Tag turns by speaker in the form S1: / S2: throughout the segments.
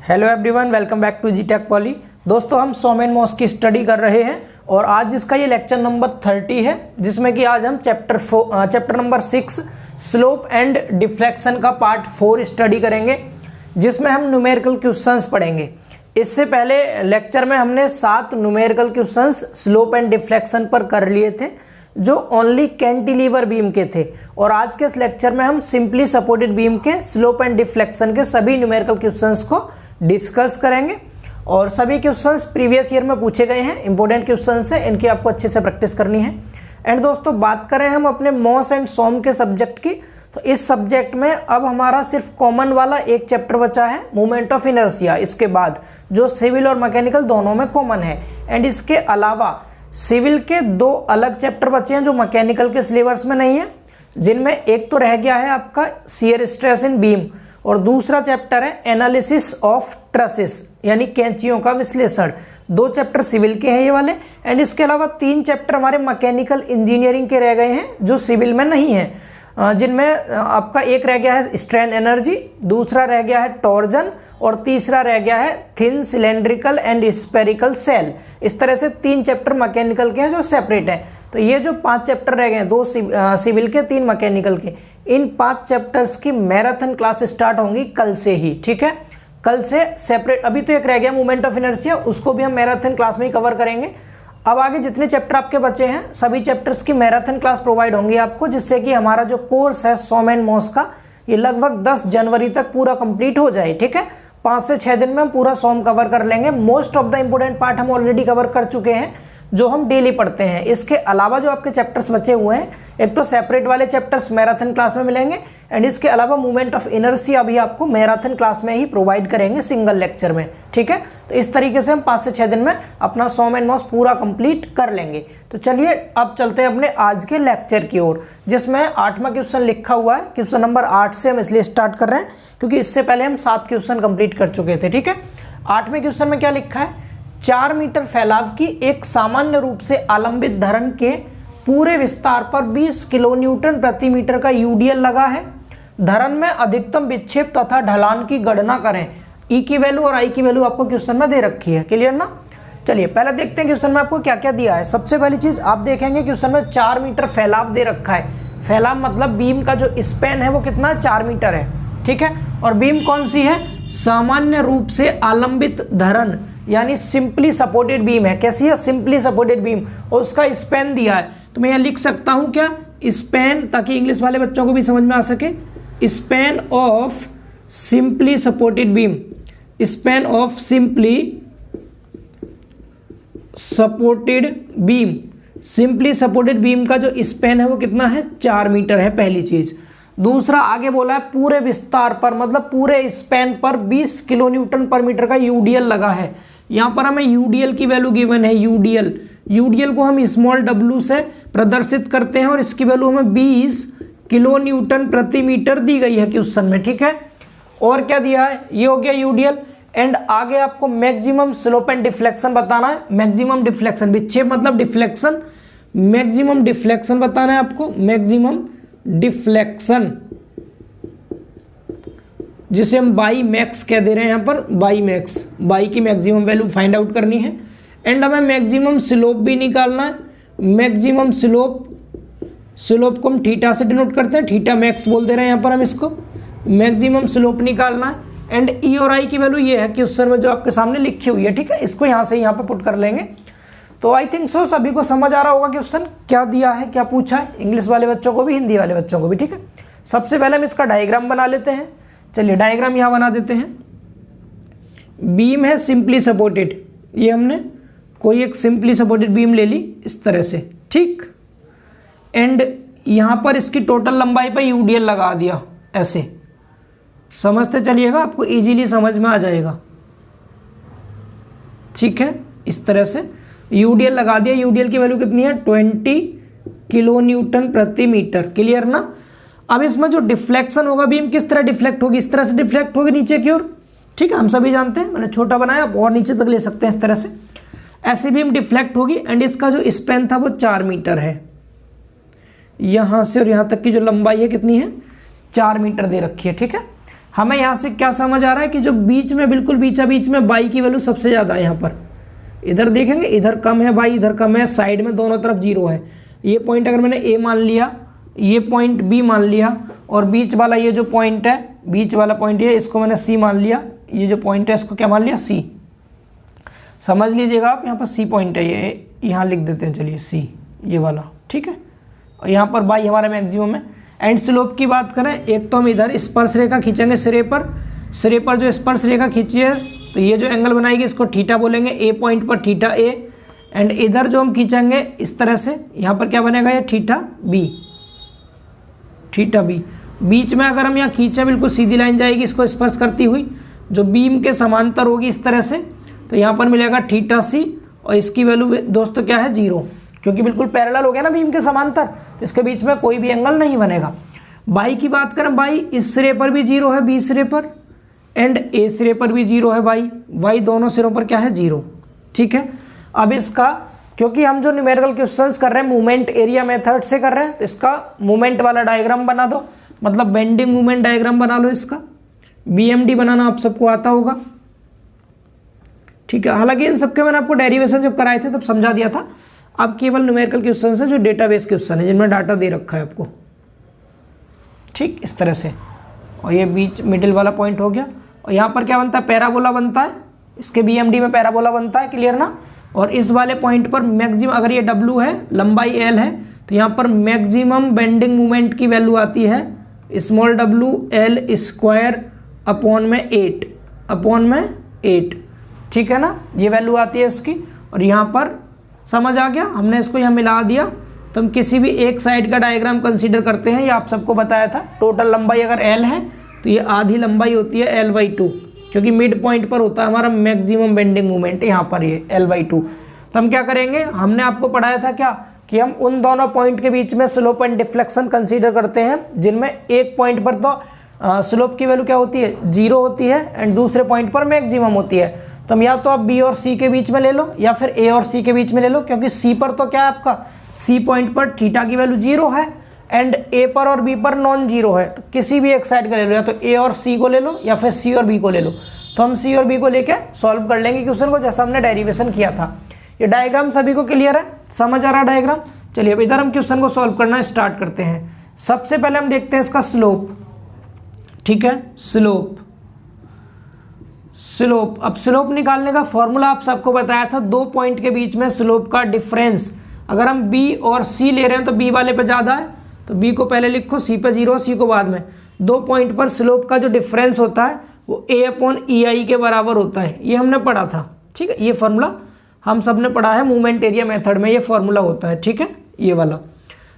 S1: Hello everyone, welcome back to G tech poly. दोस्तों, हम SOM and MOS की study कर रहे हैं और आज इसका ये लेक्चर नंबर 30 है, जिसमें कि आज हम chapter number 6 slope and deflection का पार्ट 4 स्टडी करेंगे, जिसमें हम न्यूमेरिकल क्वेश्चंस पढ़ेंगे। इससे पहले लेक्चर में हमने 7 numerical questions slope and deflection पर कर लिए थे, जो ओनली कैंटिलीवर बीम के थे। और आज के इस लेक्चर में हम सिंपली सपोर्टेड बीम के स्लोप एंड डिफ्लेक्शन के सभी न्यूमेरिकल क्वेश्चंस को डिस्कस करेंगे। और सभी क्वेश्चंस प्रीवियस ईयर में पूछे गए हैं, इंपॉर्टेंट क्वेश्चंस हैं, इनकी आपको अच्छे से प्रैक्टिस करनी है। एंड दोस्तों, बात करें हम अपने मॉस एंड सॉम के सब्जेक्ट की, तो इस सब्जेक्ट में अब हमारा सिर्फ कॉमन वाला एक चैप्टर बचा है, मूवमेंट ऑफ इनर्शिया, इसके बाद जो सिविल और मैकेनिकल दोनों में कॉमन है। एंड इसके अलावा सिविल के 2 अलग चैप्टर बचे हैं जो मैकेनिकल के सिलेबस में नहीं है, जिनमें एक तो रह गया है आपका शियर स्ट्रेस इन बीम और दूसरा चैप्टर है एनालिसिस ऑफ ट्रसेस, यानी कैंचियों का विश्लेषण। 2 चैप्टर सिविल के हैं ये वाले। एंड इसके अलावा 3 चैप्टर हमारे मैकेनिकल इंजीनियरिंग के रह गए हैं जो सिविल में नहीं है, जिनमें आपका एक रह गया है स्ट्रेन एनर्जी, दूसरा रह गया है टॉर्जन और तीसरा रह गया है thin cylindrical and spherical cell. इस तरह से 3 चैप्टर मैकेनिकल के हैं जो सेपरेट हैं। तो ये जो 5 चैप्टर रह गए हैं, 2 सिविल के 3 मैकेनिकल के, इन 5 चैप्टर्स की मैराथन क्लास स्टार्ट होंगी कल से ही। ठीक है, कल से सेपरेट। अभी तो एक रह गया मूवमेंट ऑफ इनर्शिया, उसको भी हम मैराथन क्लास में ही कवर करेंगे। अब आगे जितने चैप्टर आपके बचे हैं, सभी चैप्टर्स की मैराथन क्लास प्रोवाइड होंगी आपको, जिससे कि हमारा जो कोर्स है सॉम एंड मॉस का, ये लगभग 10 जनवरी तक पूरा कंप्लीट हो जाए। ठीक है, 5 से 6 दिन में हम पूरा सॉम कवर कर लेंगे। Most of the important part हम ऑलरेडी कवर कर चुके हैं, जो हम डेली पढ़ते हैं। इसके अलावा जो आपके चैप्टर्स बचे हुए हैं, एक तो सेपरेट वाले चैप्टर्स मैराथन क्लास में मिलेंगे, एंड इसके अलावा मूवमेंट ऑफ इनर्शिया भी आपको मैराथन क्लास में ही प्रोवाइड करेंगे सिंगल लेक्चर में। ठीक है, तो इस तरीके से हम 5 से 6 दिन में अपना सॉम एंड मॉस पूरा कंप्लीट कर लेंगे। तो चलिए अब चलते हैं अपने आज के लेक्चर की ओर, जिसमें 8वां क्वेश्चन लिखा हुआ है। क्वेश्चन नंबर 8 से हम इसलिए स्टार्ट कर रहे हैं क्योंकि इससे पहले हम 7 क्वेश्चन कंप्लीट कर चुके थे। ठीक है, 8वें क्वेश्चन में क्या लिखा है? 4 मीटर फैलाव की एक सामान्य रूप से आलंबित धरन के पूरे विस्तार पर 20 किलो न्यूटन प्रति मीटर का यूडीएल लगा है। धरन में अधिकतम विक्षेप तथा ढलान की गणना करें। ई की वैल्यू और आई की वैल्यू आपको क्वेश्चन में दे रखी है। क्लियर ना? चलिए पहले देखते हैं क्वेश्चन में आपको क्या क्या दिया है। सबसे पहली चीज आप देखेंगे, क्वेश्चन में 4 मीटर फैलाव दे रखा है। फैलाव मतलब बीम का जो स्पैन है वो कितना है? 4 मीटर है। ठीक है, और बीम कौन सी है? सामान्य रूप से आलंबित धरन, यानी सिंपली सपोर्टेड बीम है। कैसी है? सिंपली सपोर्टेड बीम, और उसका स्पैन दिया है। तो मैं यहाँ लिख सकता हूं क्या? स्पैन, ताकि इंग्लिश वाले बच्चों को भी समझ में आ सके। Span of simply supported beam, span of simply supported beam, simply supported beam का जो स्पैन है वो कितना है? 4 मीटर है, पहली चीज। दूसरा आगे बोला है पूरे विस्तार पर, मतलब पूरे स्पैन पर 20 किलो न्यूटन पर मीटर का यूडीएल लगा है। यहां पर हमें यूडीएल की वैल्यू गिवन है। यूडीएल को हम स्मॉल डब्ल्यू से प्रदर्शित करते हैं और इसकी वैल्यू हमें 20 किलो न्यूटन प्रति मीटर दी गई है क्वेश्चन में। ठीक है, और क्या दिया है? ये हो गया यूडीएल। एंड आगे आपको मैक्सिमम स्लोप एंड डिफ्लेक्शन बताना है। मैक्सिमम डिफ्लेक्शन, विक्षेप मतलब डिफ्लेक्शन, मैक्सिमम डिफ्लेक्शन बताना है आपको। मैक्सिमम डिफ्लेक्शन, जिसे हम बाई मैक्स कह दे रहे हैं यहाँ पर, बाई मैक्स, बाई की मैक्सिमम वैल्यू फाइंड आउट करनी है। एंड हमें मैक्सिमम स्लोप भी निकालना है। मैक्सिमम स्लोप को हम थीटा से डिनोट करते हैं, थीटा मैक्स बोल दे रहे हैं यहाँ पर हम इसको। मैक्सिमम स्लोप निकालना है। एंड ई और आई की वैल्यू ये है क्वेश्चन में जो आपके सामने लिखी हुई है। ठीक है, इसको यहाँ से यहाँ पर पुट कर लेंगे। तो आई थिंक सो सभी को समझ आ रहा होगा क्वेश्चन क्या दिया है, क्या पूछा है, इंग्लिश वाले बच्चों को भी, हिंदी वाले बच्चों को भी। ठीक है, सबसे पहले हम इसका डायग्राम बना लेते हैं। चलिए डायग्राम यहाँ बना देते हैं। बीम है सिंपली सपोर्टेड, ये हमने कोई एक सिंपली सपोर्टेड बीम ले ली इस तरह से। ठीक, एंड यहाँ पर इसकी टोटल लंबाई पर यूडीएल लगा दिया, ऐसे समझते चलिएगा, आपको इजीली समझ में आ जाएगा। ठीक है, इस तरह से यूडीएल लगा दिया। यूडीएल की वैल्यू कितनी है? 20 किलो न्यूटन प्रति मीटर। क्लियर ना? अब इसमें जो डिफ्लेक्शन होगा, बीम किस तरह डिफ्लेक्ट होगी? इस तरह से डिफ्लेक्ट होगी नीचे की ओर। ठीक है, हम सभी जानते हैं, मैंने छोटा बनाया, आप और नीचे तक ले सकते हैं इस तरह से। ऐसी बीम डिफ्लेक्ट होगी। एंड इसका जो स्पैन था वो 4 मीटर है। यहां से और यहां तक की जो लंबाई है कितनी है? 4 मीटर दे रखी है। ठीक है, हमें यहाँ से क्या समझ आ रहा है कि जो बीच में बिल्कुल बीचा बीच में बाई की वैल्यू सबसे ज़्यादा है। यहाँ पर इधर देखेंगे, इधर कम है बाई, इधर कम है, साइड में दोनों तरफ जीरो है। ये पॉइंट अगर मैंने ए मान लिया, ये पॉइंट बी मान लिया, और बीच वाला ये जो पॉइंट है, बीच वाला पॉइंट ये, इसको मैंने सी मान लिया। ये जो पॉइंट है इसको क्या मान लिया, सी। समझ लीजिएगा आप, यहाँ पर सी पॉइंट है, ये यहाँ लिख देते हैं, चलिए सी ये वाला, ठीक है। और यहाँ पर बाई हमारा मैक्सिमम है। एंड स्लोप की बात करें, एक तो हम इधर स्पर्श रेखा खींचेंगे सिरे पर जो स्पर्श रेखा खींची है तो ये जो एंगल बनाएगी इसको थीटा बोलेंगे, ए पॉइंट पर थीटा ए। एंड इधर जो हम खींचेंगे इस तरह से, यहाँ पर क्या बनेगा, ये थीटा बी, थीटा बी। बीच में अगर हम यहाँ खींचे, बिल्कुल सीधी लाइन जाएगी इसको स्पर्श करती हुई, जो बीम के समांतर होगी इस तरह से, तो यहाँ पर मिलेगा थीटा सी, और इसकी वैल्यू दोस्तों क्या है, 0, क्योंकि बिल्कुल पैरेलल हो गया ना बीम के समांतर, तो इसके बीच में कोई भी एंगल नहीं बनेगा। बाई की बात करें, बाई इस सिरे पर भी 0 है, बी सिरे पर, एंड ए सिरे पर भी 0 है बाई दोनों सिरों पर क्या है, 0, ठीक है। अब इसका, क्योंकि हम जो न्यूमेरिकल क्वेश्चंस कर रहे हैं मूवमेंट एरिया मेथड से कर रहे हैं, तो इसका मूवमेंट वाला डायग्राम बना दो, मतलब बेंडिंग मूवमेंट डायग्राम बना लो इसका। बीएमडी बनाना आप सबको आता होगा, ठीक है। हालांकि इन सबके मैंने आपको डेरिवेशन जब कराए थे तब समझा दिया था। अब केवल न्यूमेरिकल क्वेश्चन है जो डेटाबेस क्वेश्चन है, जिनमें डाटा दे रखा है आपको, ठीक, इस तरह से। और ये बीच मिडिल वाला पॉइंट हो गया। और यहाँ पर क्या बनता है, पैराबोला बनता है, इसके बीएमडी में पैराबोला बनता है, क्लियर ना। और इस वाले पॉइंट पर मैक्सिमम, अगर ये डब्ल्यू है, लंबाई एल है, तो यहाँ पर मैक्सिमम बेंडिंग मूवमेंट की वैल्यू आती है small W L square upon में 8, ठीक है ना, ये वैल्यू आती है इसकी। और यहाँ पर समझ आ गया, हमने इसको यहाँ मिला दिया, तो हम किसी भी एक साइड का डायग्राम कंसीडर करते हैं, ये आप सबको बताया था। टोटल लंबाई अगर एल है तो ये आधी लंबाई होती है L/2, क्योंकि मिड पॉइंट पर होता है हमारा मैक्सिमम बेंडिंग मूवमेंट, यहाँ पर ये L/2। तो हम क्या करेंगे, हमने आपको पढ़ाया था क्या, कि हम उन दोनों पॉइंट के बीच में स्लोप एंड डिफ्लेक्शन कंसीडर करते हैं, जिनमें एक पॉइंट पर तो स्लोप की वैल्यू क्या होती है, 0 होती है, एंड दूसरे पॉइंट पर मैक्सिमम होती है। तो हम या तो आप बी और सी के बीच में ले लो, या फिर ए और सी के बीच में ले लो, क्योंकि सी पर तो क्या है आपका, सी पॉइंट पर थीटा की वैल्यू 0 है, एंड ए पर और बी पर नॉन जीरो है। तो किसी भी एक साइड का ले लो, या तो ए और सी को ले लो, या फिर सी और बी को ले लो। तो हम सी और बी को लेके सॉल्व कर लेंगे क्वेश्चन को, जैसा हमने डेरिवेशन किया था। ये डायग्राम सभी को क्लियर है, समझ आ रहा है डायग्राम। चलिए अब इधर हम क्वेश्चन को सॉल्व करना स्टार्ट करते हैं। सबसे पहले हम देखते हैं इसका स्लोप, ठीक है, स्लोप। अब स्लोप निकालने का फॉर्मूला आप सबको बताया था, दो पॉइंट के बीच में स्लोप का डिफरेंस। अगर हम बी और सी ले रहे हैं तो बी वाले पे ज़्यादा है, तो बी को पहले लिखो, सी पे 0, सी को बाद में। दो पॉइंट पर स्लोप का जो डिफरेंस होता है वो A/EI के बराबर होता है, ये हमने पढ़ा था, ठीक है। ये फॉर्मूला हम सब ने पढ़ा है मूवमेंट एरिया मेथड में, ये फॉर्मूला होता है, ठीक है, ये वाला।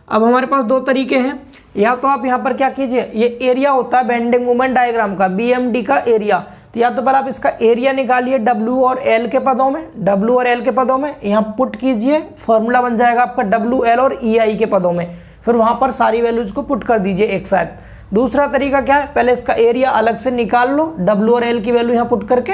S1: अब हमारे पास दो तरीके हैं, या तो आप यहाँ पर क्या कीजिए, ये एरिया होता है बेंडिंग मूवमेंट डायग्राम का, BMD का एरिया। तो या तो पहले आप इसका एरिया निकालिए W और L के पदों में, W और L के पदों में, यहाँ पुट कीजिए, फॉर्मूला बन जाएगा आपका WL और EI के पदों में। फिर वहाँ पर सारी वैल्यूज को पुट कर दीजिए एक साथ। दूसरा तरीका क्या है, पहले इसका एरिया अलग से निकाल लो, W और L की वैल्यू यहाँ पुट करके,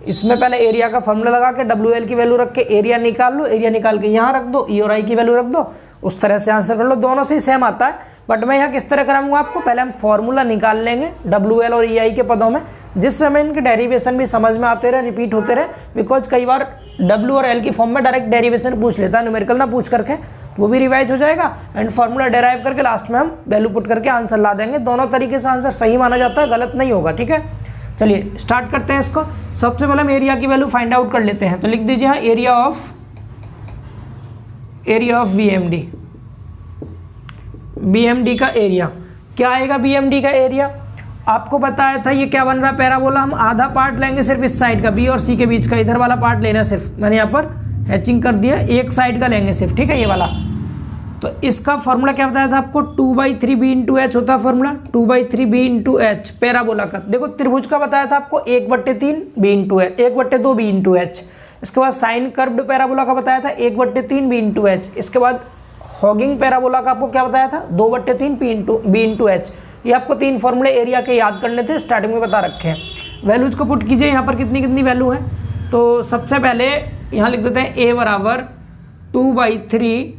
S1: इसमें पहले एरिया का फॉर्मूला लगा के WL की वैल्यू रख के एरिया निकाल लो, एरिया निकाल के यहाँ रख दो, E और I की वैल्यू रख दो, उस तरह से आंसर कर लो। दोनों से ही सेम आता है, बट मैं यहाँ किस तरह कराऊंगा आपको, पहले हम फॉर्मूला निकाल लेंगे WL और EI के पदों में, जिससे हमें इनके डेरिवेशन भी समझ में आते रहे, रिपीट होते रहे। बिकॉज कई बार W और L की फॉर्म में डायरेक्ट डेरिवेशन पूछ लेता है, न्यूमेरिकल ना पूछ करके, तो वो भी रिवाइज हो जाएगा, एंड फॉर्मूला डेराइव करके लास्ट में हम वैल्यू पुट करके आंसर ला देंगे। दोनों तरीके से आंसर सही माना जाता है, गलत नहीं होगा, ठीक है। चलिए स्टार्ट करते हैं इसको। सबसे पहले हम एरिया की वैल्यू फाइंड आउट कर लेते हैं, तो लिख दीजिए यहाँ एरिया ऑफ BMD का एरिया। क्या आएगा BMD का एरिया, आपको बताया था ये क्या बन रहा है, पैराबोला। हम आधा पार्ट लेंगे सिर्फ इस साइड का, B और C के बीच का, इधर वाला पार्ट लेना सिर्फ, मैंने यहाँ पर हैचिंग कर दिया, एक साइड का लेंगे सिर्फ, ठीक है, ये वाला। तो इसका फॉर्मूला क्या बताया था आपको, 2/3B × H होता है फॉर्मूला, 2/3B × H पैराबोला का। देखो त्रिभुज का बताया था आपको 1/3B × H, 1/2B × H। इसके बाद साइन कर्व्ड पैराबोला का बताया था 1/3B × H। इसके बाद हॉगिंग पैराबोला का आपको क्या बताया था, 2/3B × H। ये आपको तीन फॉर्मूले एरिया के याद करने थे, स्टार्टिंग में बता रखे हैं। वैल्यूज को पुट कीजिए, यहाँ पर कितनी कितनी वैल्यू है। तो सबसे पहले यहाँ लिख देते हैं A बराबर 2/3,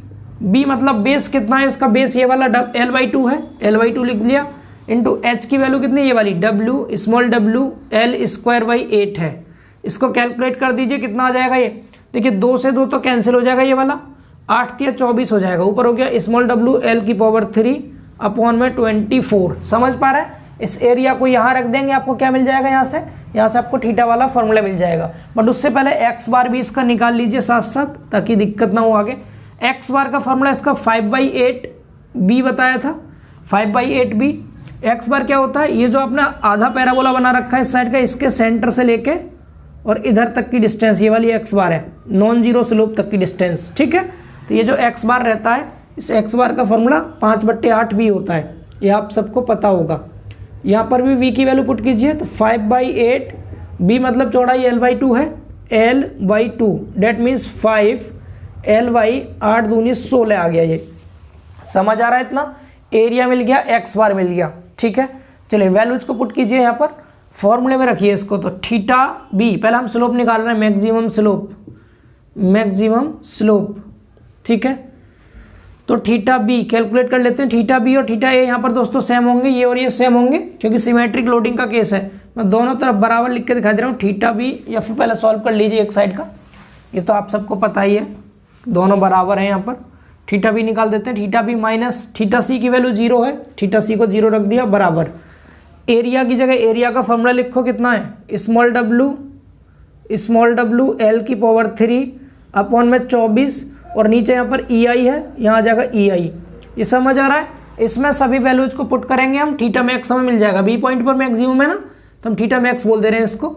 S1: B मतलब बेस कितना है इसका, बेस ये वाला L/2 है, L/2 लिख लिया। इंटू एच की वैल्यू कितनी, ये वाली W small W L square by 8 है। इसको कैलकुलेट कर दीजिए, कितना आ जाएगा ये, देखिए 2 से 2 तो कैंसिल हो जाएगा, ये वाला 8 या 24 हो जाएगा, ऊपर हो गया स्मॉल डब्ल्यू एल की पावर 3 अपॉन में 24। समझ पा रहे हैं? इस एरिया को यहाँ रख देंगे, आपको क्या मिल जाएगा, यहाँ से आपको थीटा वाला फॉर्मूला मिल जाएगा। बट उससे पहले एक्स बार भी इसका निकाल लीजिए साथ साथ, ताकि दिक्कत ना हो आगे। एक्स बार का फॉर्मूला इसका 5/8 बी बताया था, 5/8 बी। एक्स बार क्या होता है, ये जो आपने आधा पैराबोला बना रखा है इस साइड का, इसके सेंटर से लेके और इधर तक की डिस्टेंस, ये वाली एक्स बार है, नॉन जीरो स्लोप तक की डिस्टेंस, ठीक है। तो ये जो एक्स बार रहता है, इस एक्स बार का फॉर्मूला 5/8 भी होता है, ये आप सबको पता होगा। यहाँ पर भी v की वैल्यू पुट कीजिए, तो 5/8 b मतलब चौड़ाई l/2 है, l/2 डेट मीन्स 5 l/8 दूनी 16 आ गया। ये समझ आ रहा है? इतना एरिया मिल गया, एक्स बार मिल गया, ठीक है। चलिए वैल्यूज को पुट कीजिए यहाँ पर, फॉर्मूले में रखिए इसको। तो थीटा बी, पहले हम स्लोप निकाल रहे हैं, मैक्सिमम स्लोप, ठीक है। तो थीटा बी कैलकुलेट कर लेते हैं। थीटा बी और थीटा ए यहाँ पर दोस्तों सेम होंगे, ये और ये सेम होंगे, क्योंकि सिमेट्रिक लोडिंग का केस है। मैं दोनों तरफ बराबर लिख के दिखा दे रहा हूँ, थीटा बी, या फिर पहले सॉल्व कर लीजिए एक साइड का, ये तो आप सबको पता ही है, दोनों बराबर हैं। यहाँ पर थीटा बी निकाल देते हैं, थीटा बी माइनस थीटा सी की वैल्यू 0 है, थीटा सी को 0 रख दिया, बराबर। एरिया की जगह एरिया का फॉर्मूला लिखो, कितना है, स्मॉल डब्लू एल की पावर 3 अपॉन में 24, और नीचे यहाँ पर ई आई है, यहाँ आ जाएगा ई आई। ये समझ आ रहा है? इसमें सभी वैल्यूज को पुट करेंगे हम, थीटा मैक्स हमें मिल जाएगा, बी पॉइंट पर मैक्सिमम है ना, तो हम थीटा मैक्स बोल दे रहे हैं इसको।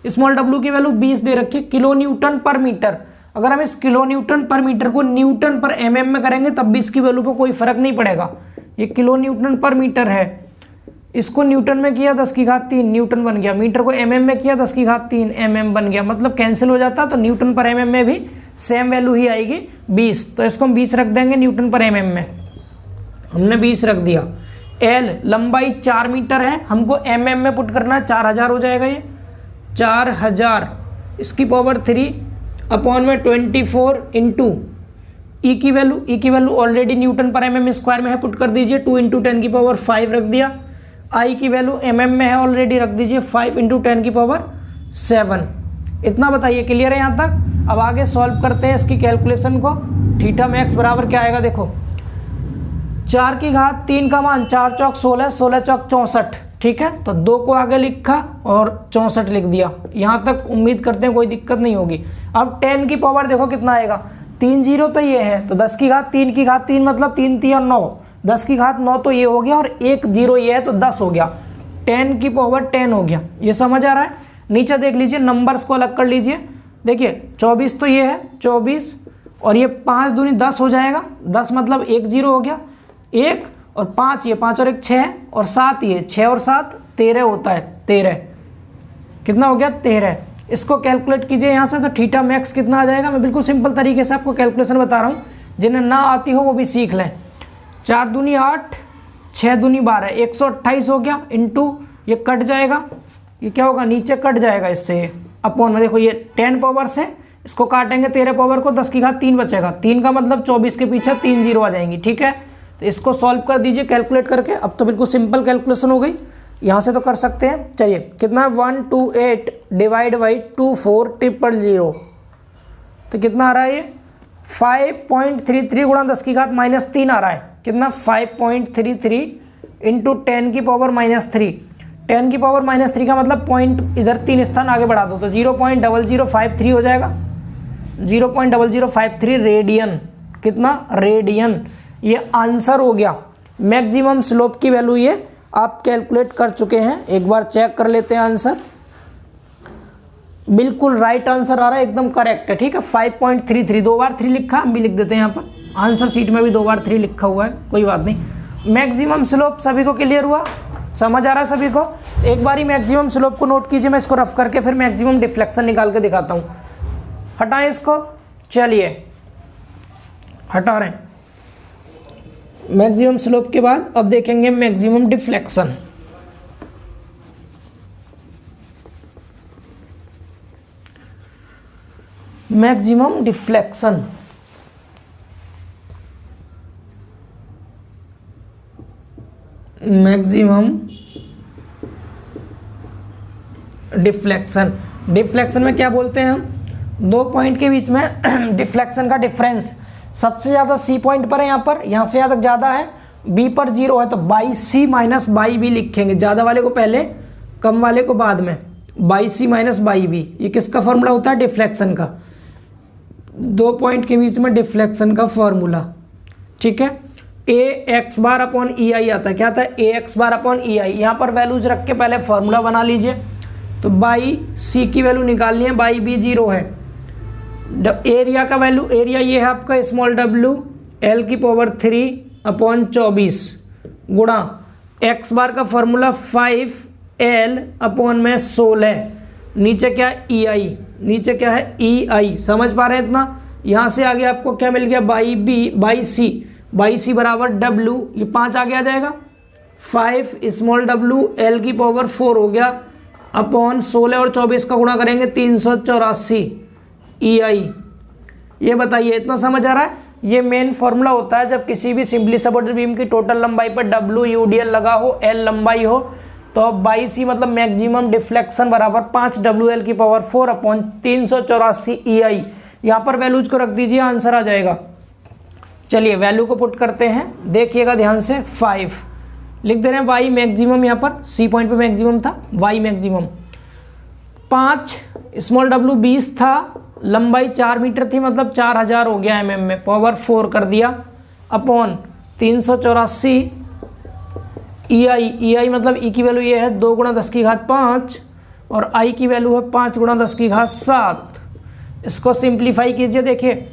S1: स्मॉल डब्लू की वैल्यू 20 दे रखी है, किलो न्यूटन पर मीटर। अगर हम इस किलो न्यूटन पर मीटर को न्यूटन पर एमएम में करेंगे तब भी इसकी वैल्यू पर कोई फर्क नहीं पड़ेगा। ये किलो न्यूटन पर मीटर है, इसको न्यूटन में किया 10⁻³ न्यूटन बन गया, मीटर को एमएम में किया 10⁻³ एमएम बन गया, मतलब कैंसिल हो जाता, तो न्यूटन पर एमएम में भी सेम वैल्यू ही आएगी 20। तो इसको हम 20 रख देंगे न्यूटन पर एमएम में, हमने 20 रख दिया। एल लंबाई 4 मीटर है, हमको एमएम में पुट करना है, 4000 हो जाएगा, ये 4000 इसकी पावर 3 अपॉन में 24 इंटू ई की वैल्यू ऑलरेडी न्यूटन पर एमएम स्क्वायर में है, पुट कर दीजिए, 2 × 10⁵ रख दिया। आई की वैल्यू एमएम में है ऑलरेडी, रख दीजिए 5 × 10⁷। इतना बताइए, क्लियर है यहाँ तक? अब आगे सॉल्व करते हैं इसकी कैलकुलेशन को। थीटा मैक्स बराबर क्या आएगा, देखो 4⁻³ का मान 4 चौक 16, 16 चौक 64, ठीक है। तो 2 को आगे लिखा और 64 लिख दिया, यहाँ तक उम्मीद करते हैं कोई दिक्कत नहीं होगी। अब 10 की पावर देखो कितना आएगा, 3 0 तो ये है, तो 10⁻³ मतलब 3 × 9, 10⁻9 तो ये हो गया, और 1 0 ये है, तो 10 हो गया, 10 की पावर 10 हो गया। ये समझ आ रहा है? नीचे देख लीजिए, नंबर्स को अलग कर लीजिए, देखिए 24 तो ये है 24, और ये 5 दूनी 10 हो जाएगा, 10 मतलब 1 0 हो गया, 1 और 5, ये 5 और 1 6, और 7 ये 6 और 7 13 होता है, 13 कितना हो गया, 13। इसको कैलकुलेट कीजिए यहाँ से, तो थीटा मैक्स कितना आ जाएगा। मैं बिल्कुल सिंपल तरीके से आपको कैलकुलेशन बता रहा हूँ, जिन्हें ना आती हो वो भी सीख लें। 4 दूनी 8, 6 दूनी 12, 128 हो गया, इंटू ये कट जाएगा, ये क्या होगा, नीचे कट जाएगा इससे, अपॉन में देखो ये 10 पावर से इसको काटेंगे 13 पावर को, 10⁻³ बचेगा, 3 का मतलब 24 के पीछे 3 0 आ जाएंगी, ठीक है। तो इसको सॉल्व कर दीजिए कैलकुलेट करके। अब तो बिल्कुल सिंपल कैलकुलेशन हो गई, यहाँ से तो कर सकते हैं। चलिए कितना, 128 डिवाइड बाई 24000, तो कितना आ रहा है, ये 5.33 गुणा 10⁻³ आ रहा है, कितना 5.33 इंटू 10 की पावर -3। 10 की पावर -3 का मतलब पॉइंट इधर 3 स्थान आगे बढ़ा दो, तो 0.0053 हो जाएगा, 0.0053 रेडियन। कितना, रेडियन। ये आंसर हो गया। मैक्सिमम स्लोप की वैल्यू ये आप कैलकुलेट कर चुके हैं, एक बार चेक कर लेते हैं आंसर। बिल्कुल राइट आंसर आ रहा है, एकदम करेक्ट है, ठीक है। 5.33, 2 बार 3 लिखा, हम भी लिख देते हैं यहाँ पर, आंसर शीट में भी 2 बार 3 लिखा हुआ है, कोई बात नहीं। मैक्सिमम स्लोप सभी को क्लियर हुआ, समझ आ रहा है सभी को? एक बार ही मैक्सिमम स्लोप को नोट कीजिए, मैं इसको रफ करके फिर मैक्सिमम डिफ्लेक्शन निकाल के दिखाता हूँ। हटाएं इसको, चलिए हटा रहे हैं। मैक्सिमम स्लोप के बाद अब देखेंगे maximum deflection. Maximum deflection maximum deflection. Deflection में क्या बोलते हैं हम, दो पॉइंट के बीच में डिफ्लेक्शन का डिफरेंस सबसे ज़्यादा सी पॉइंट पर है, यहाँ से यहाँ तक ज़्यादा है, बी पर 0 है तो y C minus y B लिखेंगे, ज़्यादा वाले को पहले कम वाले को बाद में, y C minus y B. ये किसका फॉर्मूला होता है, डिफ्लेक्शन का, दो पॉइंट के बीच में डिफ्लेक्शन का फॉर्मूला। ठीक है, ए एक्स बार अपॉन ई आई आता है, क्या आता है, ए एक्स बार अपॉन ई आई। यहाँ पर वैल्यूज रख के पहले फॉर्मूला बना लीजिए। तो बाई सी की वैल्यू निकालनी है, बाई बी 0 है। एरिया का वैल्यू, एरिया ये है आपका स्मॉल डब्ल्यू एल की पावर 3 अपॉन 24 गुणा एक्स बार का फॉर्मूला 5 एल अपॉन में 16, नीचे क्या है ई आई, नीचे क्या है ई आई। समझ पा रहे हैं इतना। यहाँ से आगे आपको क्या मिल गया, by B by C, by C बराबर डब्ल्यू, ये 5 आगे आ जाएगा, 5 स्मॉल डब्ल्यू एल की पावर 4 हो गया अपॉन 16 और 24 का गुणा करेंगे 384 ई आई। ये बताइए इतना समझ आ रहा है। ये मेन फॉर्मूला होता है जब किसी भी सिंपली सपोर्टेड बीम की टोटल लंबाई पर डब्ल्यू यूडीएल लगा हो, एल लंबाई हो, तो बाई सी मतलब मैक्सिमम डिफ्लेक्शन बराबर 5 डब्ल्यू एल की पावर 4 अपॉन 384 ई आई। यहाँ पर वैल्यूज को रख दीजिए, आंसर आ जाएगा। चलिए वैल्यू को पुट करते हैं, देखिएगा ध्यान से। 5 लिख दे रहे हैं, वाई मैक्सिमम, यहाँ पर सी पॉइंट पे मैक्सिमम था, वाई मैक्सिमम 5 स्मॉल डब्ल्यू 20 था, लंबाई 4 मीटर थी, मतलब 4000 हो गया mm में, पावर 4 कर दिया अपॉन 384 ई आई मतलब ई की वैल्यू ये है 2 गुणा 10 की घात 5 और आई की वैल्यू है 5 गुणा 10 की घात 7। इसको सिंप्लीफाई कीजिए, देखिए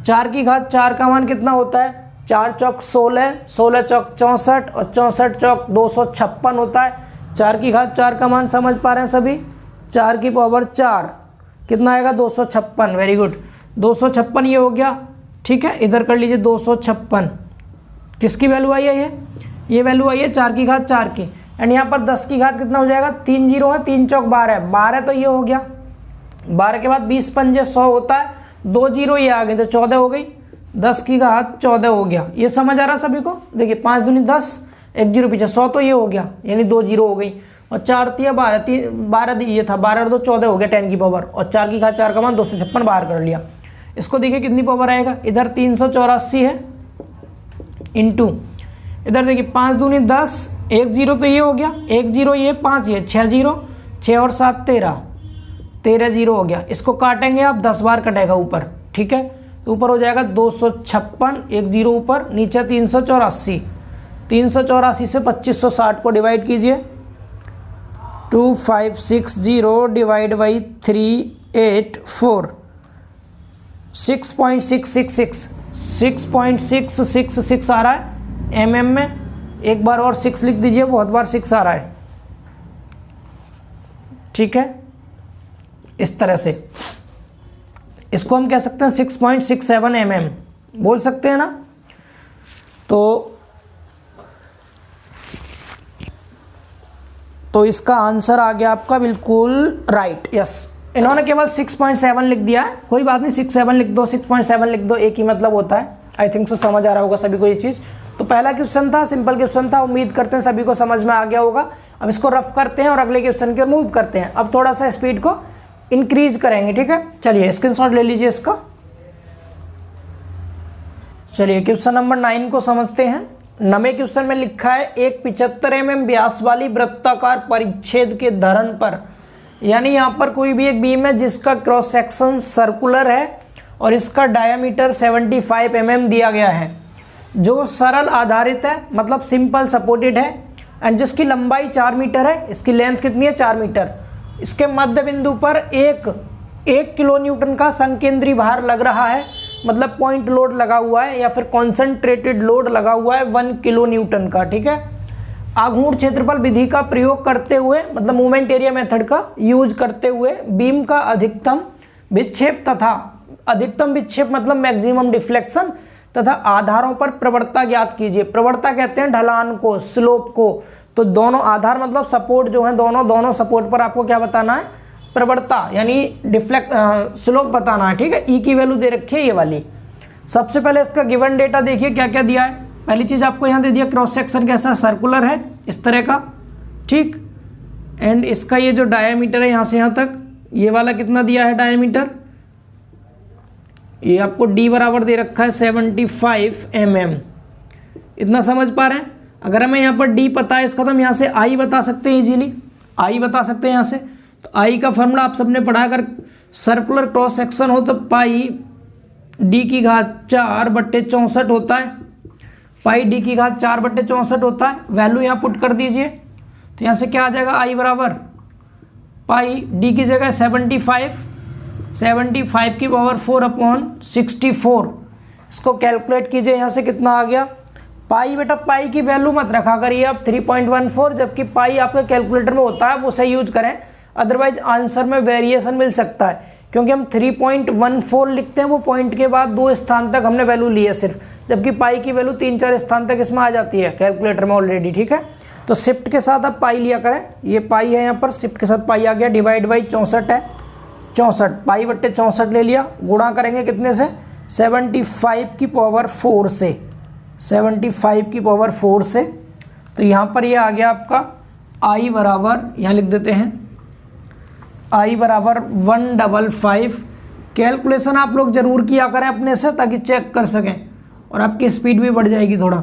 S1: 4 की घात 4 का मान कितना होता है, 4 चौक 16, 16 चौक 64 और 64 चौक 256 होता है। 4 की घात 4 का मान समझ पा रहे हैं सभी, 4 की पावर 4 कितना आएगा, 256। वेरी गुड, 256 ये हो गया। ठीक है, इधर कर लीजिए 256, किसकी वैल्यू आई है, ये वैल्यू आई है 4 की घात 4 की। एंड यहाँ पर 10 की घात कितना हो जाएगा, 3 जीरो है, 3 चौक 12 है, 12 तो ये हो गया, 12 के बाद 20 पंजे 100 होता है, 2 जीरो ये आ गए तो 14 हो गई, 10 की घात 14 हो गया। ये समझ आ रहा सभी को। देखिए 5 दूनी 10, 1 जीरो पीछे 100 तो ये हो गया, यानी 2 जीरो हो गई, और 4 तिया 12 ये था, 12 और 2 14 हो गया 10 की पावर, और 4 की घात 4 का मान 256 बाहर कर लिया। इसको देखिए कितनी पावर आएगा, इधर 384 है इंटू, इधर देखिए 5 दूनी 10, 1 जीरो तो ये हो गया, 1 जीरो ये 5 ये 6 जीरो, 6 और 7 13 जीरो हो गया। इसको काटेंगे आप, 10 बार कटेगा ऊपर। ठीक है, तो ऊपर हो जाएगा 256, 1 जीरो ऊपर, नीचे 384, 384 से 2560 को डिवाइड कीजिए, 2560 डिवाइड बाई 384, 6.666 आ रहा है mm में। एक बार और 6 लिख दीजिए, बहुत बार 6 आ रहा है। ठीक है, इस तरह से इसको हम कह सकते हैं 6.67 mm बोल सकते हैं ना। तो इसका आंसर आ गया आपका बिल्कुल राइट, यस। इन्होंने केवल 6.7 लिख दिया है, कोई बात नहीं, 6.7 लिख दो, 6.7 लिख दो, एक ही मतलब होता है। आई थिंक सो समझ आ रहा होगा सभी को ये चीज़। तो पहला क्वेश्चन था, सिंपल क्वेश्चन था, उम्मीद करते हैं सभी को समझ में आ गया होगा। अब इसको रफ करते हैं और अगले क्वेश्चन के मूव करते हैं। अब थोड़ा सा स्पीड को इंक्रीज करेंगे। ठीक है, चलिए स्क्रीनशॉट ले लीजिए इसका। चलिए क्वेश्चन नंबर 9 को समझते हैं। 9वें क्वेश्चन में लिखा है, एक 75 mm व्यास वाली वृत्ताकार परिच्छेद के धरण पर, यानी यहाँ पर कोई भी एक बीम है जिसका क्रॉस सेक्शन सर्कुलर है और इसका डायमीटर 75 mm दिया गया है, जो सरल आधारित है, मतलब सिंपल सपोर्टेड है, एंड जिसकी लंबाई 4 मीटर है, इसकी लेंथ कितनी है, 4 मीटर। इसके मध्य बिंदु पर एक किलो न्यूटन का संकेंद्री भार लग रहा है, मतलब पॉइंट लोड लगा हुआ है या फिर कॉन्सेंट्रेटेड लोड लगा हुआ है 1 किलो न्यूटन का। ठीक है, आघूर्ण क्षेत्रफल विधि का प्रयोग करते हुए, मतलब मूवमेंट एरिया मेथड का यूज करते हुए, बीम का अधिकतम विक्षेप तथा अधिकतम विक्षेप मतलब मैक्सिमम डिफ्लेक्शन तथा आधारों पर प्रवणता ज्ञात कीजिए। प्रवणता कहते हैं ढलान को, स्लोप को। तो दोनों आधार मतलब सपोर्ट जो है, दोनों सपोर्ट पर आपको क्या बताना है, प्रवणता यानी स्लोप बताना है। ठीक है, ई की वैल्यू दे रखी है ये वाली। सबसे पहले इसका गिवन डेटा देखिए क्या क्या दिया है। पहली चीज़ आपको यहाँ दे दिया क्रॉस सेक्शन कैसा सर्कुलर है इस तरह का, ठीक। एंड इसका ये जो डायामीटर है यहाँ से यहाँ तक, ये वाला कितना दिया है डायामीटर, ये आपको d बराबर दे रखा है 75 mm। इतना समझ पा रहे हैं। अगर हमें यहाँ पर d पता है इसका तो हम यहाँ से i बता सकते हैं, इजीली i बता सकते हैं यहाँ से। तो i का फॉर्मूला आप सबने पढ़ा, अगर सर्कुलर क्रॉस सेक्शन हो तो पाई d की घात 4/64 होता है, पाई d की घात 4/64 होता है। वैल्यू यहाँ पुट कर दीजिए, तो यहाँ से क्या आ जाएगा, i बराबर पाई d की जगह 75 की पावर 4/64। इसको कैलकुलेट कीजिए, यहाँ से कितना आ गया पाई। बेटा पाई की वैल्यू मत रखा करिए आप 3.14, जबकि पाई आपके कैलकुलेटर में होता है, वो सही यूज करें, अदरवाइज आंसर में वेरिएशन मिल सकता है। क्योंकि हम 3.14 लिखते हैं, वो पॉइंट के बाद 2 स्थान तक हमने वैल्यू ली है सिर्फ, जबकि पाई की वैल्यू 3-4 स्थान तक इसमें आ जाती है कैलकुलेटर में ऑलरेडी, ठीक है। तो शिफ्ट के साथ आप पाई लिया करें, ये पाई है यहाँ पर, शिफ्ट के साथ पाई आ गया, डिवाइड बाई 64 है, 64 पाई/64 ले लिया, गुणा करेंगे कितने से, 75 की पावर 4 से, 75 की पावर 4 से। तो यहाँ पर ये आ गया आपका i बराबर, यहाँ लिख देते हैं i बराबर 155। कैलकुलेशन आप लोग जरूर किया करें अपने से, ताकि चेक कर सकें और आपकी स्पीड भी बढ़ जाएगी थोड़ा।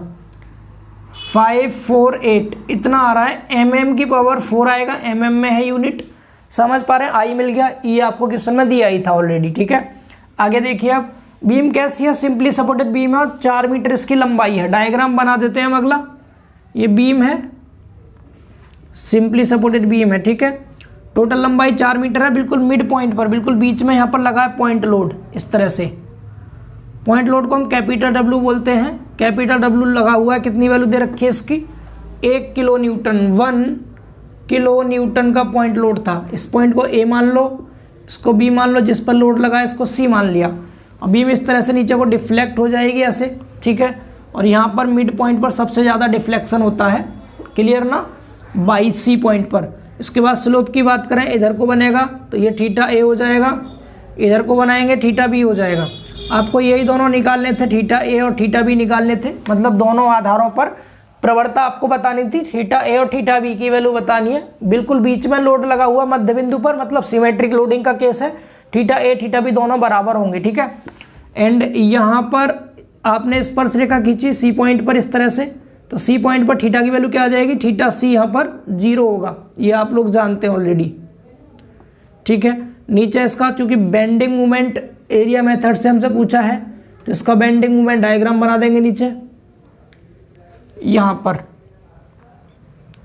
S1: 548 इतना आ रहा है, mm की पावर 4 आएगा, mm में है यूनिट, समझ पा रहे हैं। आई मिल गया, ये आपको क्वेश्चन में दिया ही था ऑलरेडी, ठीक है। आगे देखिए अब, बीम कैसी है, सिंपली सपोर्टेड बीम है और 4 मीटर इसकी लंबाई है। डायग्राम बना देते हैं हम अगला। ये बीम है, सिंपली सपोर्टेड बीम है, ठीक है। टोटल लंबाई 4 मीटर है, बिल्कुल मिड पॉइंट पर, बिल्कुल बीच में यहाँ पर लगा है पॉइंट लोड, इस तरह से। पॉइंट लोड को हम कैपिटल W बोलते हैं, कैपिटल W लगा हुआ है। कितनी वैल्यू दे रखी है इसकी, 1 किलो न्यूटन, 1 किलो न्यूटन का पॉइंट लोड था। इस पॉइंट को A मान लो, इसको B मान लो, जिस पर लोड लगा है इसको C मान लिया। अब बीम इस तरह से नीचे को डिफ्लेक्ट हो जाएगी ऐसे, ठीक है। और यहाँ पर मिड पॉइंट पर सबसे ज़्यादा डिफ्लेक्शन होता है, क्लियर ना, बाई C पॉइंट पर। इसके बाद स्लोप की बात करें, इधर को बनेगा तो ये थीटा A हो जाएगा, इधर को बनाएंगे थीटा B हो जाएगा। आपको यही दोनों निकालने थे, थीटा A और थीटा B निकालने थे, मतलब दोनों आधारों पर प्रवणता आपको बतानी थी। थीटा A और थीटा B की वैल्यू बतानी है। बिल्कुल बीच में लोड लगा हुआ मध्य बिंदु पर, मतलब सिमेट्रिक लोडिंग का केस है। थीटा A थीटा B दोनों बराबर होंगे, ठीक है। एंड यहाँ पर आपने स्पर्श रेखा खींची C पॉइंट पर इस तरह से, तो C पॉइंट पर थीटा की वैल्यू क्या आ जाएगी, थीटा C यहाँ पर 0 होगा, ये आप लोग जानते हैं ऑलरेडी, ठीक है। नीचे इसका चूंकि बेंडिंग मोमेंट एरिया मेथड से हमसे पूछा है, तो इसका बेंडिंग मोमेंट डायग्राम बना देंगे नीचे यहाँ पर।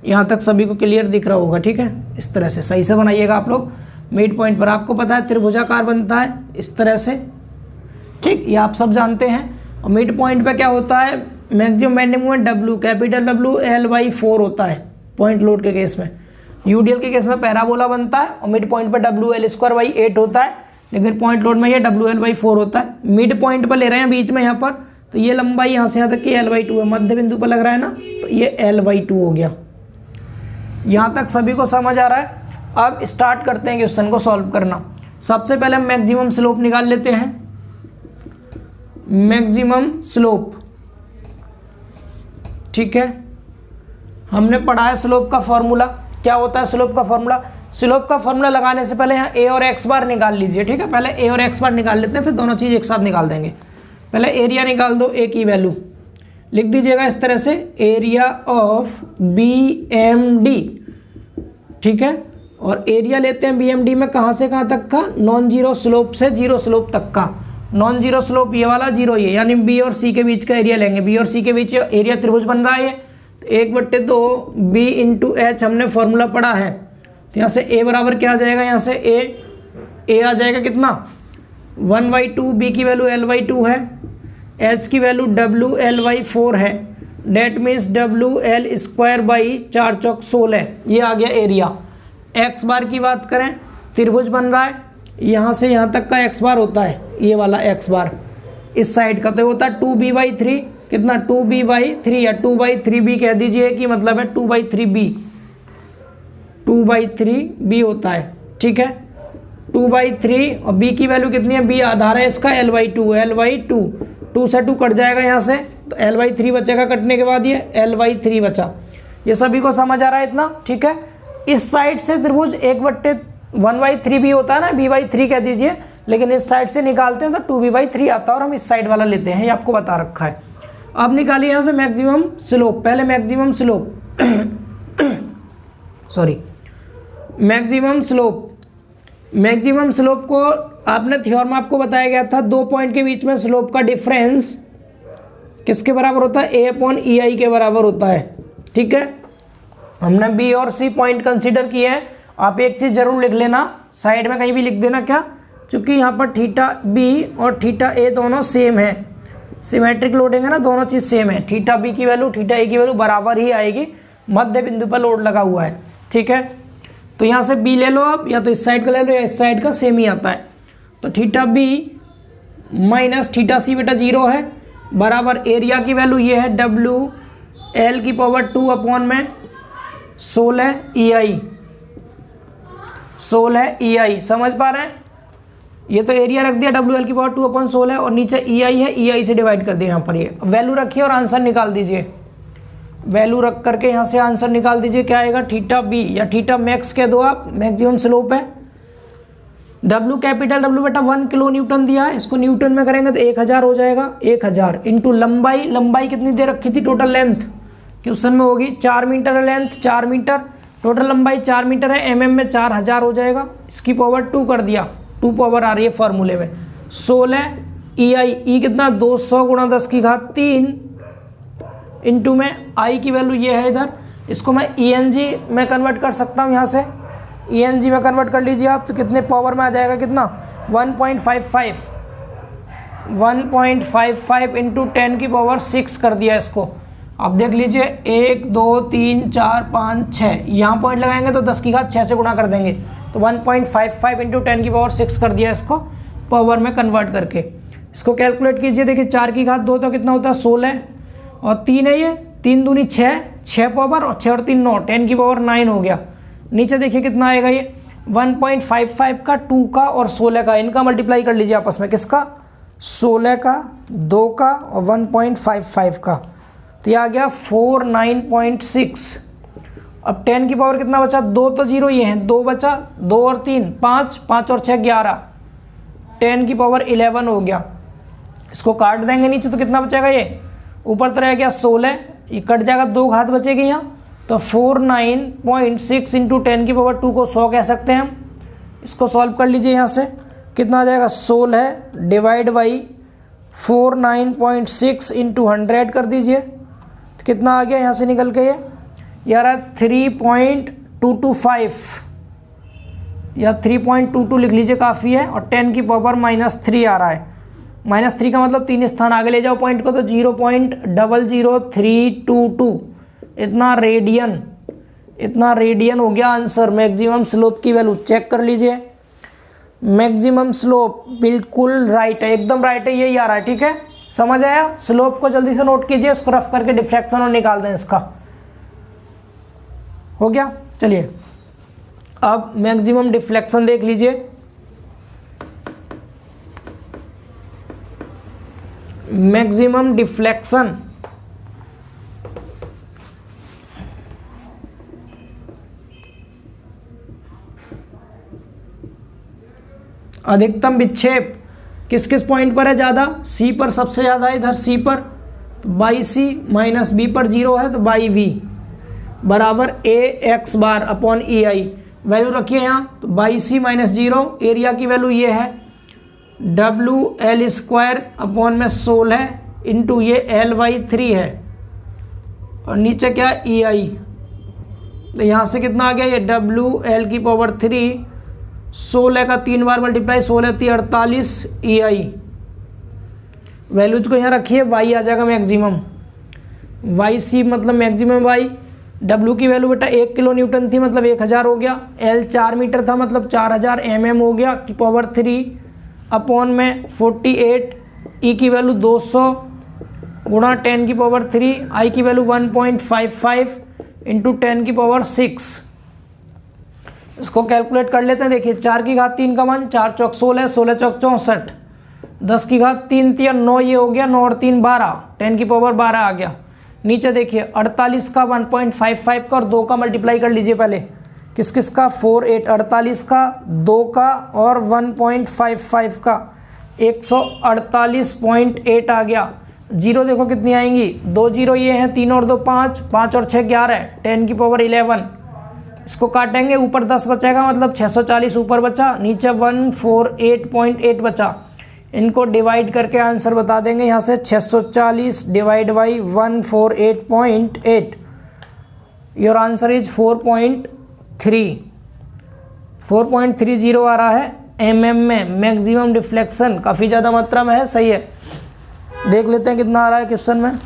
S1: यहाँ तक सभी को क्लियर दिख रहा होगा, ठीक है। इस तरह से सही से बनाइएगा आप लोग। मिड पॉइंट पर आपको पता है त्रिभुजाकार बनता है इस तरह से, ठीक, ये आप सब जानते हैं। और मिड पॉइंट पे क्या होता है, maximum bending moment W, capital W L/4 होता है पॉइंट लोड के केस में। यूडीएल के केस में पैराबोला बनता है और मिड पॉइंट पर WL²/8 होता है, लेकिन पॉइंट लोड में ये WL/4 होता है। मिड पॉइंट पर ले रहे हैं बीच में यहाँ पर, तो ये लंबाई यहाँ से यहाँ तक की L/2 है, मध्य बिंदु पर लग रहा है ना, तो ये L/2 हो गया। यहाँ तक सभी को समझ आ रहा है। अब स्टार्ट करते हैं क्वेश्चन को सॉल्व करना। सबसे पहले हम मैक्सिमम स्लोप निकाल लेते हैं। मैक्सिमम स्लोप, ठीक है, हमने पढ़ा है स्लोप का फॉर्मूला। क्या होता है स्लोप का फॉर्मूला, स्लोप का फॉर्मूला लगाने से पहले यहाँ A और X बार निकाल लीजिए, ठीक है। पहले A और X बार निकाल लेते हैं, फिर दोनों चीज़ एक साथ निकाल देंगे। पहले एरिया निकाल दो, A की वैल्यू लिख दीजिएगा इस तरह से, एरिया ऑफ BMD, ठीक है। और एरिया लेते हैं BMD में कहाँ से कहाँ तक का, नॉन जीरो स्लोप से जीरो स्लोप तक का। नॉन जीरो स्लोप ये वाला, जीरो ये, यानी B और C के बीच का एरिया लेंगे। B और C के बीच एरिया त्रिभुज बन रहा है, तो 1/2 B × H हमने फॉर्मूला पढ़ा है। तो यहाँ से A बराबर क्या आ जाएगा, यहाँ से A आ जाएगा कितना, 1/2, B की वैल्यू L/2 है, H की वैल्यू WL/4 है, डेट मीन्स WL²/4 चौक 16, ये आ गया एरिया। X बार की बात करें, त्रिभुज बन रहा है, यहाँ से यहाँ तक का X बार होता है, ये वाला X बार इस साइड का, तो होता है 2B/3, कितना 2B/3 या 2/3B कह दीजिए कि मतलब है 2/3B, 2/3B होता है, ठीक है। 2/3 और B की वैल्यू कितनी है, B आधार है इसका L/2, L/2 2 से 2 कट जाएगा यहाँ से, तो L/3 बचेगा कटने के बाद, ये L/3 बचा। ये सभी को समझ आ रहा है इतना, ठीक है। इस साइड से त्रिभुज 1/3 भी होता है ना, B/3 कह दीजिए, लेकिन इस साइड से निकालते हैं तो 2B/3 आता है और हम इस साइड वाला लेते हैं, ये आपको बता रखा है। अब निकालिए यहाँ से मैक्सिमम स्लोप। पहले maximum slope sorry maximum slope को आपने थ्योरम आपको बताया गया था, 2 पॉइंट के बीच में स्लोप का डिफरेंस किसके बराबर होता है, A/EI के बराबर होता है, ठीक है। हमने B और C पॉइंट कंसीडर किए हैं। आप एक चीज़ जरूर लिख लेना, साइड में कहीं भी लिख देना, क्या, चूंकि यहाँ पर थीटा B और थीटा A दोनों सेम है, सिमेट्रिक लोडिंग है ना, दोनों चीज़ सेम है। थीटा B की वैल्यू थीटा A की वैल्यू बराबर ही आएगी, मध्य बिंदु पर लोड लगा हुआ है, ठीक है। तो यहाँ से B ले लो आप, या तो इस साइड का ले लो या इस साइड का, सेम ही आता है। तो theta B minus theta C बेटा 0 है, बराबर एरिया की वैल्यू ये है WL/2 अपॉन में 16 EI। समझ पा रहे हैं, ये तो एरिया रख दिया WL/2 अपॉन 16 और नीचे EI है, EI से डिवाइड कर दिया। यहाँ पर ये वैल्यू रखिए और आंसर निकाल दीजिए। वैल्यू रख करके यहाँ से आंसर निकाल दीजिए, क्या आएगा, थीटा B या थीटा मैक्स कह दो आप, मैक्सिमम स्लोप है। W कैपिटल W बेटा 1 किलो न्यूटन दिया है, इसको न्यूटन में करेंगे तो 1000 हो जाएगा। 1000 इंटू लंबाई कितनी दे रखी थी, टोटल लेंथ क्वेश्चन में होगी 4 मीटर है, लेंथ 4 मीटर, टोटल लंबाई 4 मीटर है, mm में 4000 हो जाएगा। इसकी पावर 2 कर दिया, 2 पावर आ रही है फॉर्मूले में। 16 EI, कितना 200 गुणा 10⁻³ इंटू में I की वैल्यू ये है इधर, इसको मैं ENG में कन्वर्ट कर सकता हूँ। यहाँ से ENG में कन्वर्ट कर लीजिए आप, तो कितने पावर में आ जाएगा, कितना 1.55 इंटू 10⁻6 कर दिया इसको। आप देख लीजिए 1 2 3 4 5 6, यहाँ पॉइंट लगाएंगे तो 10⁻6 से गुणा कर देंगे, तो 1.55 इंटू 10⁻6 कर दिया इसको पावर में कन्वर्ट करके। इसको कैलकुलेट कीजिए, देखिए 4⁻2 तो कितना होता है 16 और 3 है, ये 3 दूनी 6 पावर और 6 और 3 9, 10⁻9 हो गया। नीचे देखिए कितना आएगा, ये 1.55 का, 2 का और 16 का, इनका मल्टीप्लाई कर लीजिए आपस में, किसका, 16 का, 2 का और 1.55 का, तो ये आ गया 49.6। अब 10 की पावर कितना बचा, 2 तो 0 ये हैं, 2 बचा, 2 और 3 5, 5 और 6 11, 10 की पावर 11 हो गया। इसको काट देंगे नीचे तो कितना बचेगा, ये ऊपर तो रह गया 16, ये कट जाएगा, 2 घात बचेगी यहाँ, तो 49.6 इंटू 10⁻2 को 100 कह सकते हैं हम। इसको सॉल्व कर लीजिए, यहाँ से कितना आ जाएगा, 16 डिवाइड बाई 49.6 इंटू 100 कर दीजिए, तो कितना आ गया यहाँ से निकल के, ये आ रहा है 3.225 या 3.22 लिख लीजिए, काफ़ी है। और 10⁻³ आ रहा है, -3 का मतलब 3 स्थान आगे ले जाओ पॉइंट को, तो 0.00322 इतना रेडियन हो गया आंसर। मैक्सिमम स्लोप की वैल्यू चेक कर लीजिए, मैक्सिमम स्लोप बिल्कुल राइट है, एकदम राइट है, यही आ रहा है, ठीक है। समझ आया, स्लोप को जल्दी से नोट कीजिए, इसको रफ करके डिफ्रैक्शन और निकाल दें, इसका हो गया। चलिए अब मैक्सिमम डिफ्लेक्शन देख लीजिए। मैक्सिमम डिफ्लेक्शन अधिकतम विक्षेप किस किस पॉइंट पर है ज़्यादा, सी पर सबसे ज़्यादा है, इधर सी पर, तो बाई सी माइनस बी पर 0 है, तो बाई वी बराबर AX bar upon EI। Value रखिए यहाँ, तो बाई सी माइनस 0, एरिया की वैल्यू ये है WL² अपॉन में 16 इंटू ये L/3 है, और नीचे क्या EI, तो यहाँ से कितना आ गया, ये WL3, 16 का 3 बार मल्टीप्लाई, 16 3 48 EI। वैल्यूज को यहाँ रखिए, Y आ जाएगा मैक्सिमम, YC मतलब मैक्सिमम Y। W की वैल्यू बेटा 1 किलो न्यूटन थी, मतलब 1000 हो गया। L 4 मीटर था, मतलब 4000 mm हो गया, की पावर 3 अपॉन में 48। E की वैल्यू 200 गुणा 10⁻3, I की वैल्यू 1.55 इंटू 10⁻6। इसको कैलकुलेट कर लेते हैं, देखिए 4⁻3 का मान 4 चौक 16, 16 चौक 64, 10 की घात 3 तिया 9, ये हो गया 9 और 3 12, 10 की पावर 12 आ गया। नीचे देखिए 48 का 1.55 का और 2 का मल्टीप्लाई कर लीजिए पहले, किस किस का 4 8, 48 का 2 का और 1.55 का 148.8 आ गया। जीरो देखो कितनी आएंगी, 2 जीरो ये हैं, 3 और 2 5, 5 और 6 11, 10 की पावर 11। इसको काटेंगे, ऊपर 10 बचेगा मतलब 640 ऊपर बचा, नीचे 148.8 बचा। इनको डिवाइड करके आंसर बता देंगे यहाँ से, 640 divide by 148.8, your answer is 4.30 आ रहा है mm में। मैक्सिमम डिफ्लेक्शन काफ़ी ज़्यादा मात्रा में है, सही है। देख लेते हैं कितना आ रहा है क्वेश्चन में।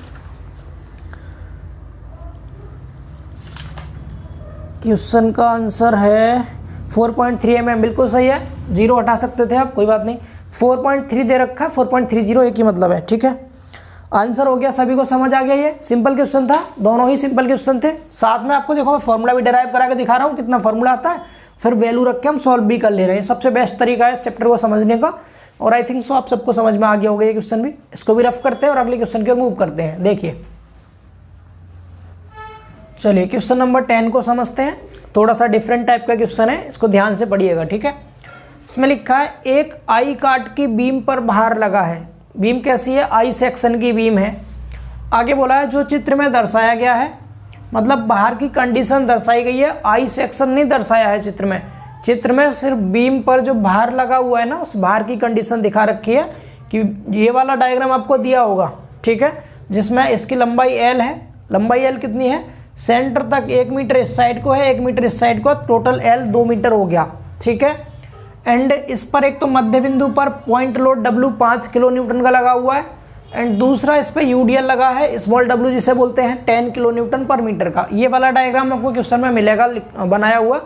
S1: क्वेश्चन का आंसर है 4.3 mm, बिल्कुल सही है, जीरो हटा सकते थे आप, कोई बात नहीं। 4.3 दे रखा है, 4.30 एक ही मतलब है, ठीक है। आंसर हो गया, सभी को समझ आ गया। ये सिंपल क्वेश्चन था, दोनों ही सिंपल क्वेश्चन थे। साथ में आपको देखो मैं फॉर्मूला भी डिराइव करा के दिखा रहा हूँ, कितना फॉर्मूला आता है, फिर वैल्यू रख के हम सॉल्व भी कर ले रहे हैं। सबसे बेस्ट तरीका है इस चैप्टर को समझने का, और आई थिंक सो आप सबको समझ में आ गया होगा ये क्वेश्चन भी। इसको भी रफ करते हैं और अगले क्वेश्चन की ओर मूव करते हैं। देखिए चलिए क्वेश्चन नंबर 10 को समझते हैं। थोड़ा सा डिफरेंट टाइप का क्वेश्चन है, इसको ध्यान से पढ़िएगा, ठीक है। इसमें लिखा है एक आई काट की बीम पर भार लगा है। बीम कैसी है, आई सेक्शन की बीम है। आगे बोला है जो चित्र में दर्शाया गया है, मतलब बाहर की कंडीशन दर्शाई गई है, आई सेक्शन नहीं दर्शाया है चित्र में। चित्र में सिर्फ बीम पर जो भार लगा हुआ है ना, उस भार की कंडीशन दिखा रखी है कि ये वाला डायग्राम आपको दिया होगा, ठीक है, जिसमें इसकी लंबाई एल है। लंबाई एल कितनी है, सेंटर तक 1 मीटर इस साइड को है, 1 मीटर इस साइड को, टोटल एल 2 मीटर हो गया, ठीक है। एंड इस पर एक तो मध्य बिंदु पर point load W 5 kilo Newton का लगा हुआ है, एंड दूसरा इस पर यूडीएल लगा है, स्मॉल w जिसे बोलते हैं 10 किलो न्यूटन पर मीटर का। ये वाला डायग्राम आपको क्वेश्चन में मिलेगा बनाया हुआ।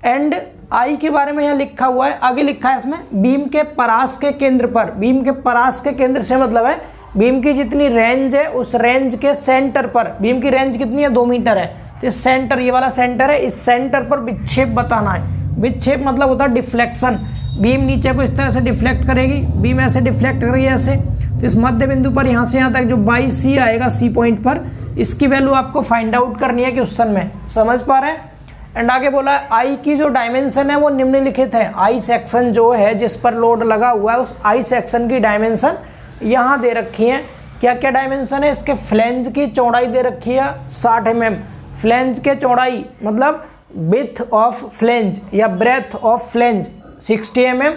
S1: एंड आई के बारे में यहाँ लिखा हुआ है, आगे लिखा है इसमें बीम के परास के केंद्र पर। बीम के परास के केंद्र से मतलब है बीम की जितनी रेंज है उस रेंज के सेंटर पर, बीम की रेंज कितनी है 2 मीटर है, तो इस सेंटर, ये वाला सेंटर है, इस सेंटर पर विक्षेप बताना है। विक्षेप मतलब होता है डिफ्लेक्शन। बीम नीचे को इस तरह से डिफ्लेक्ट करेगी, बीम ऐसे डिफ्लेक्ट करेगी ऐसे, तो इस मध्य बिंदु पर यहाँ से यहाँ तक जो बाई सी आएगा, सी पॉइंट पर, इसकी वैल्यू आपको फाइंड आउट करनी है क्वेश्चन में, समझ पा रहे हैं। एंड आगे बोला है आई की जो डायमेंशन है वो निम्नलिखित है। आई सेक्शन जो है जिस पर लोड लगा हुआ है, उस आई सेक्शन की डायमेंशन यहाँ दे रखी है। क्या क्या डायमेंशन है, इसके फ्लेंज की चौड़ाई दे रखी है 60 mm। फ्लेंज के चौड़ाई मतलब विड्थ ऑफ फ्लेंज या ब्रेथ ऑफ फ्लेंज 60 mm।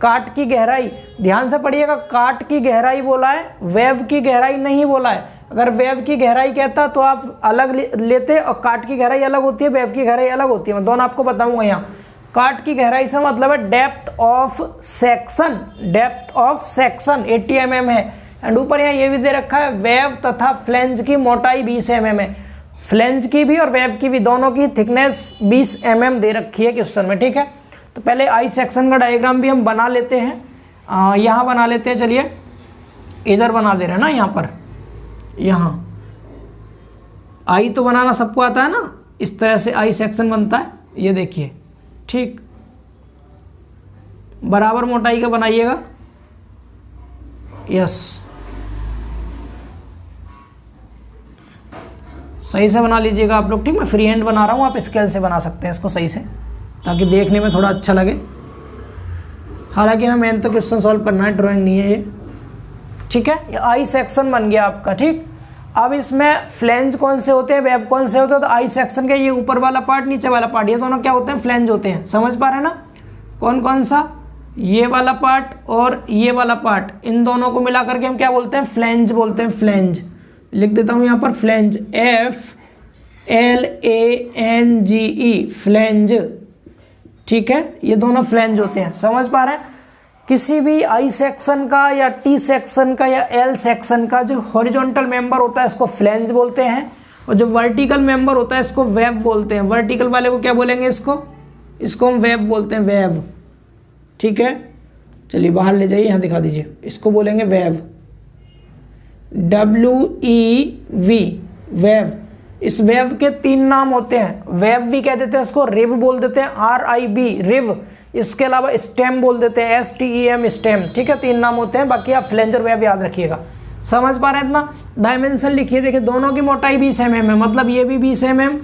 S1: काट की गहराई, ध्यान से पढ़िएगा, काट की गहराई बोला है, वेव की गहराई नहीं बोला है। अगर वेव की गहराई कहता तो आप अलग लेते, और काट की गहराई अलग होती है, वेव की गहराई अलग होती है, मैं दोनों आपको बताऊंगा। यहाँ काट की गहराई से मतलब है depth of section, depth of section 80 mm है। एंड ऊपर यहाँ ये भी दे रखा है वेव तथा फ्लेंज की मोटाई 20 mm है। फ्लेंज की भी और वेव की भी, दोनों की थिकनेस 20 mm दे रखी है क्वेश्चन में, ठीक है। तो पहले आई सेक्शन का डायग्राम भी हम बना लेते हैं, यहाँ बना लेते हैं। चलिए इधर बना दे रहे हैं ना, यहाँ पर, यहाँ आई तो बनाना सबको आता है ना, इस तरह से आई सेक्शन बनता है, ये देखिए, ठीक। बराबर मोटाई का बनाइएगा, यस, सही से बना लीजिएगा आप लोग, ठीक। मैं फ्री हैंड बना रहा हूँ, आप स्केल से बना सकते हैं इसको सही से, ताकि देखने में थोड़ा अच्छा लगे। हालांकि हमें मेन तो क्वेश्चन सॉल्व करना है, ड्राइंग नहीं है ये, ठीक है। ये आई सेक्शन बन गया आपका, ठीक। अब इसमें फ्लेंज कौन से होते हैं, वेव कौन से होते हैं, तो आई सेक्शन के ये ऊपर वाला पार्ट, नीचे वाला पार्ट, ये दोनों क्या होते हैं, फ्लेंज होते हैं। समझ पा रहे हैं ना, कौन कौन सा, ये वाला पार्ट और ये वाला पार्ट, इन दोनों को मिला करके हम क्या बोलते हैं, फ्लेंज बोलते हैं। फ्लेंज लिख देता हूँ यहाँ पर, फ्लेंज, FLANGE, फ्लेंज, ठीक है। ये दोनों फ्लेंज होते हैं, समझ पा रहे हैं। किसी भी आई सेक्शन का या टी सेक्शन का या एल सेक्शन का जो हॉरिजॉन्टल मेंबर होता है इसको फ्लेंज बोलते हैं, और जो वर्टिकल मेंबर होता है इसको वेव बोलते हैं। वर्टिकल वाले को क्या बोलेंगे, इसको हम वेव बोलते हैं, वेव, ठीक है। चलिए बाहर ले जाइए, यहाँ दिखा दीजिए, इसको बोलेंगे वेव, WEV, वेव। इस वेव के 3 नाम होते हैं, वेव भी कह देते हैं इसको, रिव बोल देते हैं RIB रिव, इसके अलावा स्टेम बोल देते हैं STEM स्टेम, ठीक है। 3 नाम होते हैं, बाकी आप फ्लेंजर वेव याद रखिएगा। समझ पा रहे हैं इतना? डायमेंशन लिखिए, देखिए दोनों की मोटाई 20 mm है, मतलब ये भी 20 mm,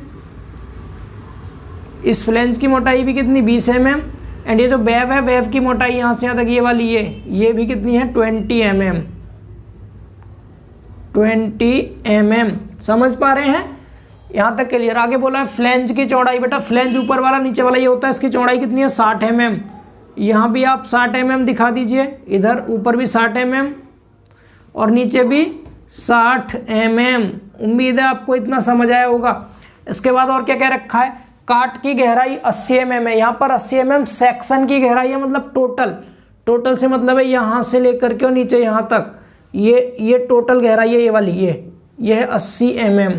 S1: इस फ्लेंज की मोटाई भी कितनी 20 mm, एंड ये जो वेव है, वेव की मोटाई यहाँ से यहाँ तक ये वाली ये भी कितनी है 20 mm, 20 mm। समझ पा रहे हैं? यहाँ तक क्लियर। आगे बोला है फ्लेंज की चौड़ाई, बेटा फ्लेंज ऊपर वाला नीचे वाला ये होता है, इसकी चौड़ाई कितनी है 60 mm। यहाँ भी आप 60 mm दिखा दीजिए, इधर ऊपर भी 60 mm और नीचे भी 60 mm। उम्मीद है आपको इतना समझ आया होगा। इसके बाद और क्या कह रखा है, काट की गहराई 80 mm है, यहाँ पर 80 mm सेक्शन की गहराई है, मतलब टोटल से मतलब है यहाँ से लेकर के और नीचे यहाँ तक, ये टोटल गहराई है, ये वाली ये है 80 mm,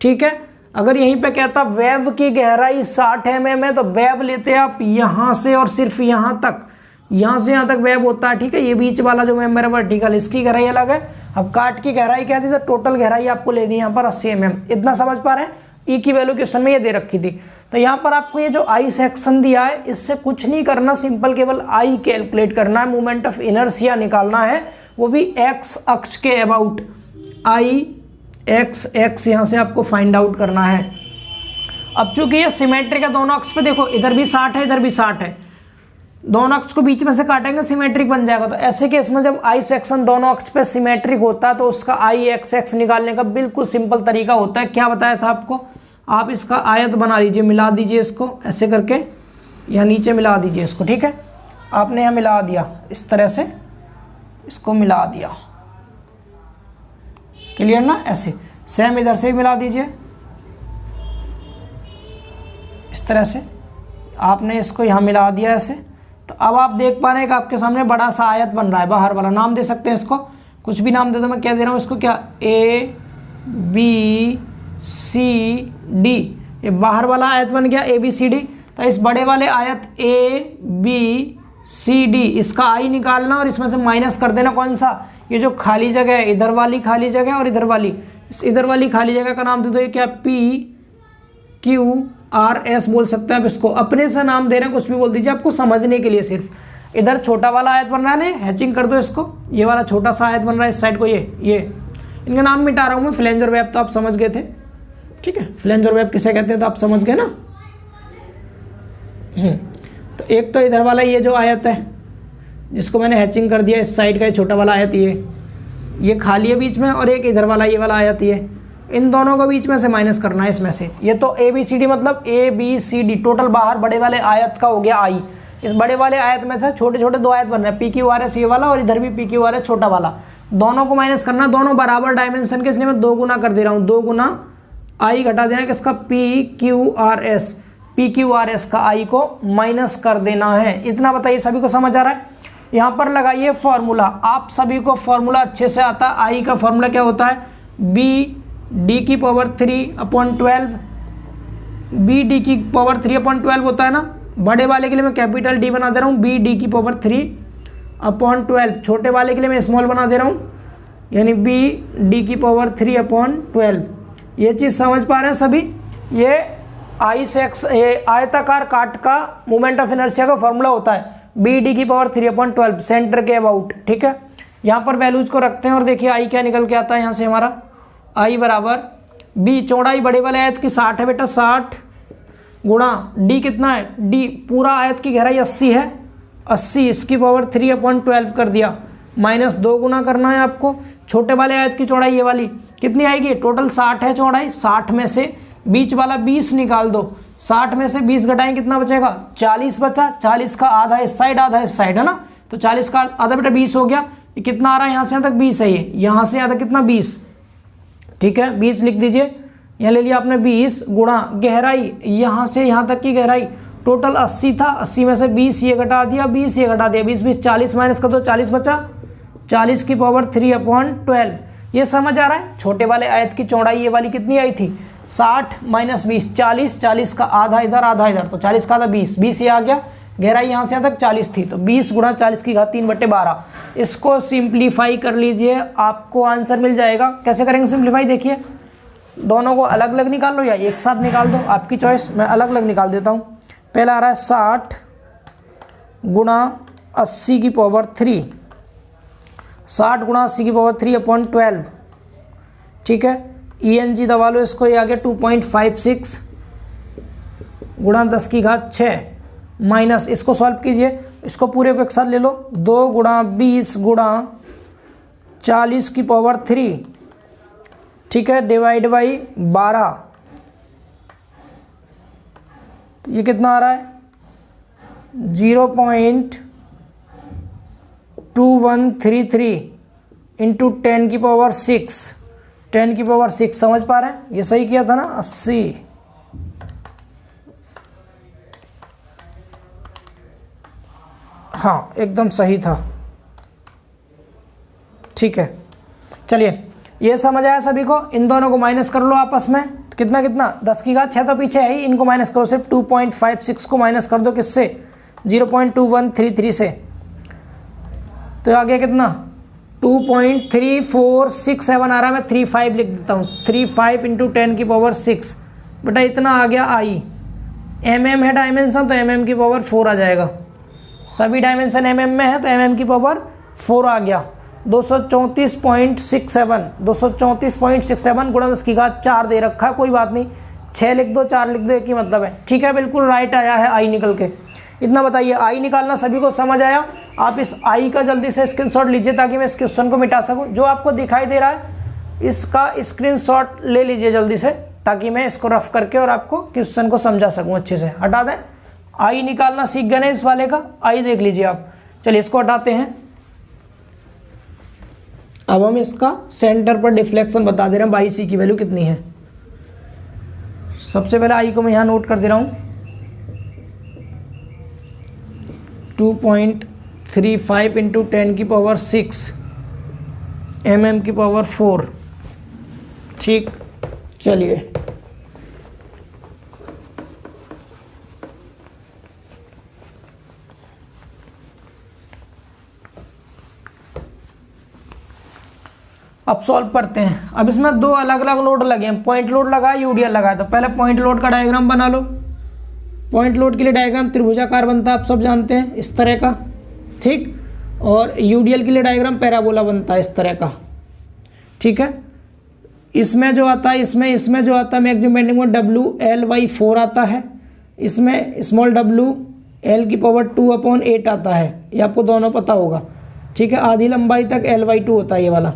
S1: ठीक है। अगर यहीं पे कहता वेव की गहराई 60 mm है, तो वेव लेते हैं आप यहाँ से और सिर्फ यहाँ तक, यहाँ से यहाँ तक वेव होता है, ठीक है। ये बीच वाला जो मेंबर है वर्टिकल, इसकी गहराई अलग है। अब काट की गहराई क्या थी, तो टोटल गहराई आपको लेनी है यहाँ पर 80 mm। इतना समझ पा रहे हैं? ई की वैल्यू क्वेश्चन में ये दे रखी थी। तो यहाँ पर आपको ये जो आई सेक्शन दिया है, इससे कुछ नहीं करना, सिंपल केवल आई कैलकुलेट करना है, मोमेंट ऑफ इनर्शिया निकालना है, वो भी एक्स अक्ष के अबाउट, आई एक्स यहाँ से आपको फाइंड आउट करना है। अब चूंकि ये सिमेट्रिक है दोनों अक्ष पे, देखो इधर भी 60 है इधर भी 60 है, दोनों अक्ष को बीच में से काटेंगे सिमेट्रिक बन जाएगा। तो ऐसे केस में जब आई सेक्शन दोनों अक्ष पे सिमेट्रिक होता है, तो उसका आई एक्स निकालने का बिल्कुल सिंपल तरीका होता है। क्या बताया था आपको, आप इसका आयत बना लीजिए, मिला दीजिए इसको ऐसे करके, यहाँ नीचे मिला दीजिए इसको, ठीक है। आपने यहाँ मिला दिया इस तरह से, इसको मिला दिया, क्लियर ना? ऐसे सेम इधर से भी मिला दीजिए इस तरह से, आपने इसको यहाँ मिला दिया ऐसे। तो अब आप देख पा रहे हैं कि आपके सामने बड़ा सा आयत बन रहा है, बाहर वाला। नाम दे सकते हैं इसको, कुछ भी नाम दे दो, मैं क्या दे रहा हूँ इसको, क्या ABCD, ये बाहर वाला आयत बन गया ABCD। तो इस बड़े वाले आयत ABCD, इसका आई निकालना और इसमें से माइनस कर देना कौन सा, ये जो खाली जगह है, इधर वाली खाली जगह और इधर वाली, इस इधर वाली खाली जगह का नाम दे दो, ये क्या PQRS बोल सकते हैं आप इसको, अपने से नाम दे रहे हैं, कुछ भी बोल दीजिए आपको समझने के लिए सिर्फ। इधर छोटा वाला आयत बन रहा है ना, हैचिंग कर दो इसको, ये वाला छोटा सा आयत बन रहा है इस साइड को, ये इनका नाम मिटा रहा हूँ मैं, फ्लेंजर वेब तो आप समझ गए थे, ठीक है। फ्लेंजर वेब किसे कहते हैं तो आप समझ गए ना। तो एक तो इधर वाला ये जो आयत है जिसको मैंने हैचिंग कर दिया, इस साइड का ये छोटा वाला आयत, ये खाली है बीच में, और एक इधर वाला ये वाला आयत, इन दोनों को बीच में से माइनस करना है इसमें से। ये तो ABCD मतलब ABCD टोटल बाहर बड़े वाले आयत का हो गया आई। इस बड़े वाले आयत में से छोटे छोटे 2 आयत बन रहे हैं, PQRS ये वाला और इधर भी PQRS छोटा वाला, दोनों को माइनस करना, दोनों बराबर डायमेंशन के, इसलिए मैं 2 गुना कर दे रहा हूँ, 2 गुना आई घटा देना किसका, PQRS का आई को माइनस कर देना है। इतना बताइए, सभी को समझ आ रहा है? यहाँ पर लगाइए फॉर्मूला, आप सभी को फॉर्मूला अच्छे से आता है। आई का फॉर्मूला क्या होता है, BD⁴ BD की पावर 3/12 होता है ना। बड़े वाले के लिए मैं कैपिटल D बना दे रहा हूँ, BD⁴/12, छोटे वाले के लिए मैं स्मॉल बना दे रहा हूँ, यानी BD⁴/12। ये चीज़ समझ पा रहे हैं सभी? ये आयताकार काट का मोमेंट ऑफ इनर्शिया का फॉर्मूला होता है, BD⁴/12 सेंटर के अबाउट, ठीक है। यहाँ पर वैल्यूज को रखते हैं और देखिए आई क्या निकल के आता है यहाँ से हमारा, आई बराबर B, चौड़ाई बड़े वाले आयत की 60 है बेटा, 60 गुणा D कितना है, D पूरा आयत की गहराई 80 है, 80 इसकी पावर 3/12 कर दिया, माइनस 2 गुना करना है आपको। छोटे वाले आयत की चौड़ाई ये वाली कितनी आएगी, टोटल 60 है चौड़ाई, 60 में से बीच वाला 20 निकाल दो, 60 में से 20 घटाएं कितना बचेगा, 40 बचा। 40 का आधा इस साइड आधा इस साइड है ना, तो 40 का आधा बेटा 20 हो गया। ये कितना आ रहा है, यहाँ से यहाँ तक 20 है, ये यहाँ से यहाँ तक कितना 20, ठीक है 20 लिख दीजिए। यहाँ ले लिया आपने 20 गुणा गहराई, यहाँ से यहाँ तक की गहराई टोटल 80 था, 80 में से 20 ये घटा दिया, 20 ये घटा दिया, 20 40 माइनस कर दो, 40 बचा, 40 की पावर 3/12। ये समझ आ रहा है? छोटे वाले आयत की चौड़ाई ये वाली कितनी आई थी, 60 माइनस 20 40, 40 का आधा इधर आधा इधर, तो 40 का आधा 20, 20 ये आ गया, गहराई यहाँ से यहाँ तक 40 थी, तो 20 गुणा 40 की घात 3/12। इसको सिंप्लीफाई कर लीजिए, आपको आंसर मिल जाएगा। कैसे करेंगे सिंप्लीफाई, देखिए दोनों को अलग अलग निकाल लो या एक साथ निकाल दो, आपकी चॉइस। मैं अलग अलग निकाल देता हूँ। पहला आ रहा है 60 गुणा 80 की पावर 3, 60 गुणा 80 की पावर 3 अपॉन 12, ठीक है। ENG दबा लो इसको, ये आ गया 2.56 गुणा 10 की घात 6 माइनस, इसको सॉल्व कीजिए, इसको पूरे को एक साथ ले लो, 2 गुणा 20 गुणा 40 की पावर 3, ठीक है, डिवाइड बाई 12, ये कितना आ रहा है 0.2133 इंटू 10 की पावर 6, 10 की पावर 6, समझ पा रहे हैं? ये सही किया था ना 80, हाँ एकदम सही था, ठीक है। चलिए ये समझ आया सभी को। इन दोनों को माइनस कर लो आपस में, कितना कितना 10 की घात 6 तो पीछे है ही, इनको माइनस करो, सिर्फ 2.56 को माइनस कर दो किससे 0.2133 से, तो आ गया कितना 2.3467 आ रहा है। मैं 35 लिख देता हूँ, 35 इंटू 10 की पावर 6, बेटा इतना आ गया आई। mm है डायमेंशन तो mm की पावर 4 आ जाएगा, सभी डायमेंशन mm में है तो mm की पावर 4 आ गया। 234.67 गुणा 10 की घात 4 दे रखा है, कोई बात नहीं, 6 लिख दो 4 लिख दो, एक ही मतलब है, ठीक है, बिल्कुल राइट आया है आई निकल के। इतना बताइए, आई निकालना सभी को समझ आया? आप इस आई का जल्दी से स्क्रीनशॉट लीजिए ताकि मैं इस क्वेश्चन को मिटा सकूं। जो आपको दिखाई दे रहा है इसका स्क्रीनशॉट ले लीजिए जल्दी से, ताकि मैं इसको रफ करके और आपको क्वेश्चन को समझा सकूं अच्छे से। हटा दें, आई निकालना सीख गए ना इस वाले का, आई देख लीजिए आप। चलिए इसको हटाते हैं। अब हम इसका सेंटर पर डिफ्लेक्शन बता दे रहे हैं, बाई सी की वैल्यू कितनी है। सबसे पहले आई को मैं यहाँ नोट कर दे रहा हूँ, 2.35 इंटू 10 की पावर 6 mm की पावर 4, ठीक। चलिए अब सॉल्व करते हैं। अब इसमें दो अलग अलग लोड लगे हैं, पॉइंट लोड लगा है, यूडीएल लगा है। तो पहले पॉइंट लोड का डायग्राम बना लो। पॉइंट लोड के लिए डायग्राम त्रिभुजाकार बनता है, आप सब जानते हैं, इस तरह का, ठीक। और यूडीएल के लिए डायग्राम पैराबोला बनता है इस तरह का, ठीक है। इसमें जो आता है, इसमें जो आता है मैक्सिमम बेंडिंग में WL/4 आता है, इसमें स्मॉल w L की पावर 2/8 आता है, ये आपको दोनों पता होगा, ठीक है। आधी लंबाई तक L/2 होता है ये वाला,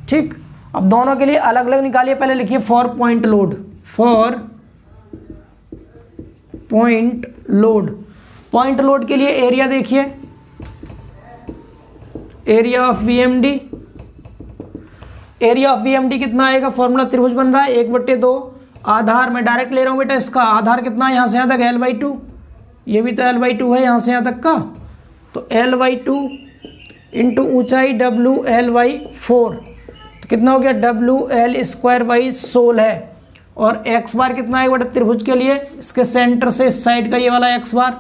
S1: ठीक। अब दोनों के लिए अलग अलग निकालिए। पहले लिखिए for point load, for point load. Point load के लिए एरिया देखिए, area of VMD, area of VMD कितना आएगा, फॉर्मूला त्रिभुज बन रहा है 1/2, आधार मैं डायरेक्ट ले रहा हूं बेटा, इसका आधार कितना है, यहां से यहां तक L/2, ये भी तो L/2 है यहां से यहां तक का, तो L/2 इंटू ऊंचाई WL/4, तो कितना हो गया WL² है। और x बार कितना है बेटा त्रिभुज के लिए, इसके सेंटर से इस साइड का ये वाला x बार,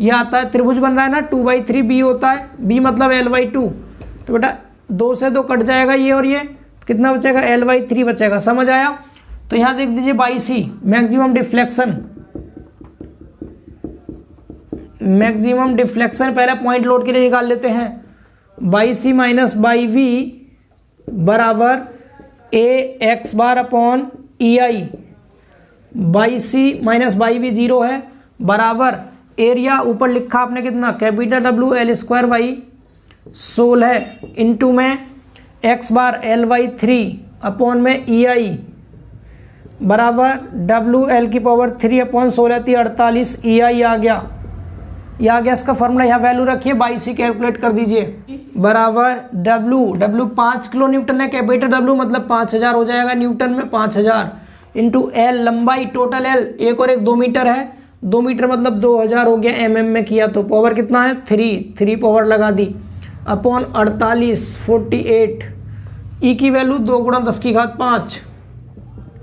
S1: ये आता है, त्रिभुज बन रहा है ना 2/3 b होता है, b मतलब L/2, तो बेटा 2 से 2 कट जाएगा ये और ये, तो कितना बचेगा L/3 बचेगा, समझ आया। तो यहां देख दीजिए y C maximum deflection, maximum deflection पहले पॉइंट लोड के लिए निकाल लेते हैं। Y C minus y V बराबर AX bar upon EI, y C minus y V 0 है, बराबर एरिया ऊपर लिखा आपने कितना कैपिटल WL² इंटू में x बार L/3 अपॉन में EI बराबर WL की पावर 3/16 48 EI आ गया, ये आ गया इसका फॉर्मूला। यहाँ वैल्यू रखिए, बाई सी कैलकुलेट कर दीजिए, बराबर W 5 किलो न्यूटन है, कैपिटल W मतलब 5000 हो जाएगा न्यूटन में, 5000 इंटू L लंबाई टोटल L 1 और 1 2 मीटर है, 2 मीटर मतलब 2000 हो गया, mm में किया तो पावर कितना है 3 पावर लगा दी, अपॉन 48 48, E की वैल्यू 2 गुणा 10 की घात 5,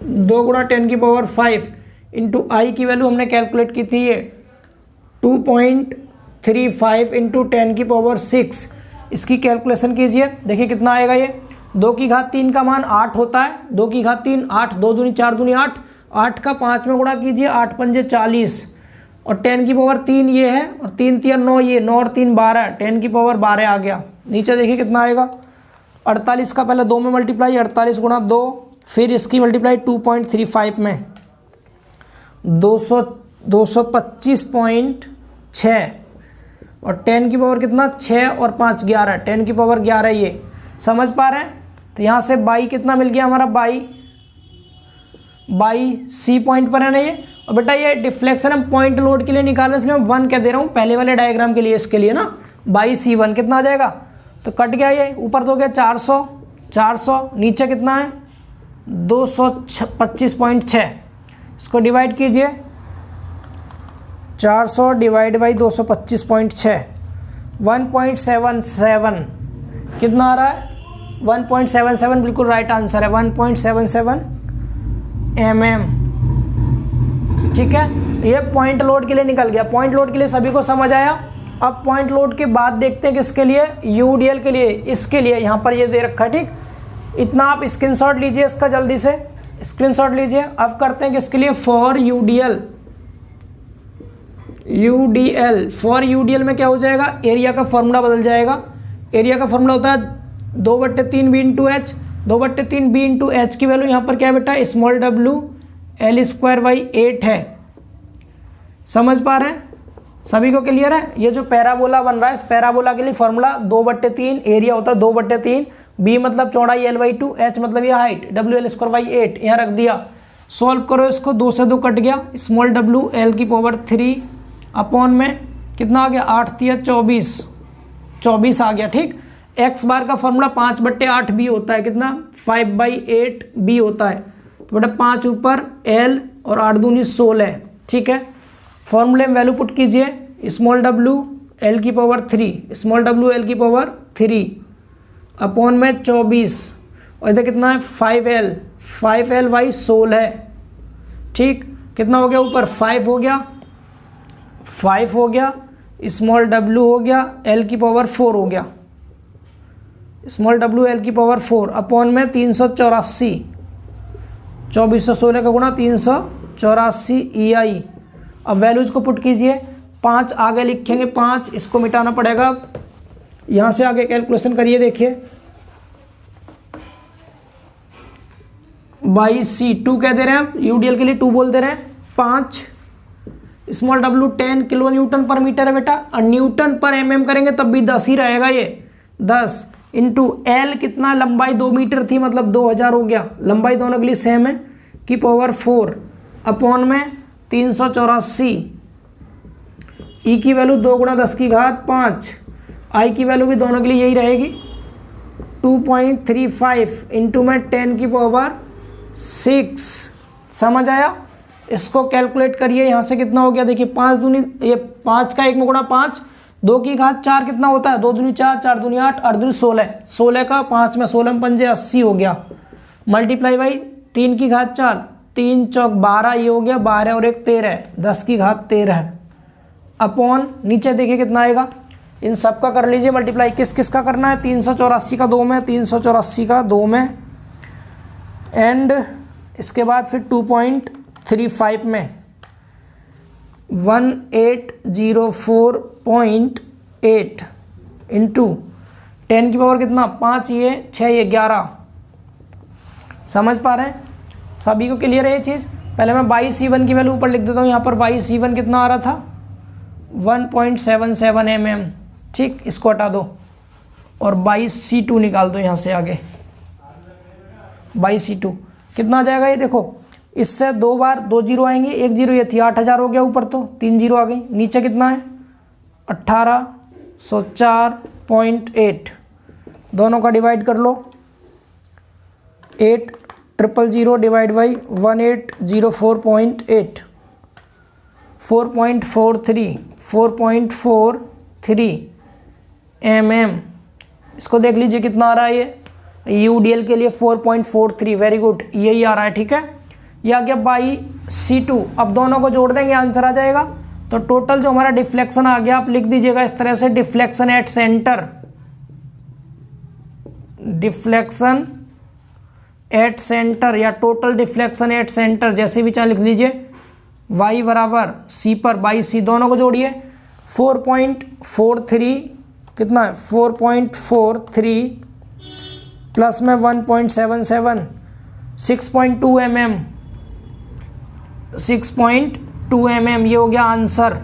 S1: 2 गुणा 10 की पावर 5 इंटू I की वैल्यू हमने कैलकुलेट की थी ये 2.35 इंटू 10 की पावर 6, इसकी कैलकुलेशन कीजिए, देखिए कितना आएगा ये 2 की घात 3 का मान 8 होता है। 2 की घात 3 8, 2 दूनी 4 दूनी 8, 8 का 5 में गुणा कीजिए, 8 पंजे 40 और 10 की पावर 3 ये है और 3 3 9, ये 9 और 3 12, 10 की पावर 12 आ गया। नीचे देखिए कितना आएगा, 48 का पहले 2 में मल्टीप्लाई, 48 गुणा 2, फिर इसकी मल्टीप्लाई 2.35 में 225.6 और 10 की पावर कितना 6 और 5 11, 10 की पावर 11 ये समझ पा रहे हैं। तो यहाँ से बाई कितना मिल गया हमारा, बाई सी पॉइंट पर है ना ये। और बेटा ये डिफ्लेक्शन हम पॉइंट लोड के लिए निकालने, इसलिए मैं 1 कह दे रहा हूँ पहले वाले डायग्राम के लिए, इसके लिए ना बाई C1 कितना आ जाएगा, तो कट गया ये, ऊपर तो गया 400, नीचे कितना है 225.6, इसको डिवाइड कीजिए, 400 डिवाइड बाई 225.6, 1.77 कितना आ रहा है, 1.77 बिल्कुल राइट आंसर है, 1.77 mm। ठीक है, ये पॉइंट लोड के लिए निकल गया। पॉइंट लोड के लिए सभी को समझ आया। अब पॉइंट लोड के बाद देखते हैं किसके लिए, यूडीएल के लिए। इसके लिए यहाँ पर ये दे रखा है, ठीक, इतना आप स्क्रीनशॉट लीजिए इसका, जल्दी से स्क्रीनशॉट लीजिए। अब करते हैं किसके लिए, फॉर यूडीएल। फॉर यूडीएल में क्या हो जाएगा, एरिया का फॉर्मूला बदल जाएगा। एरिया का फॉर्मूला होता है 2/3 B into H. 2/3 B into H की वैल्यू यहाँ पर क्या है बेटा, स्मॉल w L²/8 है। समझ पा रहे हैं, सभी को क्लियर है। ये जो पैराबोला बन रहा है, इस पैराबोला के लिए फॉर्मूला 2/3, एरिया होता है 2/3, बी मतलब चौड़ाई L/2, एच मतलब ये हाइट WL²/8, यहाँ रख दिया। सॉल्व करो इसको, 2 से 2 कट गया, स्मॉल w L³ अपॉन में कितना आ गया, 8 3 24 आ गया। ठीक, एक्स बार का फॉर्मूला 5/8 बी होता है, कितना 5/8 बी होता है। तो बेटा 5 ऊपर L और 8 दूनी 16। ठीक है, फॉर्मूले में वैल्यू पुट कीजिए, स्मॉल w L³ अपॉन में 24 और इधर कितना है 5L/16 है। ठीक, कितना हो गया, ऊपर 5 हो गया, स्मॉल w हो गया, L⁴ हो गया, स्मॉल w L⁴ अपॉन में 384, 2416 का गुणा 384 EI। अब वैल्यूज को पुट कीजिए, 5 आगे लिखेंगे, 5 इसको मिटाना पड़ेगा। यहाँ से आगे कैलकुलेशन करिए, देखिए बाई C2 कह दे रहे हैं, यूडीएल के लिए 2 बोल दे रहे हैं। 5 स्मॉल w 10 किलो न्यूटन पर मीटर है बेटा, और न्यूटन पर mm करेंगे तब भी 10 ही रहेगा ये, 10 इंटू L कितना, लंबाई 2 मीटर थी मतलब 2000 हो गया, लंबाई दोनों के लिए सेम है, की पावर 4 अपॉन में 384। E की वैल्यू 2 × 10⁵ I की वैल्यू भी दोनों के लिए यही रहेगी, 2.35 इंटू में 10⁶। समझ आया, इसको कैलकुलेट करिए। यहाँ से कितना हो गया, देखिए 5 दूनी, ये 5 का 1 में गुणा 5, 2 की घात 4 कितना होता है, 2 दूनी 4, 4 दूनी 8, 8 दूनी 16, 16 का 5 में 16 पंजे 80 हो गया, मल्टीप्लाई बाई 3 की घात 4, 3 चौक 12, ये हो गया 12 और 1 13, 10 की घात 13 अपॉन नीचे देखिए कितना आएगा, इन सब का कर लीजिए मल्टीप्लाई। किस किस का करना है, 384 का 2 में, 384 का 2 में, एंड इसके बाद फिर 2.35 में 1804.8 इंटू 10 की पावर कितना, 5 ये 6 ये 11। समझ पा रहे हैं, सभी को क्लियर है ये चीज़। पहले मैं बाई C1 की वैल्यू ऊपर लिख देता हूँ, यहाँ पर बाई C1 कितना आ रहा था, 1.77 mm। ठीक, इसको हटा दो और बाई C2 निकाल दो यहाँ से आगे। बाई C2 कितना आ जाएगा, ये देखो, इससे 2 बार 2 जीरो आएंगे, 1 जीरो ये थी, 8000 हो गया, ऊपर तो 3 जीरो आ गई, नीचे कितना है 1804.8, दोनों का डिवाइड कर लो, 8000 डिवाइड बाई 1804.8, 4.43 mm। इसको देख लीजिए कितना आ रहा है, ये यूडीएल के लिए 4.43, वेरी गुड, यही आ रहा है। ठीक है, ये आ गया बाई C2। अब दोनों को जोड़ देंगे, आंसर आ जाएगा। तो टोटल जो हमारा डिफ्लेक्शन आ गया, आप लिख दीजिएगा इस तरह से, deflection at centre, deflection at centre या टोटल डिफ्लेक्शन एट सेंटर, जैसे भी चाहे लिख लीजिए, y बराबर c पर बाई सी, दोनों को जोड़िए 4.43 कितना है 4.43 प्लस में 1.77 6.2 mm 6.2 mm, ये हो गया आंसर।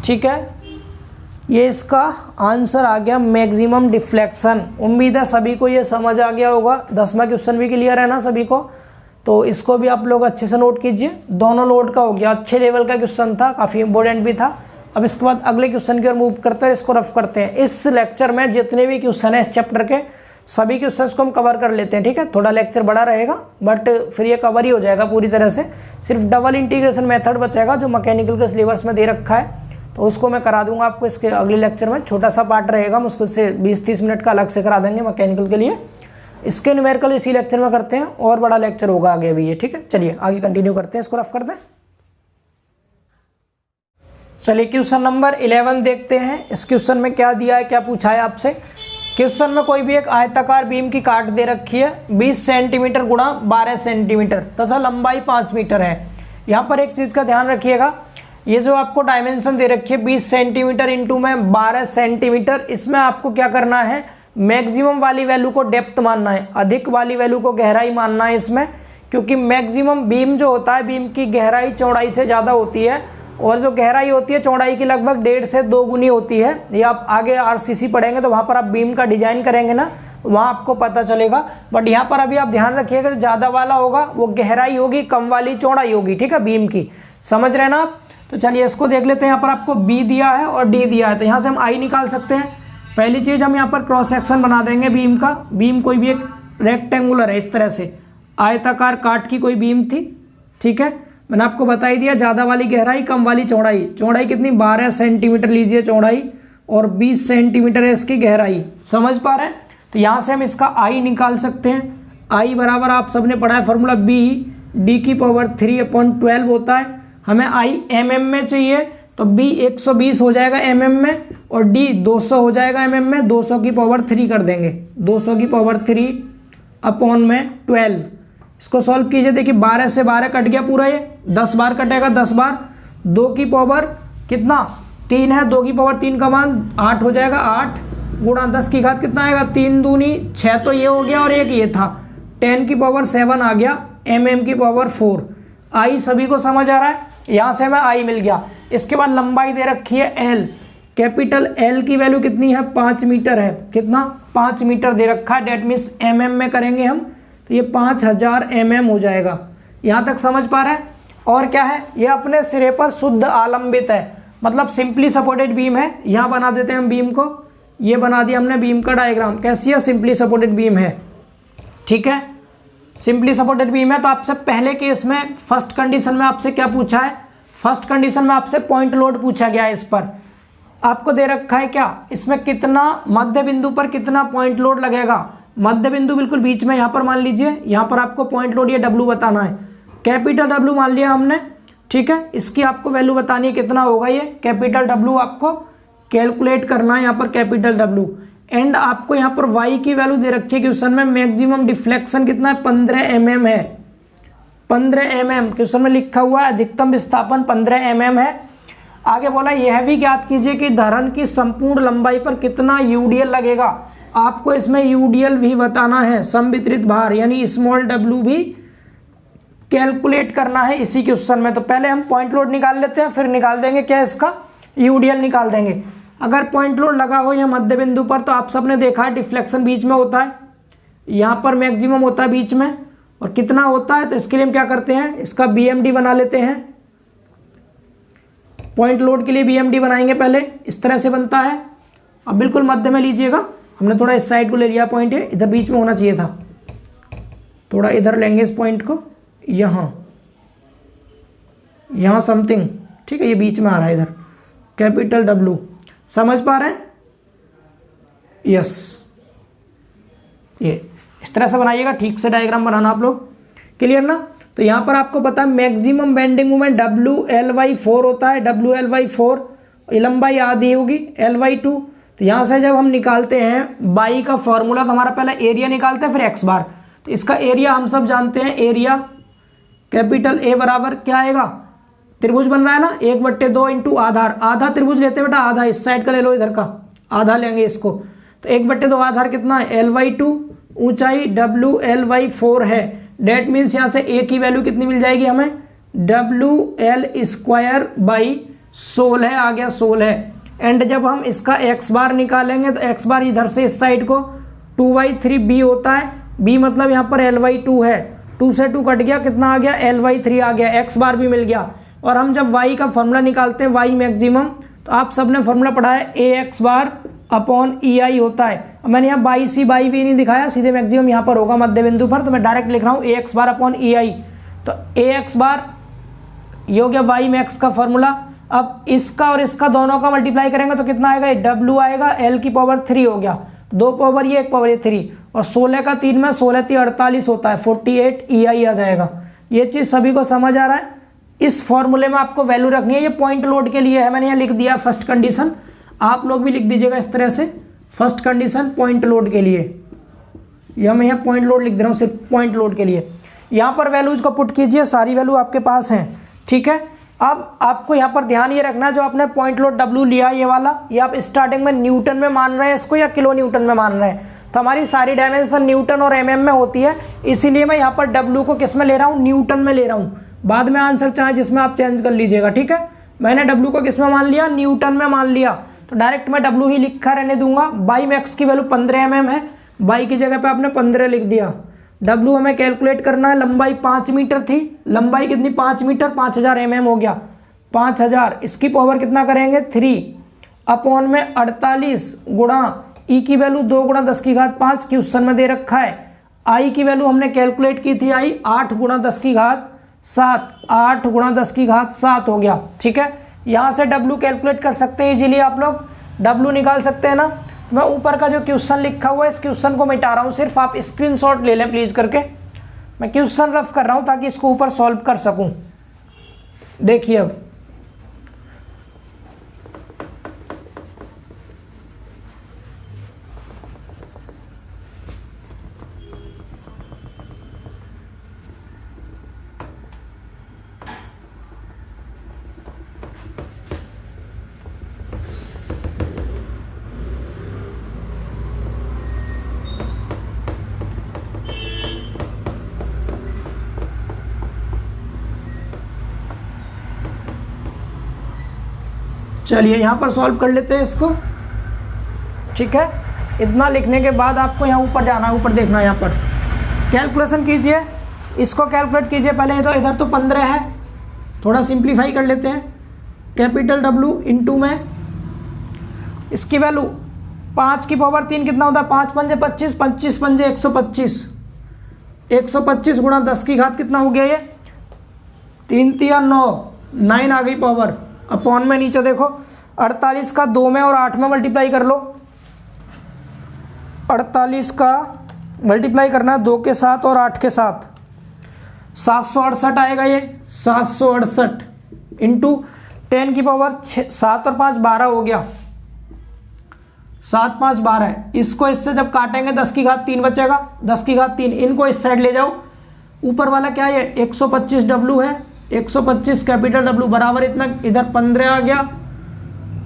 S1: ठीक है, ये इसका आंसर आ गया मैक्सिमम डिफ्लेक्शन। उम्मीद है सभी को ये समझ आ गया होगा। 10वां क्वेश्चन भी क्लियर है ना सभी को, तो इसको भी आप लोग अच्छे से नोट कीजिए। दोनों लोड का हो गया, अच्छे लेवल का क्वेश्चन था, काफ़ी इंपॉर्टेंट भी था। अब इसके बाद अगले क्वेश्चन की ओर मूव करते हैं, इसको रफ करते हैं। इस लेक्चर में जितने भी क्वेश्चन है इस चैप्टर के, सभी क्वेश्चंस को हम कवर कर लेते हैं। ठीक है, थोड़ा लेक्चर बड़ा रहेगा बट फिर ये कवर ही हो जाएगा पूरी तरह से। सिर्फ डबल इंटीग्रेशन मेथड बचेगा जो मैकेनिकल के सिलेबस में दे रखा है, तो उसको मैं करा दूंगा आपको इसके अगले लेक्चर में। छोटा सा पार्ट रहेगा, मुश्किल से 20-30 मिनट का अलग से करा देंगे मैकेनिकल के लिए। इसके न्यूमेरिकल इसी लेक्चर में करते हैं, और बड़ा लेक्चर होगा आगे भी ये। ठीक है, चलिए आगे कंटिन्यू करते हैं, इसको रफ करते हैं। चलिए क्वेश्चन नंबर 11 देखते हैं। इस क्वेश्चन में क्या दिया है, क्या पूछा है आपसे। क्वेश्चन में कोई भी एक आयताकार बीम की काट दे रखी है 20 सेंटीमीटर गुणा 12 सेंटीमीटर तथा लंबाई 5 मीटर है। यहाँ पर एक चीज़ का ध्यान रखिएगा, ये जो आपको डायमेंशन दे रखी है 20 सेंटीमीटर इंटू में 12 सेंटीमीटर, इसमें आपको क्या करना है, मैक्सिमम वाली वैल्यू को डेप्थ मानना है, अधिक वाली वैल्यू को गहराई मानना है इसमें। क्योंकि मैक्सिमम बीम जो होता है, बीम की गहराई चौड़ाई से ज़्यादा होती है, और जो गहराई होती है चौड़ाई की लगभग 1.5 से 2 गुनी होती है। ये आप आगे आरसीसी पढ़ेंगे तो वहाँ पर आप बीम का डिजाइन करेंगे ना, वहाँ आपको पता चलेगा। बट यहाँ पर अभी आप ध्यान रखिएगा, जो ज़्यादा वाला होगा वो गहराई होगी, कम वाली चौड़ाई होगी। ठीक है, बीम की, समझ रहे ना आप। तो चलिए इसको देख लेते हैं। यहाँ पर आपको बी दिया है और डी दिया है, तो यहाँ से हम आई निकाल सकते हैं। पहली चीज़ हम यहाँ पर क्रॉस सेक्शन बना देंगे बीम का। बीम कोई भी एक रेक्टेंगुलर है, इस तरह से आयताकार काट की कोई बीम थी। ठीक है, मैंने आपको बता ही दिया, ज़्यादा वाली गहराई कम वाली चौड़ाई। चौड़ाई कितनी, 12 सेंटीमीटर लीजिए चौड़ाई, और 20 सेंटीमीटर है इसकी गहराई। समझ पा रहे हैं। तो यहाँ से हम इसका आई निकाल सकते हैं। आई बराबर आप सबने पढ़ा है फॉर्मूला बी डी की पावर 3/12 होता है। हमें आई mm में चाहिए, तो बी 120 हो जाएगा mm में, और डी 200 हो जाएगा mm में। 200 की पावर 3 कर देंगे, 200 की पावर 3/12। इसको सॉल्व कीजिए, देखिए 12 से 12 कट गया पूरा, ये 10 बार कटेगा, 10 बार। 2 की पावर कितना 3 है, 2 की पावर 3 का मान 8 हो जाएगा। 8 गुणा 10 की घात कितना आएगा, 3 दूनी 6, तो ये हो गया, और एक ये था 10 की पावर 7 आ गया, mm की पावर 4। आई सभी को समझ आ रहा है, यहाँ से हमें आई मिल गया। इसके बाद लंबाई दे रखी है एल, कैपिटल एल की वैल्यू कितनी है, 5 मीटर है। कितना, 5 मीटर दे रखा है, डेट मीन्स mm में करेंगे हम, तो ये 5000 mm हो जाएगा। यहाँ तक समझ पा रहे हैं। और क्या है, ये अपने सिरे पर शुद्ध आलंबित है, मतलब सिंपली सपोर्टेड बीम है। यहाँ बना देते हैं हम बीम को, ये बना दिया हमने बीम का डायग्राम। कैसी है, सिंपली सपोर्टेड बीम है। ठीक है, सिंपली सपोर्टेड बीम है। तो आपसे पहले केस में फर्स्ट कंडीशन में आपसे क्या पूछा है, फर्स्ट कंडीशन में आपसे पॉइंट लोड पूछा गया है। इस पर आपको दे रखा है क्या, इसमें कितना मध्य बिंदु पर कितना पॉइंट लोड लगेगा। मध्य बिंदु बिल्कुल बीच में, यहाँ पर मान लीजिए, यहाँ पर आपको पॉइंट लोड ये डब्लू बताना है, कैपिटल डब्लू मान लिया हमने। ठीक है, इसकी आपको वैल्यू बतानी है कितना होगा, ये कैपिटल डब्लू आपको कैलकुलेट करना है यहाँ पर, कैपिटल डब्लू। एंड आपको यहाँ पर वाई की वैल्यू दे रखी है क्वेश्चन में, मैक्सिमम डिफ्लेक्शन कितना है, 15 mm है। 15 mm क्वेश्चन में लिखा हुआ है, अधिकतम विस्थापन 15 mm है। आगे बोला यह भी ज्ञात कीजिए कि धरन की संपूर्ण लंबाई पर कितना यूडीएल लगेगा। आपको इसमें यूडीएल भी बताना है, संवितरित भार यानी स्मॉल डब्ल्यू भी कैलकुलेट करना है इसी क्वेश्चन में। तो पहले हम पॉइंट लोड निकाल लेते हैं, फिर निकाल देंगे क्या, इसका यूडीएल निकाल देंगे। अगर पॉइंट लोड लगा हो या मध्य बिंदु पर, तो आप सबने देखा है डिफ्लेक्शन बीच में होता है, यहाँ पर मैक्सिमम होता है बीच में, और कितना होता है, तो इसके लिए हम क्या करते हैं, इसका बीएमडी बना लेते हैं। पॉइंट लोड के लिए बीएमडी बनाएंगे पहले, इस तरह से बनता है। अब बिल्कुल मध्य में लीजिएगा, हमने थोड़ा इस साइड को ले लिया, पॉइंट है इधर बीच में होना चाहिए था, थोड़ा इधर लेंगे इस पॉइंट को, यहाँ समथिंग। ठीक है, ये बीच में आ रहा है इधर, कैपिटल डब्लू। समझ पा रहे हैं, यस। ये इस तरह से बनाइएगा, ठीक से डायग्राम बनाना आप लोग, क्लियर ना। तो यहाँ पर आपको पता है मैक्सिमम बेंडिंग मोमेंट WL/4 होता है, WL/4, लंबाई आधी होगी L/2, तो यहाँ से जब हम निकालते हैं बाई का फॉर्मूला, तो हमारा पहला एरिया निकालते हैं फिर एक्स बार। तो इसका एरिया हम सब जानते हैं, एरिया कैपिटल ए बराबर क्या आएगा, त्रिभुज बन रहा है ना 1/2 इंटू आधार, आधा त्रिभुज लेते हैं बेटा, आधा इस साइड का ले लो, इधर का आधा लेंगे इसको। तो 1/2 आधार कितना है L/2, ऊंचाई WL/4 है। डेट मीन्स यहाँ से ए की वैल्यू कितनी मिल जाएगी हमें, WL² आ गया 16। एंड जब हम इसका एक्स बार निकालेंगे तो एक्स बार इधर से इस साइड को 2/3b होता है, b मतलब यहाँ पर L/2 है, 2 से 2 कट गया, कितना आ गया L/3 आ गया, एक्स बार भी मिल गया। और हम जब y का फॉर्मूला निकालते हैं y मैक्सिमम, तो आप सबने फॉर्मूला पढ़ा है ax बार अपॉन EI होता है। मैंने यहाँ बाई सी बाई भी नहीं दिखाया, सीधे मैक्सिमम यहाँ पर होगा मध्य बिंदु पर, तो मैं डायरेक्ट लिख रहा हूँ ax बार अपॉन EI। तो ax बार ये हो गया y मैक्स का फॉर्मूला। अब इसका और इसका दोनों का मल्टीप्लाई करेंगे तो कितना आएगा, w आएगा L³ हो गया, 2 पावर ये 1 पावर ये 3, और 16 का 3 में 16 48 होता है, 48 EI आ जाएगा। ये चीज़ सभी को समझ आ रहा है। इस फॉर्मूले में आपको वैल्यू रखनी है, ये पॉइंट लोड के लिए है, मैंने यहाँ लिख दिया फर्स्ट कंडीशन, आप लोग भी लिख दीजिएगा इस तरह से, फर्स्ट कंडीशन पॉइंट लोड के लिए, या मैं यहाँ पॉइंट लोड लिख दे रहा हूँ सिर्फ पॉइंट लोड के लिए। यहाँ पर वैल्यूज को पुट कीजिए, सारी वैल्यू आपके पास हैं, ठीक है। अब आपको यहाँ पर ध्यान ये रखना, जो आपने पॉइंट लोड W लिया ये वाला, ये आप स्टार्टिंग में न्यूटन में मान रहे हैं इसको या किलो न्यूटन में मान रहे हैं, तो हमारी सारी डायमेंशन न्यूटन और mm में होती है, इसीलिए मैं यहाँ पर W को किस में ले रहा हूँ, न्यूटन में ले रहा हूँ। बाद में आंसर चाहे जिसमें आप चेंज कर लीजिएगा, ठीक है। मैंने W को किस में मान लिया, न्यूटन में मान लिया, तो डायरेक्ट मैं W ही लिखा रहने दूंगा। बाई मैक्स की वैल्यू 15 mm है, बाई की जगह पे आपने 15 लिख दिया। W हमें कैलकुलेट करना है, लंबाई 5 मीटर थी, लंबाई कितनी 5 मीटर, 5000 mm हो गया, 5000, इसकी पावर कितना करेंगे 3 अपॉन में 48 गुणा ई की वैल्यू 2 गुणा 10⁵5 क्वेश्चन में दे रखा है। आई की वैल्यू हमने कैलकुलेट की थी, आई 8 गुणा 10⁵7, 8 गुणा 10⁵7 हो गया, ठीक है। यहाँ से W कैलकुलेट कर सकते हैं इजीली, आप लोग W निकाल सकते हैं ना। तो मैं ऊपर का जो क्वेश्चन लिखा हुआ है इस क्वेश्चन को मिटा रहा हूँ, सिर्फ आप स्क्रीनशॉट ले लें प्लीज करके, मैं क्वेश्चन रफ कर रहा हूँ ताकि इसको ऊपर सॉल्व कर सकूँ। देखिए अब चलिए यहाँ पर सॉल्व कर लेते हैं इसको, ठीक है। इतना लिखने के बाद आपको यहाँ ऊपर जाना है, ऊपर देखना है, यहाँ पर कैलकुलेशन कीजिए, इसको कैलकुलेट कीजिए पहले। तो इधर तो 15 है, थोड़ा सिंप्लीफाई कर लेते हैं, कैपिटल W इंटू में इसकी वैल्यू 5 की पावर 3 कितना होता है, 5 पंजे 25, 25 पंजे 125, 125 गुणा 10⁵ कितना हो गया, ये 3 तिया 9, 9 आ गई पावर, अपॉन में नीचे देखो 48 का 2 में और 8 में मल्टीप्लाई कर लो, 48 का मल्टीप्लाई करना है 2 के साथ और 8 के साथ, 768 आएगा ये, 768 इंटू 10 की पावर 7 और 5 12 हो गया, 7 5 12 है। इसको इससे जब काटेंगे 10⁵3 बचेगा, 10⁵3, इनको इस साइड ले जाओ। ऊपर वाला क्या है, 125 W है, 125 कैपिटल W बराबर इतना, इधर 15 आ गया,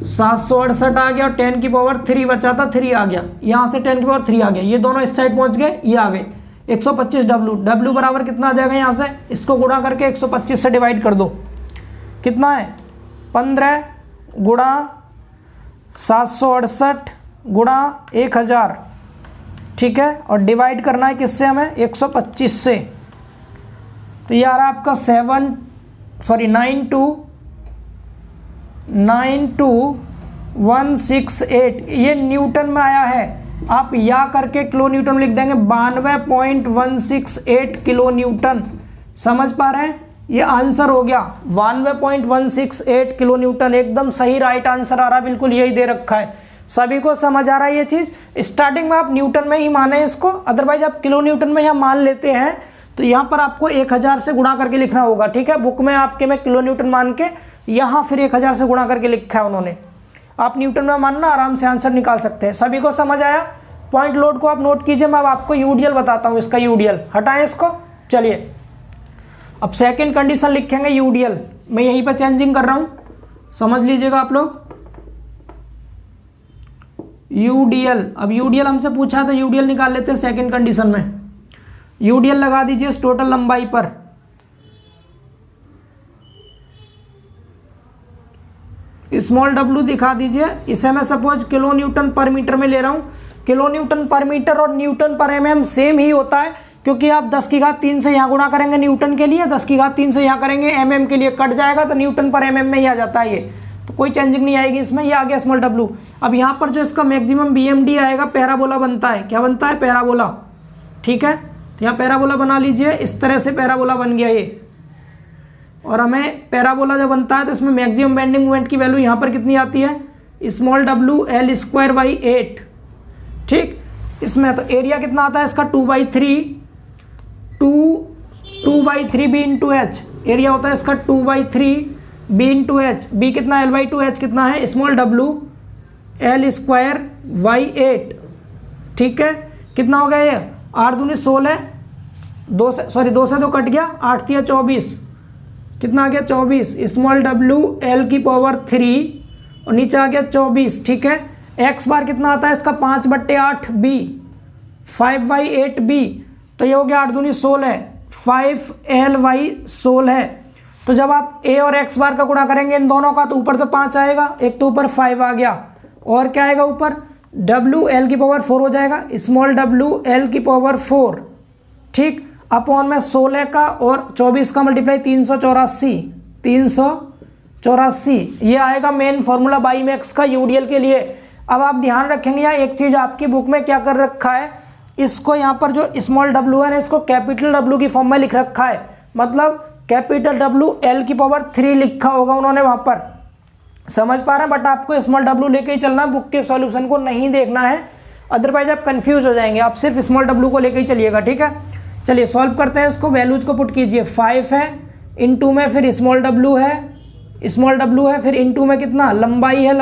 S1: 768 आ गया, और 10 की पावर 3 बचा था, 3 आ गया, यहाँ से 10 की पावर 3 आ गया, ये दोनों इस साइड पहुंच गए, ये आ गए 125 W बराबर कितना आ जाएगा, यहाँ से इसको गुणा करके 125 से डिवाइड कर दो, कितना है 15 गुणा 768 गुणा 1000, ठीक है, और डिवाइड करना है किससे हमें, 125 से। तो ये आ रहा है आपका 92168, ये न्यूटन में आया है, आप या करके किलो न्यूटन में लिख देंगे, 92.168 किलो न्यूटन। समझ पा रहे हैं, ये आंसर हो गया 92.168 किलो न्यूटन, एकदम सही राइट आंसर आ रहा है, बिल्कुल यही दे रखा है। सभी को समझ आ रहा है ये चीज। स्टार्टिंग में आप न्यूटन में ही माने इसको, अदरवाइज आप किलो न्यूटन में यहाँ मान लेते हैं तो यहाँ पर आपको 1000 से गुणा करके लिखना होगा, ठीक है। बुक में आपके में किलो न्यूटन मान के, यहाँ फिर 1000 से गुणा करके लिखा है उन्होंने। आप न्यूटन में मानना, आराम से आंसर निकाल सकते हैं। सभी को समझ आया? पॉइंट लोड को आप नोट कीजिए, मैं अब आपको यूडीएल बताता हूँ, इसका यूडीएल हटाएं इसको। चलिए अब सेकेंड कंडीशन लिखेंगे यूडीएल, मैं यहीं पर चेंजिंग कर रहा हूँ, समझ लीजिएगा आप लोग। यूडीएल, अब यूडीएल हमसे पूछा तो यूडीएल निकाल लेते हैं सेकेंड कंडीशन में। यूडीएल लगा दीजिए इस टोटल लंबाई पर, स्मॉल डब्ल्यू दिखा दीजिए, इसे मैं सपोज किलो न्यूटन पर मीटर में ले रहा हूँ। किलो न्यूटन पर मीटर और न्यूटन पर एमएम सेम ही होता है, क्योंकि आप 10⁻³ से यहाँ गुणा करेंगे न्यूटन के लिए, 10⁻³ से यहाँ करेंगे एमएम के लिए, कट जाएगा तो न्यूटन पर एमएम में ही आ जाता है ये, तो कोई चेंजिंग नहीं आएगी इसमें। ये आ गया स्मॉल डब्ल्यू। अब यहाँ पर जो इसका मैक्सिमम बीएमडी आएगा, पैराबोला बनता है, क्या बनता है? पैराबोला, ठीक है। तो यहाँ पैराबोला बना लीजिए, इस तरह से पैराबोला बन गया ये। और हमें पैराबोला जब बनता है तो इसमें मैक्सिमम बेंडिंग मोमेंट की वैल्यू यहाँ पर कितनी आती है? स्मॉल डब्ल्यू L²/8, ठीक। इसमें तो एरिया कितना आता है इसका? 2/3 बी इंटू एच, एरिया होता है इसका 2/3 बी इंटू एच। बी कितना? L/2 कितना है? स्मॉल डब्ल्यू L²/8, ठीक है। कितना हो गया ये? 8 दूनी 16, 2 से तो कट गया, 8 3 24, कितना आ गया? 24। स्मॉल डब्ल्यू L⁻³ और नीचे आ गया 24, ठीक है। एक्स बार कितना आता है इसका? 5/8 बी, 5/8 बी, तो ये हो गया 8 दूनी 16, 5L/16। तो जब आप ए और एक्स बार का गुणा करेंगे इन दोनों का, तो ऊपर तो 5 आएगा, एक तो ऊपर 5 आ गया, और क्या आएगा ऊपर? WL⁴ हो जाएगा, स्मॉल WL⁴, ठीक। अपॉन में 16 का और 24 का मल्टीप्लाई 384, ये आएगा मेन फॉर्मूला बाई मैक्स का यूडीएल के लिए। अब आप ध्यान रखेंगे यहाँ एक चीज़ आपकी बुक में क्या कर रखा है, इसको यहाँ पर जो स्मॉल डब्ल्यू है इसको कैपिटल डब्ल्यू की फॉर्म में लिख रखा है, मतलब कैपिटल डब्ल्यू L⁻³ लिखा होगा उन्होंने वहाँ पर, समझ पा रहे हैं। बट आपको स्मॉल डब्ल्यू लेके ही चलना है, बुक के सॉल्यूशन को नहीं देखना है, अदरवाइज आप कंफ्यूज हो जाएंगे। आप सिर्फ स्मॉल डब्ल्यू को लेके ही चलिएगा, ठीक है। चलिए सॉल्व करते हैं इसको, वैल्यूज को पुट कीजिए। 5 है, इनटू में फिर स्मॉल डब्ल्यू है, फिर इनटू में कितना? लंबाई है,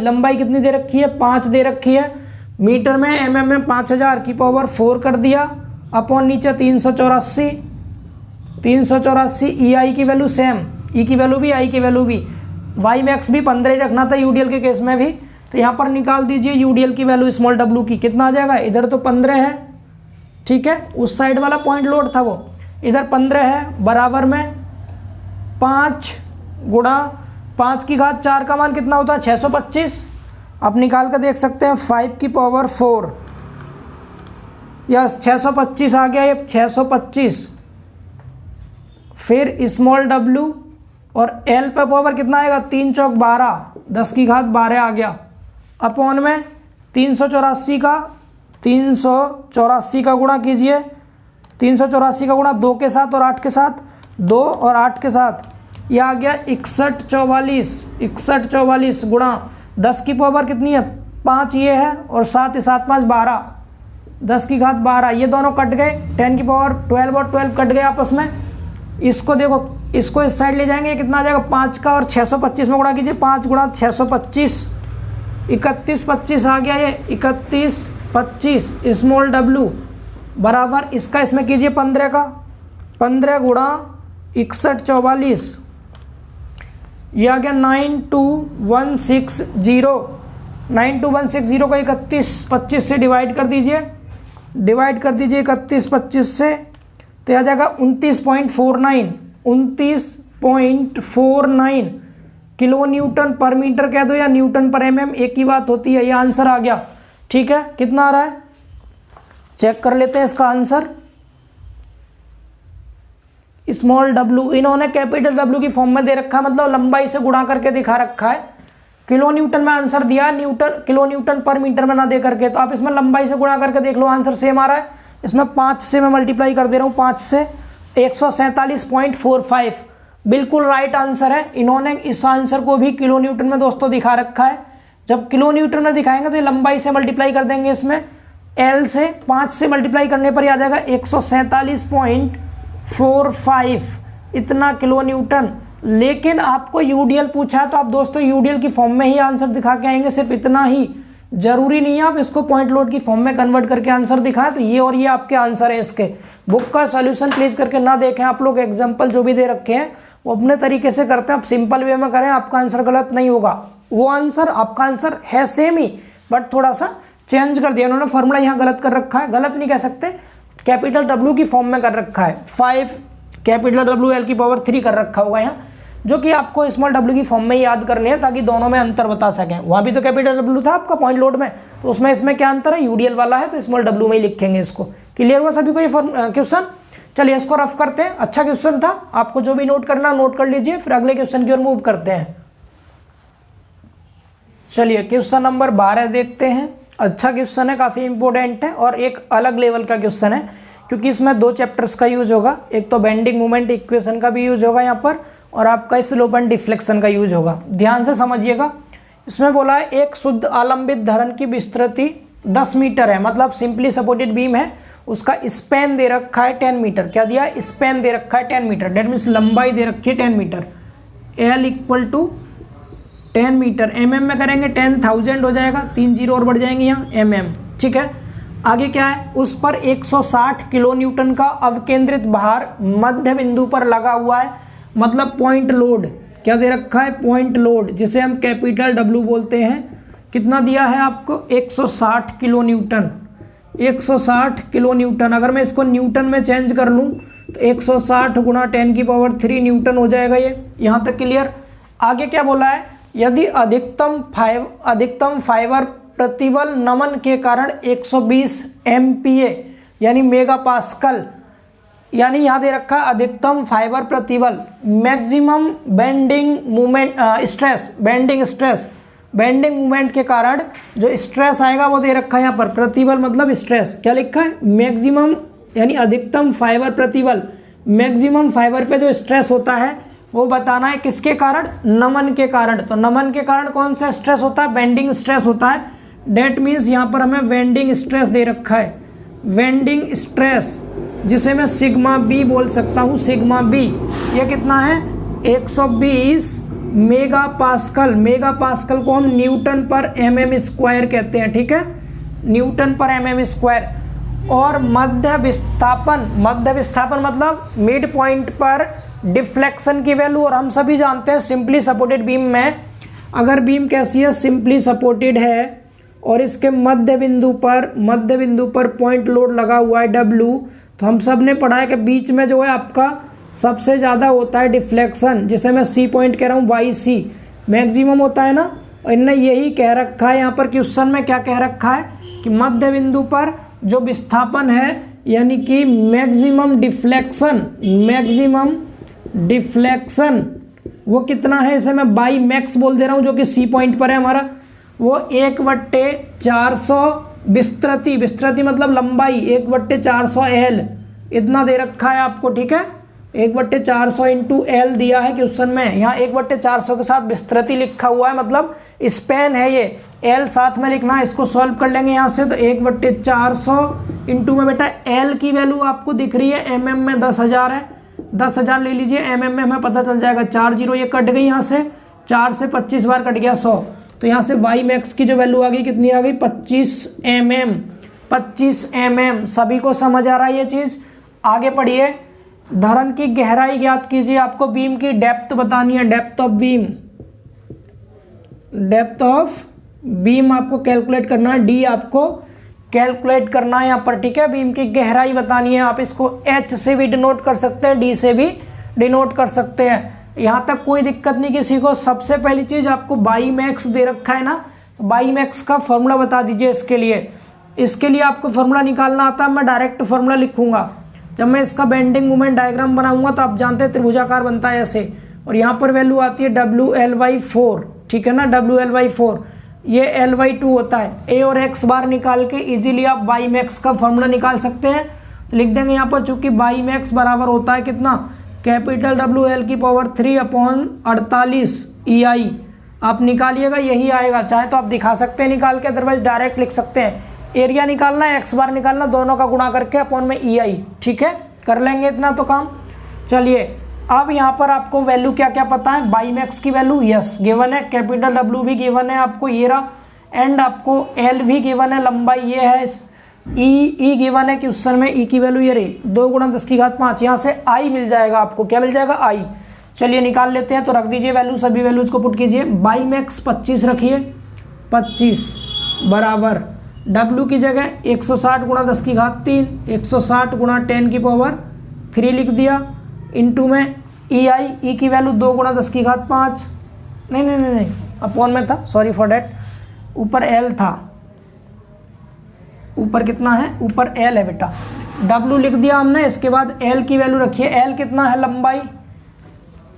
S1: लंबाई कितनी दे रखी है? 5 दे रखी है। मीटर में एमएम में 5000⁴ कर दिया, अपॉन नीचे 384। ई आई की वैल्यू सेम, ई की वैल्यू भी, आई की वैल्यू भी, वाई मैक्स भी 15 ही रखना था यूडीएल के केस में भी। तो यहाँ पर निकाल दीजिए यूडीएल की वैल्यू स्मॉल डब्ल्यू की, कितना आ जाएगा? इधर तो 15 है, ठीक है, उस साइड वाला पॉइंट लोड था वो, इधर 15 है, बराबर में 5 गुणा 5⁴ का मान कितना होता है? 625। आप निकाल कर देख सकते हैं, 5⁴ यस 625 आ गया, ये 625। फिर स्मॉल डब्ल्यू और एल पे पावर कितना आएगा? 3 चौक 12, 10⁻12 आ गया, अपॉन में 384 का गुणा कीजिए, 384 का गुणा 2 के साथ और 8 के साथ, 2 और 8 के साथ, ये आ गया 6144 गुणा 10 की पावर कितनी है? 5 ये है, और 7 7 5 12, 10⁻12, ये दोनों कट गए, 10 की पावर 12 और 12 कट गए आपस में। इसको देखो, इसको इस साइड ले जाएंगे, कितना आ जाएगा? 5 का और 625 में गुणा कीजिए, 5 गुणा 625, 3125 आ गया, ये 3125 स्मॉल डब्ल्यू बराबर इसका इसमें कीजिए 15 का, 15 गुणा 6144, ये आ गया 92160। 92160 को 3125 से डिवाइड कर दीजिए, 3125 से, तो आ जाएगा 29.49 किलो न्यूटन पर मीटर कह दो या न्यूटन पर एमएम, एक ही बात होती है। ये आंसर आ गया, ठीक है। कितना आ रहा है चेक कर लेते हैं इसका आंसर। स्मॉल डब्ल्यू इन्होंने कैपिटल डब्ल्यू की फॉर्म में दे रखा है, मतलब लंबाई से गुणा करके दिखा रखा है। किलो न्यूटन में आंसर दिया, किलो न्यूटन पर मीटर में ना दे करके, तो आप इसमें लंबाई से गुणा करके देख लो, आंसर सेम आ रहा है। इसमें 5 से मैं मल्टीप्लाई कर दे रहा हूँ, 5 से 147.45 बिल्कुल राइट आंसर है। इन्होंने इस आंसर को भी किलो न्यूटन में दोस्तों दिखा रखा है। जब किलो न्यूटन में दिखाएंगे तो ये लंबाई से मल्टीप्लाई कर देंगे, इसमें एल से 5 से मल्टीप्लाई करने पर ही आ जाएगा 147.45, इतना किलो न्यूटन लेकिन आपको यूडीएल पूछा है तो आप दोस्तों यूडीएल की फॉर्म में ही आंसर दिखा के आएंगे, सिर्फ इतना ही, जरूरी नहीं है आप इसको पॉइंट लोड की फॉर्म में कन्वर्ट करके आंसर दिखाएं। तो ये और ये आपके आंसर है इसके। बुक का सोल्यूशन प्लीज करके ना देखें आप लोग, एग्जाम्पल जो भी दे रखे हैं वो अपने तरीके से करते हैं, आप सिंपल वे में करें, आपका आंसर गलत नहीं होगा। वो आंसर आपका आंसर है सेम ही, बट थोड़ा सा चेंज कर दिया उन्होंने, फॉर्मूला यहाँ गलत कर रखा है, गलत नहीं कह सकते, कैपिटल W की फॉर्म में कर रखा है, 5 कैपिटल WL की पावर 3 कर रखा होगा यहाँ, जो कि आपको स्मॉल w की फॉर्म में याद करने हैं ताकि दोनों में अंतर बता सकें। वहाँ भी तो कैपिटल W था आपका पॉइंट लोड में, तो उसमें इसमें क्या अंतर है, यूडीएल वाला है तो स्मॉल w में ही लिखेंगे इसको। क्लियर हुआ सभी को ये क्वेश्चन? चलिए इसको रफ करते हैं। अच्छा क्वेश्चन था, आपको जो भी नोट करना नोट कर लीजिए, फिर अगले क्वेश्चन की ओर मूव करते हैं। चलिए क्वेश्चन नंबर 12 देखते हैं। अच्छा क्वेश्चन है, काफ़ी इंपॉर्टेंट है और एक अलग लेवल का क्वेश्चन है, क्योंकि इसमें 2 चैप्टर्स का यूज होगा, एक तो बेंडिंग मोमेंट इक्वेशन का भी यूज होगा यहाँ पर, और आपका स्लोप एंड डिफ्लेक्शन का यूज होगा। ध्यान से समझिएगा। इसमें बोला है एक शुद्ध आलंबित धरन की विस्तृति 10 मीटर है, मतलब सिंपली सपोर्टेड बीम है, उसका स्पैन दे रखा है 10 मीटर। क्या दिया? स्पैन दे रखा है 10 मीटर, डेट मीन्स लंबाई दे रखी है 10 metre. L equal to 10 metre, mm में करेंगे 10,000 हो जाएगा, 3 जीरो और बढ़ जाएंगे यहाँ, mm। ठीक है, आगे क्या है, उस पर 160 किलो न्यूटन का अवकेंद्रित भार मध्य बिंदु पर लगा हुआ है, मतलब पॉइंट लोड। क्या दे रखा है? पॉइंट लोड, जिसे हम कैपिटल W बोलते हैं। कितना दिया है आपको? 160 किलो न्यूटन। 160 किलो न्यूटन, अगर मैं इसको न्यूटन में चेंज कर लूँ तो 160 गुणा 10 की पावर 3 न्यूटन हो जाएगा ये। यहाँ तक क्लियर? आगे क्या बोला है, यदि अधिकतम फाइबर प्रतिबल नमन के कारण 120 MPa यानी मेगा पास्कल, यानी यहाँ दे रखा है अधिकतम फाइबर प्रतिबल, maximum bending movement stress, bending movement के कारण जो स्ट्रेस आएगा वो दे रखा है यहाँ पर, प्रतिबल मतलब स्ट्रेस। क्या लिखा है? मैक्सिमम यानी अधिकतम फाइबर प्रतिबल, मैक्सिमम फाइबर पे जो स्ट्रेस होता है वो बताना है किसके कारण? नमन के कारण। तो नमन के कारण कौन सा स्ट्रेस होता है? बेंडिंग स्ट्रेस होता है। डेट मीन्स यहाँ पर हमें बेंडिंग स्ट्रेस दे रखा है, बेंडिंग स्ट्रेस, जिसे मैं सिग्मा बी बोल सकता हूँ, सिग्मा बी। ये कितना है? 120 मेगा पास्कल। मेगा पास्कल को हम न्यूटन पर mm स्क्वायर कहते हैं, ठीक है, न्यूटन पर mm स्क्वायर। और मध्य विस्थापन मतलब मिड पॉइंट पर डिफ्लेक्शन की वैल्यू, और हम सभी जानते हैं सिंपली सपोर्टेड बीम में अगर बीम कैसी है, सिंपली सपोर्टेड है और इसके मध्य बिंदु पर पॉइंट लोड लगा हुआ है W, तो हम सब ने पढ़ा है कि बीच में जो है आपका सबसे ज़्यादा होता है डिफ्लेक्शन, जिसे मैं C पॉइंट कह रहा हूँ, YC मैक्सिमम होता है ना। और इन्होंने यही कह रखा है यहाँ पर क्वेश्चन में, क्या कह रखा है कि मध्य बिंदु पर जो विस्थापन है यानी कि मैक्सिमम डिफ्लेक्शन वो कितना है, इसे मैं बाई मैक्स बोल दे रहा हूँ, जो कि C पॉइंट पर है हमारा, वो 1/400 विस्तृति मतलब लंबाई 1/400 L इतना दे रखा है आपको, ठीक है। 1/400 इंटू L दिया है क्वेश्चन में, यहाँ 1/400 के साथ विस्तृति लिखा हुआ है, मतलब स्पैन है ये, L साथ में लिखना है। इसको सॉल्व कर लेंगे यहाँ से, तो 1/400 इंटू में बेटा L की वैल्यू आपको दिख रही है, mm में 10,000 है, 10,000 ले लीजिए, mm में हमें पता चल जाएगा, 4 जीरो ये कट गई यहाँ से, 4 से 25 बार कट गया 100, तो यहाँ से वाई मैक्स की जो वैल्यू आ गई कितनी आ गई? 25 mm। सभी को समझ आ रहा है ये चीज़? आगे पढ़िए, धरन की गहराई ज्ञात कीजिए, आपको बीम की डेप्थ बतानी है, डेप्थ ऑफ बीम आपको कैलकुलेट करना है, डी आपको कैलकुलेट करना है यहाँ पर, ठीक है। बीम की गहराई बतानी है, आप इसको H से भी डिनोट कर सकते हैं, D से भी डिनोट कर सकते हैं, यहाँ तक कोई दिक्कत नहीं किसी को। सबसे पहली चीज़ आपको बाई मैक्स दे रखा है ना, बाई मैक्स का फॉर्मूला बता दीजिए इसके लिए आपको फॉर्मूला निकालना आता है, मैं डायरेक्ट फॉर्मूला लिखूंगा। जब मैं इसका बेंडिंग मोमेंट डायग्राम बनाऊंगा तो आप जानते हैं त्रिभुजाकार बनता है ऐसे, और यहाँ पर वैल्यू आती है WL/4, ठीक है ना, WL/4, ये L/2 होता है। A और X बार निकाल के इजीली आप बाई मैक्स का फॉर्मूला निकाल सकते हैं। तो लिख देंगे यहाँ पर, चूंकि बाई मैक्स बराबर होता है कितना, कैपिटल WL की पावर 3/48 EI। आप निकालिएगा, यही आएगा, चाहे तो आप दिखा सकते हैं निकाल के, अदरवाइज डायरेक्ट लिख सकते हैं। एरिया निकालना है, X बार निकालना, दोनों का गुणा करके अपॉन में EI, ठीक है, कर लेंगे इतना तो काम। चलिए अब यहाँ पर आपको वैल्यू क्या क्या पता है, बाई मैक्स की वैल्यू यस गिवन है, कैपिटल डब्ल्यू भी गिवन है आपको ये रहा, एंड आपको एल भी गिवन है, लंबाई ये है, ई गिवन है कि उस समय ई की वैल्यू ये रही 2 × 10⁵ यहाँ से आई मिल जाएगा आपको, क्या मिल जाएगा आई। चलिए निकाल लेते हैं, तो रख दीजिए वैल्यू, सभी वैल्यूज को पुट कीजिए। बाई मैक्स 25 रखिए, 25 बराबर W की जगह 160 × 10⁵, 160 × 10⁻³ लिख दिया, इंटू में ई की वैल्यू 2 × 10⁵, नहीं अपॉन में था, सॉरी फॉर डैट, ऊपर एल था, ऊपर कितना है, ऊपर एल है बेटा, W लिख दिया हमने। इसके बाद एल की वैल्यू रखिए, एल कितना है, लंबाई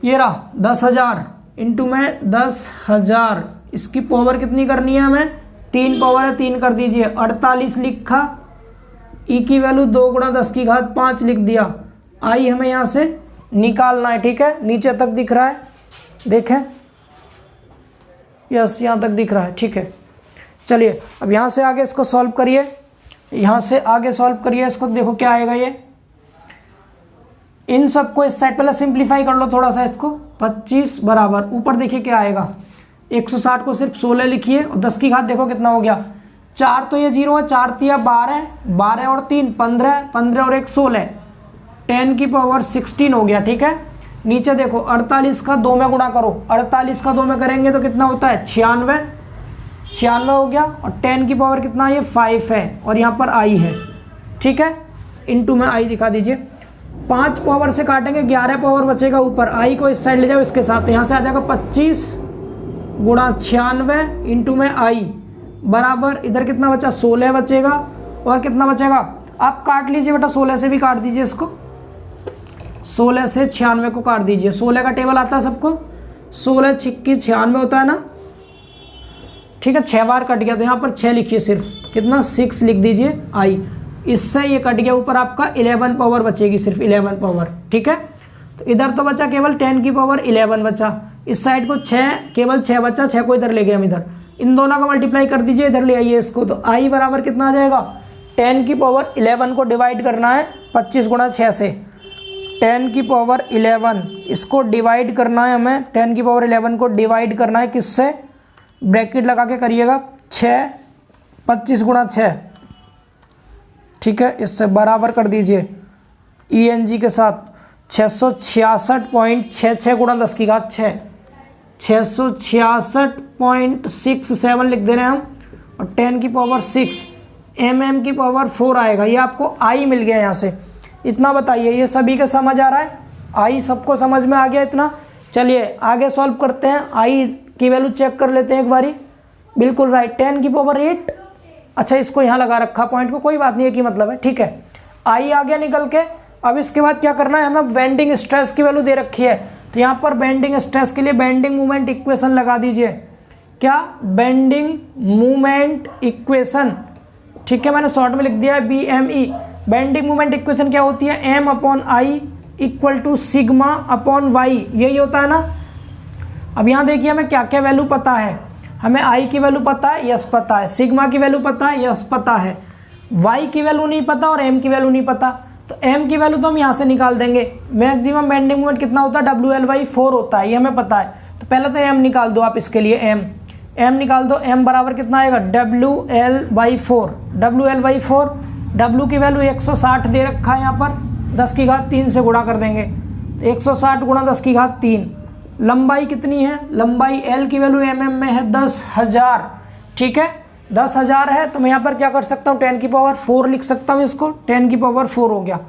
S1: ये रहा 10,000, इंटू में 10,000, इसकी पावर कितनी करनी है हमें, 3 पावर है 3 कर दीजिए, 48 लिखा, ई की वैल्यू 2 × 10⁵ लिख दिया, आई हमें यहाँ से निकालना है, ठीक है। नीचे तक दिख रहा है, देखें, यस यहाँ तक दिख रहा है, ठीक है। चलिए अब यहाँ से आगे इसको सॉल्व करिए, यहाँ से आगे सॉल्व करिए इसको, देखो क्या आएगा ये, इन सबको इस साइड पहले सिंप्लीफाई कर लो थोड़ा सा इसको, 25 बराबर ऊपर देखिए क्या आएगा, 160 को सिर्फ 16 लिखिए, और 10⁵ देखो कितना हो गया, 4 तो ये 0 है, 4 तिया 12, 12 और 3 15, 15 और 1 16, 10⁻16 हो गया, ठीक है। नीचे देखो 48 का 2 में गुणा करो, 48 का 2 में करेंगे तो कितना होता है, 96 हो गया, और 10 की पावर कितना, ये 5 है, और यहाँ पर आई है, ठीक है, इंटू में आई दिखा दीजिए। 5 पावर से काटेंगे, 11 पावर बचेगा ऊपर, आई को इस साइड ले जाओ इसके साथ, तो यहाँ से आ जाएगा 25 × 96 इंटू में आई बराबर, इधर कितना बचा, 16 बचेगा, और कितना बचेगा, आप काट लीजिए बेटा, 16 से भी काट दीजिए इसको, 16 से 96 को काट दीजिए, 16 का टेबल आता है सबको, 16 × 6 = 96 होता है ना, ठीक है, 6 बार कट गया, तो यहाँ पर 6 लिखिए सिर्फ, कितना 6 लिख दीजिए आई, इससे ये कट गया, ऊपर आपका 11 पावर बचेगी, सिर्फ 11 पावर, ठीक है। तो इधर तो बचा केवल 10⁻11 बचा, इस साइड को 6, केवल 6 बचा, 6 को इधर ले गए हम, इधर इन दोनों का मल्टीप्लाई कर दीजिए, इधर ले आइए इसको, तो आई बराबर कितना आ जाएगा, 10⁻11 को डिवाइड करना है 25 × 6 से, 10⁻11 इसको डिवाइड करना है हमें, 10⁻11 को डिवाइड करना है किससे, ब्रैकेट लगा के करिएगा, 6 25 × 6, ठीक है, इससे बराबर कर दीजिए ENG के साथ, 666.66 × 10⁵, 666.67 लिख दे रहे हैं हम, और 10⁻6 mm की पावर 4 आएगा, ये आपको आई मिल गया यहाँ से। इतना बताइए, ये सभी के समझ आ रहा है, आई सबको समझ में आ गया इतना। चलिए आगे सॉल्व करते हैं, आई की वैल्यू चेक कर लेते हैं एक बारी, बिल्कुल राइट, 10⁸, अच्छा इसको यहाँ लगा रखा पॉइंट को, कोई बात नहीं है कि मतलब है, ठीक है, आई आ गया निकल के। अब इसके बाद क्या करना है, हमें बेंडिंग स्ट्रेस की वैल्यू दे रखी है, तो यहाँ पर बेंडिंग स्ट्रेस के लिए बेंडिंग मोमेंट इक्वेशन लगा दीजिए, क्या, बेंडिंग मोमेंट इक्वेशन, ठीक है, मैंने शॉर्ट में लिख दिया है BME। बेंडिंग मोमेंट इक्वेशन क्या होती है, M/I = σ/y, यही होता है ना। अब यहाँ देखिए हमें क्या क्या वैल्यू पता है, हमें आई की वैल्यू पता है, यस पता है, सिग्मा की वैल्यू पता है, यस पता है, वाई की वैल्यू नहीं पता और एम की वैल्यू नहीं पता, तो एम की वैल्यू तो हम यहाँ से निकाल देंगे। मैक्सिमम बेंडिंग मोमेंट कितना होता है, WL/4 होता है, ये हमें पता है, तो पहले तो एम निकाल दो आप, इसके लिए एम निकाल दो, एम बराबर कितना आएगा, WL/4, WL/4, W की वैल्यू 160 दे रखा है यहाँ पर, 10⁵3 से गुणा कर देंगे, तो 160 × 10⁵3, लंबाई कितनी है, लंबाई एल की वैल्यू mm में है 10,000, ठीक है, 10,000 है, तो मैं यहाँ पर क्या कर सकता हूँ, 10⁻4 लिख सकता हूँ इसको, 10⁻4 हो गया,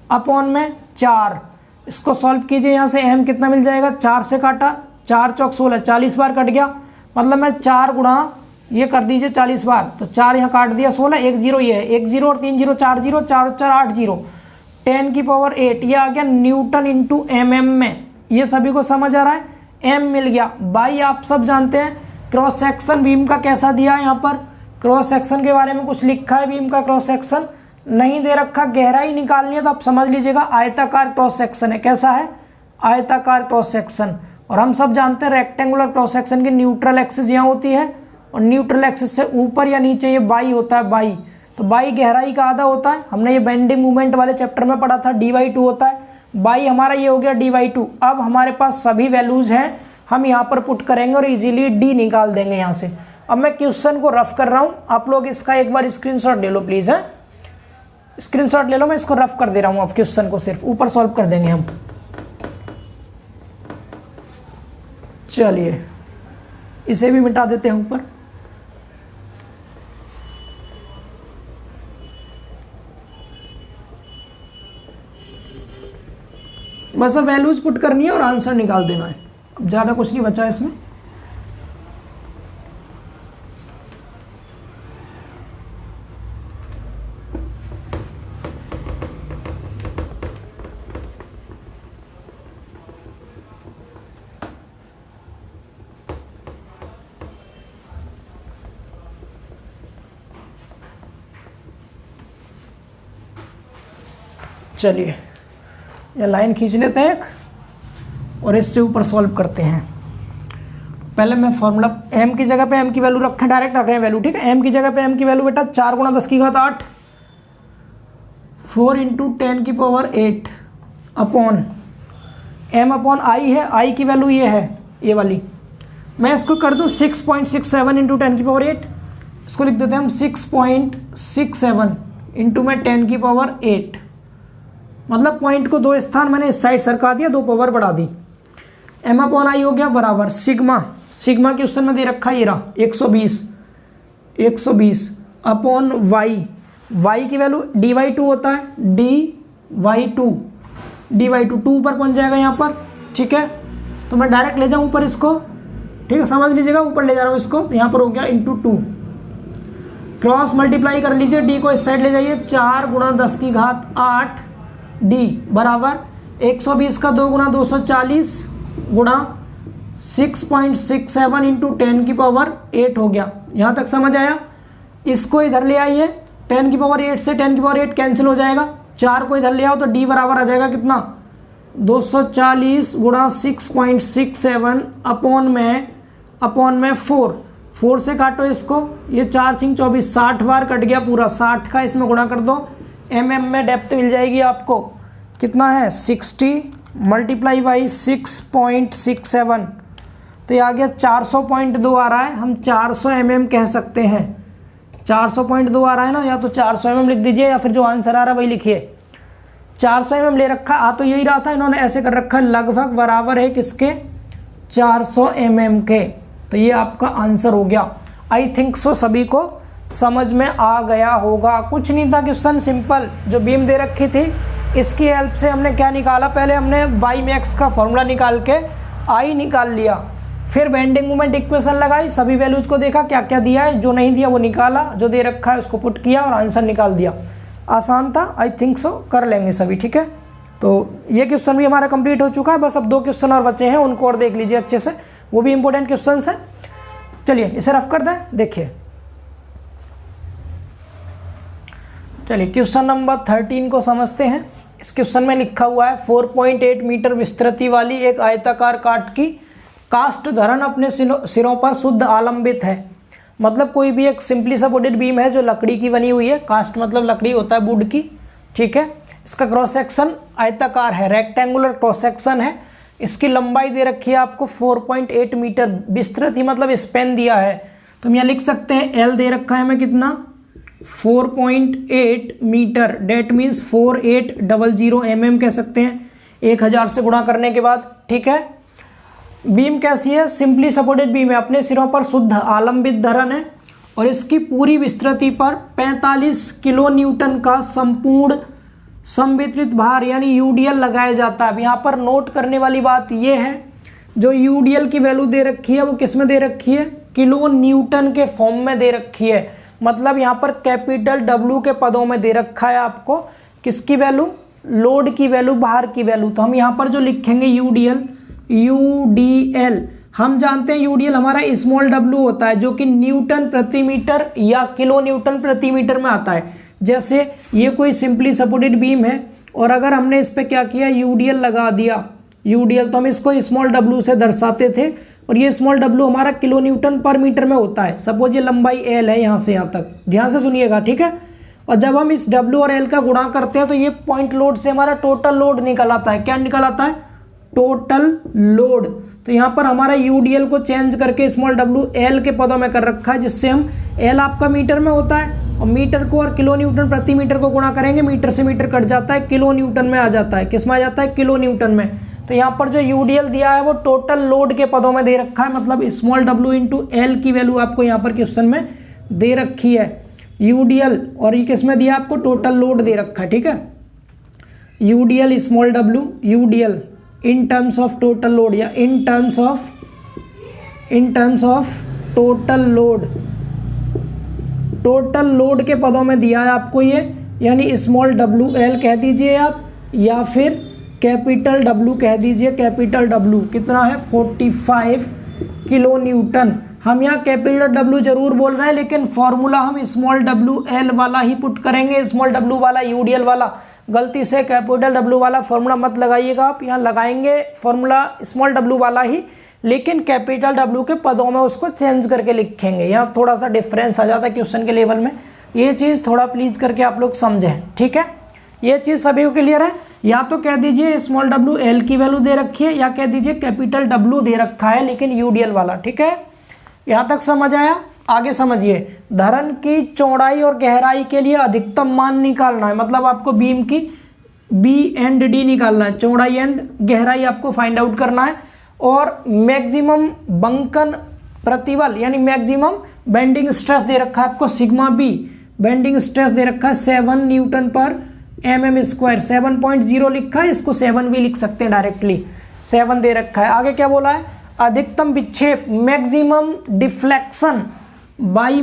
S1: अपॉन में 4, इसको सॉल्व कीजिए, यहाँ से m कितना मिल जाएगा, 4 से काटा, 4 × 4 = 16, 40 बार कट गया, मतलब मैं 4 गुणा ये कर दीजिए 40 बार, तो 4 यहाँ काट दिया, 16, 1 0 ये है, 1 0 और 3 0 4 0, 4 4 8 0, 10⁸8 ये आ गया न्यूटन इंटू mm में, ये सभी को समझ आ रहा है, m मिल गया। बाई आप सब जानते हैं क्रॉस सेक्शन बीम का कैसा दिया है, यहाँ पर क्रॉस सेक्शन के बारे में कुछ लिखा है, बीम का क्रॉस सेक्शन नहीं दे रखा, गहराई निकालनी है तो आप समझ लीजिएगा आयताकार क्रॉस सेक्शन है, कैसा है, आयताकार क्रॉस सेक्शन। और हम सब जानते हैं रेक्टेंगुलर क्रॉस सेक्शन की न्यूट्रल एक्सिस यहाँ होती है, और न्यूट्रल एक्सिस से ऊपर या नीचे ये बाई होता है, बाई, तो बाई गहराई का आधा होता है, हमने ये बेंडिंग मूवमेंट वाले चैप्टर में पढ़ा था, D/2 होता है, बाई हमारा ये हो गया dy2। अब हमारे पास सभी वैल्यूज हैं, हम यहाँ पर पुट करेंगे और इजीली d निकाल देंगे यहाँ से। अब मैं क्वेश्चन को रफ कर रहा हूँ, आप लोग इसका एक बार स्क्रीनशॉट ले लो प्लीज़। है स्क्रीनशॉट ले लो, मैं इसको रफ कर दे रहा हूँ। अब क्वेश्चन को सिर्फ ऊपर सॉल्व कर देंगे हम। चलिए इसे भी मिटा देते हैं ऊपर। बस अब वैल्यूज पुट करनी है और आंसर निकाल देना है, अब ज़्यादा कुछ नहीं बचा है इसमें। चलिए ये लाइन खींच लेते हैं एक और इससे ऊपर सॉल्व करते हैं। पहले मैं फॉर्मूला m की जगह पे m की वैल्यू रखें, डायरेक्ट रख रहे हैं वैल्यू, ठीक है। m की जगह पे m की वैल्यू बेटा 4 गुणा 10 की घात 8 4 इंटू 10 की power 8 upon m upon i है, i की वैल्यू ये है, ये वाली। मैं इसको कर दूँ 6.67 इंटू 10 की पावर 8, इसको लिख देते हैं हम 6.67 इंटू में 10 की पावर 8। मतलब पॉइंट को 2 स्थान मैंने इस साइड सरका दिया, 2 पावर बढ़ा दी। m अपॉन आई हो गया बराबर सिग्मा, सिग्मा क्वेश्चन में दे रखा ये रहा 120 अपॉन y की वैल्यू dy2 होता है, dy2 2 ऊपर पहुंच जाएगा यहाँ पर, ठीक है। तो मैं डायरेक्ट ले जाऊँ ऊपर इसको, ठीक है, समझ लीजिएगा, ऊपर ले जा रहा हूँ इसको, तो यहाँ पर हो गया इंटू 2। क्रॉस मल्टीप्लाई कर लीजिए, d को इस साइड ले जाइए, 4 गुणा 10 की घात 8 d बराबर 120 का 2 गुणा 240 गुणा 6.67 इंटू 10 की पावर 8 हो गया। यहाँ तक समझ आया। इसको इधर ले आइए, 10 की पावर 8 से 10 की पावर 8 कैंसिल हो जाएगा, 4 को इधर ले आओ तो d बराबर आ जाएगा कितना 240 गुणा 6.67 अपॉन में 4 से काटो इसको, ये 4 6 24 60 बार कट गया पूरा, 60 का इसमें गुणा कर दो, mm में डेप्थ मिल जाएगी आपको, कितना है 60 मल्टीप्लाई बाई 6.67, तो ये आ गया 400.2 आ रहा है। हम 400 mm कह सकते हैं, 400.2 आ रहा है ना, या तो 400 mm लिख दीजिए या फिर जो आंसर आ रहा है वही लिखिए। 400 mm ले रखा, आ तो यही रहा था, इन्होंने ऐसे कर रखा लगभग बराबर है किसके 400 mm के, तो ये आपका आंसर हो गया। आई थिंक सो सभी को समझ में आ गया होगा। कुछ नहीं था क्वेश्चन, सिंपल जो बीम दे रखी थी इसकी हेल्प से हमने क्या निकाला, पहले हमने वाई मैक्स का फॉर्मूला निकाल के आई निकाल लिया, फिर बेंडिंग मोमेंट इक्वेशन लगाई, सभी वैल्यूज को देखा क्या क्या दिया है, जो नहीं दिया वो निकाला, जो दे रखा है उसको पुट किया और आंसर निकाल दिया। आसान था, आई थिंक सो कर लेंगे सभी, ठीक है। तो ये क्वेश्चन भी हमारा कंप्लीट हो चुका है, बस अब 2 क्वेश्चन और बचे हैं, उनको और देख लीजिए अच्छे से, वो भी इंपॉर्टेंट क्वेश्चन है। चलिए इसे रफ कर दें, देखिए। चलिए क्वेश्चन नंबर 13 को समझते हैं। इस क्वेश्चन में लिखा हुआ है 4.8 मीटर विस्तृति वाली एक आयताकार काट की कास्ट धरन अपने सिरों पर शुद्ध आलंबित है। मतलब कोई भी एक सिंपली सपोर्टेड बीम है जो लकड़ी की बनी हुई है, कास्ट मतलब लकड़ी होता है वुड की, ठीक है। इसका क्रॉस सेक्शन आयताकार है, रेक्टेंगुलर क्रॉस सेक्शन है। इसकी लंबाई दे रखी है आपको 4.8 मीटर, विस्तृति मतलब स्पेन दिया है, तो हम यहाँ लिख सकते हैं एल दे रखा है हमें कितना 4.8 मीटर, डेट मीन्स 4800 mm कह सकते हैं, 1000 से गुणा करने के बाद, ठीक है। बीम कैसी है, सिंपली सपोर्टेड बीम है, अपने सिरों पर शुद्ध आलंबित धरन है और इसकी पूरी विस्तृति पर 45 किलो न्यूटन का संपूर्ण संवितरित भार यानी यूडीएल लगाया जाता है। अब यहाँ पर नोट करने वाली बात यह है, जो यूडीएल की वैल्यू दे रखी है वो किस में दे रखी है, किलो न्यूटन के फॉर्म में दे रखी है। मतलब यहाँ पर कैपिटल W के पदों में दे रखा है आपको किसकी वैल्यू, लोड की वैल्यू, भार की वैल्यू। तो हम यहाँ पर जो लिखेंगे यूडीएल, हम जानते हैं यूडीएल हमारा स्मॉल w होता है जो कि न्यूटन प्रति मीटर या किलो न्यूटन प्रति मीटर में आता है। जैसे ये कोई सिंपली सपोर्टेड बीम है और अगर हमने इस पर क्या किया, यूडीएल लगा दिया, यूडीएल, तो हम इसको स्मॉल w से दर्शाते थे और ये स्मॉल w हमारा किलो न्यूटन पर मीटर में होता है। सपोज ये लंबाई L है यहाँ से यहाँ तक, ध्यान से सुनिएगा, ठीक है। और जब हम इस W और L का गुणा करते हैं तो ये पॉइंट लोड से हमारा टोटल लोड निकल आता है। क्या निकल आता है? Total load. तो यहाँ पर हमारा UDL को चेंज करके स्मॉल w L के पदों में कर रखा है, जिससे हम L आपका मीटर में होता है और मीटर को और किलो न्यूटन प्रति मीटर को गुणा करेंगे, मीटर से मीटर कट जाता है, किलो न्यूटन में आ जाता है। किस में आ जाता है? किलो न्यूटन में। तो यहाँ पर जो UDL दिया है वो टोटल लोड के पदों में दे रखा है, मतलब स्मॉल w इंटू L की वैल्यू आपको यहाँ पर क्वेश्चन में दे रखी है UDL, और ये किस में दिया आपको? टोटल लोड दे रखा है। ठीक है, UDL small w UDL in terms of total load या in terms of total load, total load के पदों में दिया है आपको ये, यानी स्मॉल WL कह दीजिए आप या फिर कैपिटल W कह दीजिए। कैपिटल W कितना है? 45 किलो न्यूटन। हम यहाँ कैपिटल W जरूर बोल रहे हैं, लेकिन फॉर्मूला हम स्मॉल WL वाला ही पुट करेंगे, स्मॉल w वाला UDL वाला। गलती से कैपिटल W वाला फॉर्मूला मत लगाइएगा आप, यहाँ लगाएंगे फॉर्मूला स्मॉल w वाला ही, लेकिन कैपिटल W के पदों में उसको चेंज करके लिखेंगे। यहाँ थोड़ा सा डिफरेंस आ जाता है क्वेश्चन के लेवल में, ये चीज़ थोड़ा प्लीज करके आप लोग समझें। ठीक है, ये चीज़ सभी को क्लियर है? या तो कह दीजिए स्मॉल WL की वैल्यू दे रखी है, या कह दीजिए कैपिटल W दे रखा है लेकिन UDL वाला। ठीक है, यहाँ तक समझ आया? आगे समझिए, धरन की चौड़ाई और गहराई के लिए अधिकतम मान निकालना है, मतलब आपको बीम की B एंड D निकालना है, चौड़ाई एंड गहराई आपको फाइंड आउट करना है, और मैक्सिमम बंकन प्रतिबल यानी मैक्सिमम बेंडिंग स्ट्रेस दे रखा है आपको सिग्मा B। बेंडिंग स्ट्रेस दे रखा है 7 न्यूटन पर mm स्क्वायर, 7.0 लिखा है, इसको 7 भी लिख सकते हैं डायरेक्टली, 7 दे रखा है। आगे क्या बोला है? अधिकतम विक्षेप मैक्सिमम डिफ्लेक्शन बाई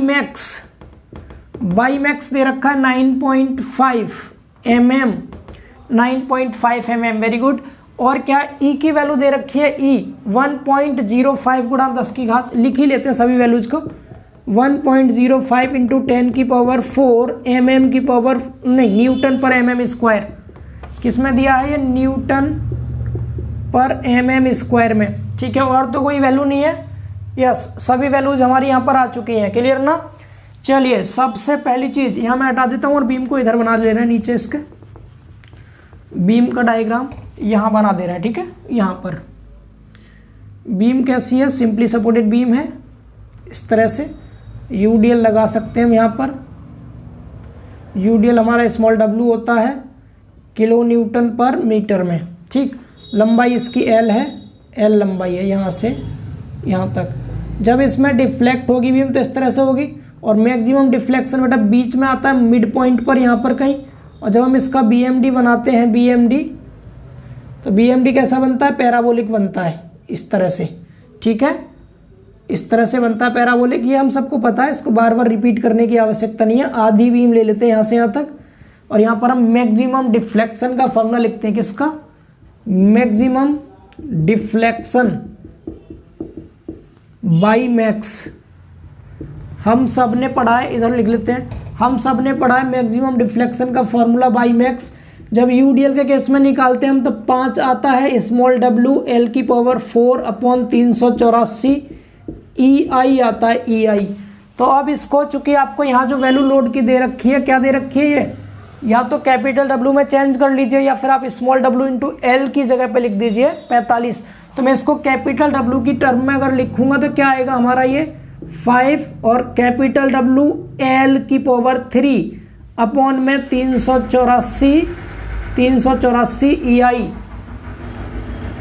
S1: मैक्स दे रखा है 9.5 mm, 9.5 mm, वेरी गुड। और क्या E की वैल्यू दे रखी है? E 1.05 गुणा 10 की घात, लिख ही लेते हैं सभी वैल्यूज को, 1.05 इंटू 10 की पावर 4 mm की पावर नहीं, न्यूटन पर mm स्क्वायर। किस में दिया है ये? न्यूटन पर mm स्क्वायर में। ठीक है, और तो कोई वैल्यू नहीं है? यस, सभी वैल्यूज हमारी यहाँ पर आ चुकी हैं। क्लियर ना? चलिए, सबसे पहली चीज़ यहाँ मैं हटा देता हूँ और बीम को इधर बना दे रहे हैं, नीचे इसके बीम का डायग्राम यहाँ बना दे रहा है। ठीक है, यहाँ पर बीम कैसी है? सिंपली सपोर्टेड बीम है, इस तरह से UDL लगा सकते हैं हम यहाँ पर। UDL हमारा स्मॉल w होता है किलो न्यूटन पर मीटर में। ठीक, लंबाई इसकी L है, L लंबाई है यहाँ से यहाँ तक। जब इसमें डिफ्लेक्ट होगी बीम तो इस तरह से होगी, और मैक्सिमम डिफ्लेक्शन बेटा बीच में आता है मिड पॉइंट पर यहाँ पर कहीं। और जब हम इसका BMD बनाते हैं, BMD, तो BMD कैसा बनता है? पैराबोलिक बनता है, इस तरह से। ठीक है, इस तरह से बनता है पैराबोलिक, ये हम सबको पता है, इसको बार बार रिपीट करने की आवश्यकता नहीं है। आधी बीम ले लेते हैं यहाँ से यहाँ तक, और यहाँ पर हम मैक्सिमम डिफ्लेक्शन का फॉर्मूला लिखते हैं। किसका? Maximum deflection by max. हम सब ने पढ़ा है, इधर लिख लेते हैं, हम सब ने पढ़ा है मैक्सिमम डिफ्लेक्शन का फॉर्मूला बाई मैक्स। जब UDL के केस में निकालते हैं हम तो 5 आता है स्मॉल w L की पावर 4/384 EI आता है, EI। तो अब इसको चूंकि आपको यहाँ जो वैल्यू लोड की दे रखी है, क्या दे रखी है ये? या तो कैपिटल W में चेंज कर लीजिए, या फिर आप स्मॉल w इंटू L की जगह पे लिख दीजिए 45। तो मैं इसको कैपिटल W की टर्म में अगर लिखूंगा तो क्या आएगा हमारा ये? 5 और कैपिटल W L की पावर 3 अपॉन में 384 EI,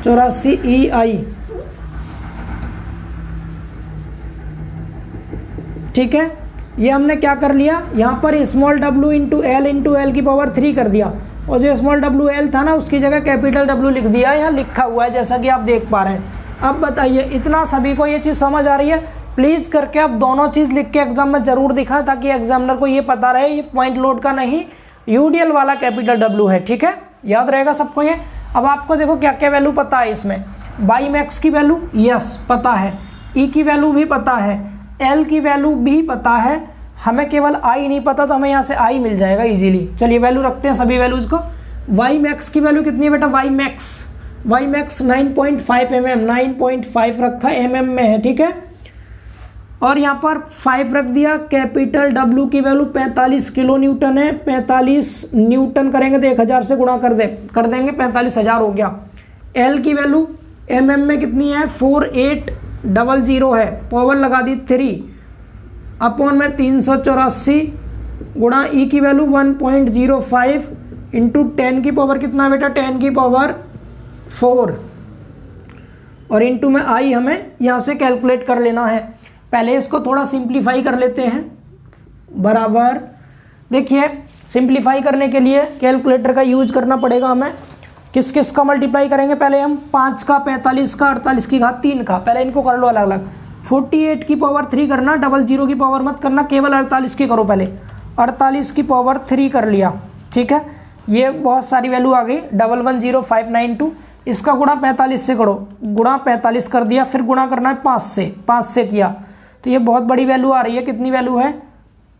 S1: 84 EI। ठीक है, ये हमने क्या कर लिया? यहाँ पर स्मॉल w इंटू L की पावर 3 कर दिया, और जो स्मॉल WL था ना उसकी जगह कैपिटल W लिख दिया, यहाँ लिखा हुआ है जैसा कि आप देख पा रहे हैं। अब बताइए, इतना सभी को ये चीज़ समझ आ रही है? प्लीज़ करके आप दोनों चीज़ लिख के एग्जाम में ज़रूर दिखाएं, ताकि एग्जामिनर को ये पता रहे ये पॉइंट लोड का नहीं, UDL वाला कैपिटल W है। ठीक है, याद रहेगा सबको ये। अब आपको देखो क्या क्या वैल्यू पता है इसमें। बाई मैक्स की वैल्यू यस पता है, E की वैल्यू भी पता है, L की वैल्यू भी पता है, हमें केवल I नहीं पता, तो हमें यहाँ से I मिल जाएगा इजीली। चलिए वैल्यू रखते हैं सभी वैल्यूज़ को। वाई मैक्स की वैल्यू कितनी है बेटा? वाई मैक्स 9.5 mm, 9.5 रखा mm में है। ठीक है, और यहाँ पर 5 रख दिया। कैपिटल W की वैल्यू 45 किलो न्यूटन है, 45 न्यूटन करेंगे तो 1000 से गुणा कर देंगे, 45,000 हो गया। L की वैल्यू mm में कितनी है, 4800 है, पावर लगा दी 3 अपॉन में 384 गुणा E की वैल्यू 1.05 इंटू 10 की पावर कितना बेटा, 10 की पावर 4 और इंटू में I हमें यहाँ से कैलकुलेट कर लेना है। पहले इसको थोड़ा सिंप्लीफाई कर लेते हैं, बराबर देखिए सिंप्लीफाई करने के लिए कैलकुलेटर का यूज करना पड़ेगा हमें। किस किस का मल्टीप्लाई करेंगे, पहले हम 5 का, 45 का, 48 की घात 3 का, पहले इनको कर लो अलग अलग। 48 की पावर 3 करना, 00 की पावर मत करना, केवल 48 की करो पहले। 48 की पावर 3 कर लिया, ठीक है। ये बहुत सारी वैल्यू आ गई, 110592। इसका गुणा 45 से करो, गुणा 45 कर दिया, फिर गुणा करना है 5 से किया तो ये बहुत बड़ी वैल्यू आ रही है। कितनी वैल्यू है,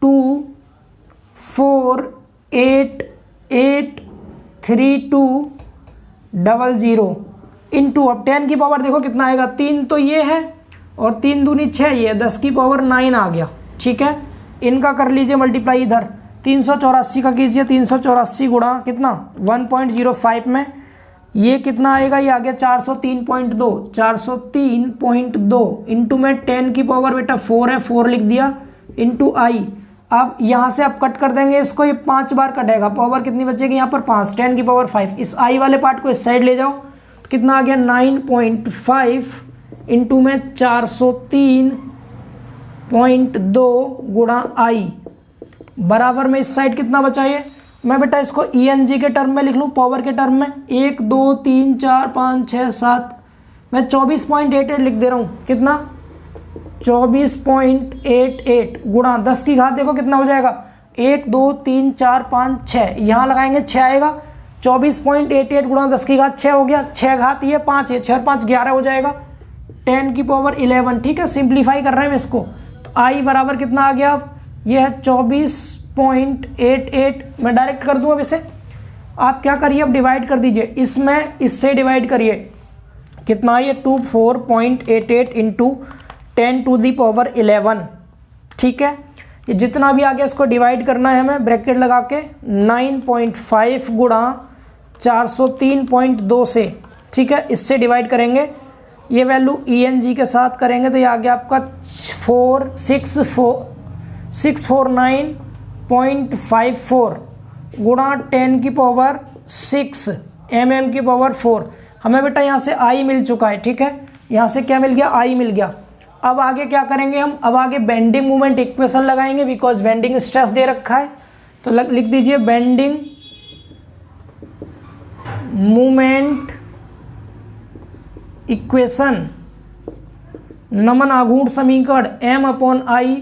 S1: 24883200 इंटू, अब 10 की पावर देखो कितना आएगा, 3 तो ये है और 3 दूनी 6 ये, 10 की पावर 9 आ गया, ठीक है। इनका कर लीजिए मल्टीप्लाई इधर, 384 का कीजिए, 384 गुणा कितना 1.05 में, ये कितना आएगा, ये आ गया 403.2, 403.2 इंटू में 10 की पावर बेटा 4 है, 4 लिख दिया इंटू I। अब यहाँ से आप कट कर देंगे इसको, ये 5 बार कटेगा, पावर कितनी बचेगी यहाँ पर 5, 10 की पावर 5। इस I वाले पार्ट को इस साइड ले जाओ तो कितना आ गया 9.5 इंटू में 403.2 गुणा I बराबर में इस साइड कितना बचा ये, मैं बेटा इसको ENG के टर्म में लिख लूँ, पावर के टर्म में 1 2 3 4 5 6 7, मैं 24.88 लिख दे रहा हूँ। कितना 24.88 गुणा 10 की घात देखो कितना हो जाएगा, 1 2 3 4 5 6, यहाँ लगाएंगे 6 आएगा, 24.88 गुणा 10 की घात 6 हो गया, 6 घात ये 5 है, 6 और 5 11 हो जाएगा, 10 की पावर 11, ठीक है। सिंप्लीफाई कर रहे हैं इसको तो I बराबर कितना आ गया, ये है 24.88, मैं डायरेक्ट कर दूँ। अब इसे आप क्या करिए, अब डिवाइड कर दीजिए, इसमें इससे डिवाइड करिए, कितना ये 24.88 इंटू 10 टू दी पावर 11, ठीक है। ये जितना भी आ गया इसको डिवाइड करना है हमें, ब्रैकेट लगा के 9.5 गुणा 403.2 से, ठीक है, इससे डिवाइड करेंगे। ये वैल्यू ENG के साथ करेंगे तो ये आ गया आपका 649.54 गुणा 10 की पावर 6 mm की पावर 4। हमें बेटा यहाँ से I मिल चुका है, ठीक है, यहाँ से क्या मिल गया, I मिल गया। अब आगे क्या करेंगे हम, अब आगे बेंडिंग मोमेंट इक्वेशन लगाएंगे, बिकॉज बेंडिंग स्ट्रेस दे रखा है तो लिख दीजिए बेंडिंग मोमेंट इक्वेशन, नमन आघूर्ण समीकरण M/I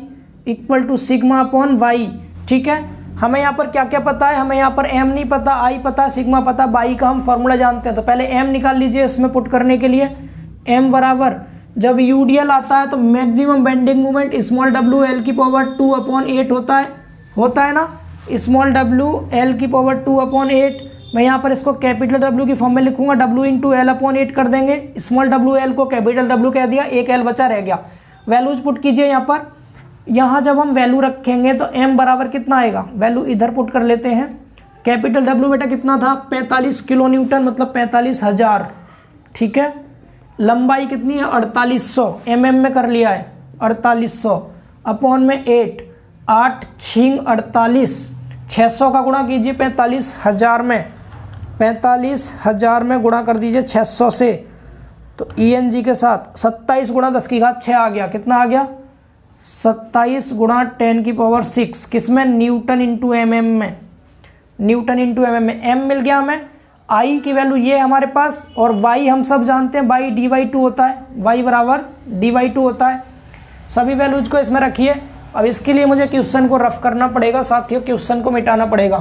S1: equal to sigma upon y, ठीक है। हमें यहाँ पर क्या क्या पता है, हमें यहाँ पर M नहीं पता, I पता, सिग्मा पता, बाई का हम फॉर्मूला जानते हैं। तो पहले M निकाल लीजिए इसमें पुट करने के लिए, M बराबर जब UDL आता है तो maximum bending moment small w L की पावर 2/8 होता है ना, स्मॉल w L की पावर 2/8। मैं यहाँ पर इसको कैपिटल W की फॉर्म में लिखूंगा, W इंटू L/8 कर देंगे, स्मॉल w L को कैपिटल W कह दिया, एक L बचा रह गया। वैल्यूज पुट कीजिए यहाँ पर, यहाँ जब हम वैल्यू रखेंगे तो M बराबर कितना आएगा, वैल्यू इधर पुट कर लेते हैं। कैपिटल W बेटा कितना था, 45 किलो न्यूटन, मतलब 45,000, ठीक है। लंबाई कितनी है, 4800, mm में कर लिया है, 4800 अपॉन में 8 6 48, 600 का गुणा कीजिए 45,000 में, 45,000 में गुणा कर दीजिए 600 से, तो ENG के साथ 27 गुणा 10 की घात 6 आ गया, कितना आ गया 27 गुणा 10 की पावर 6, किसमें, न्यूटन इंटू mm में, न्यूटन इंटू mm में। M मिल गया हमें, I की वैल्यू ये है हमारे पास, और Y हम सब जानते हैं, बाई dy2 होता है, Y बराबर dy2 होता है। सभी वैल्यूज को इसमें रखिए। अब इसके लिए मुझे क्वेश्चन को रफ करना पड़ेगा साथियों, क्वेश्चन को मिटाना पड़ेगा।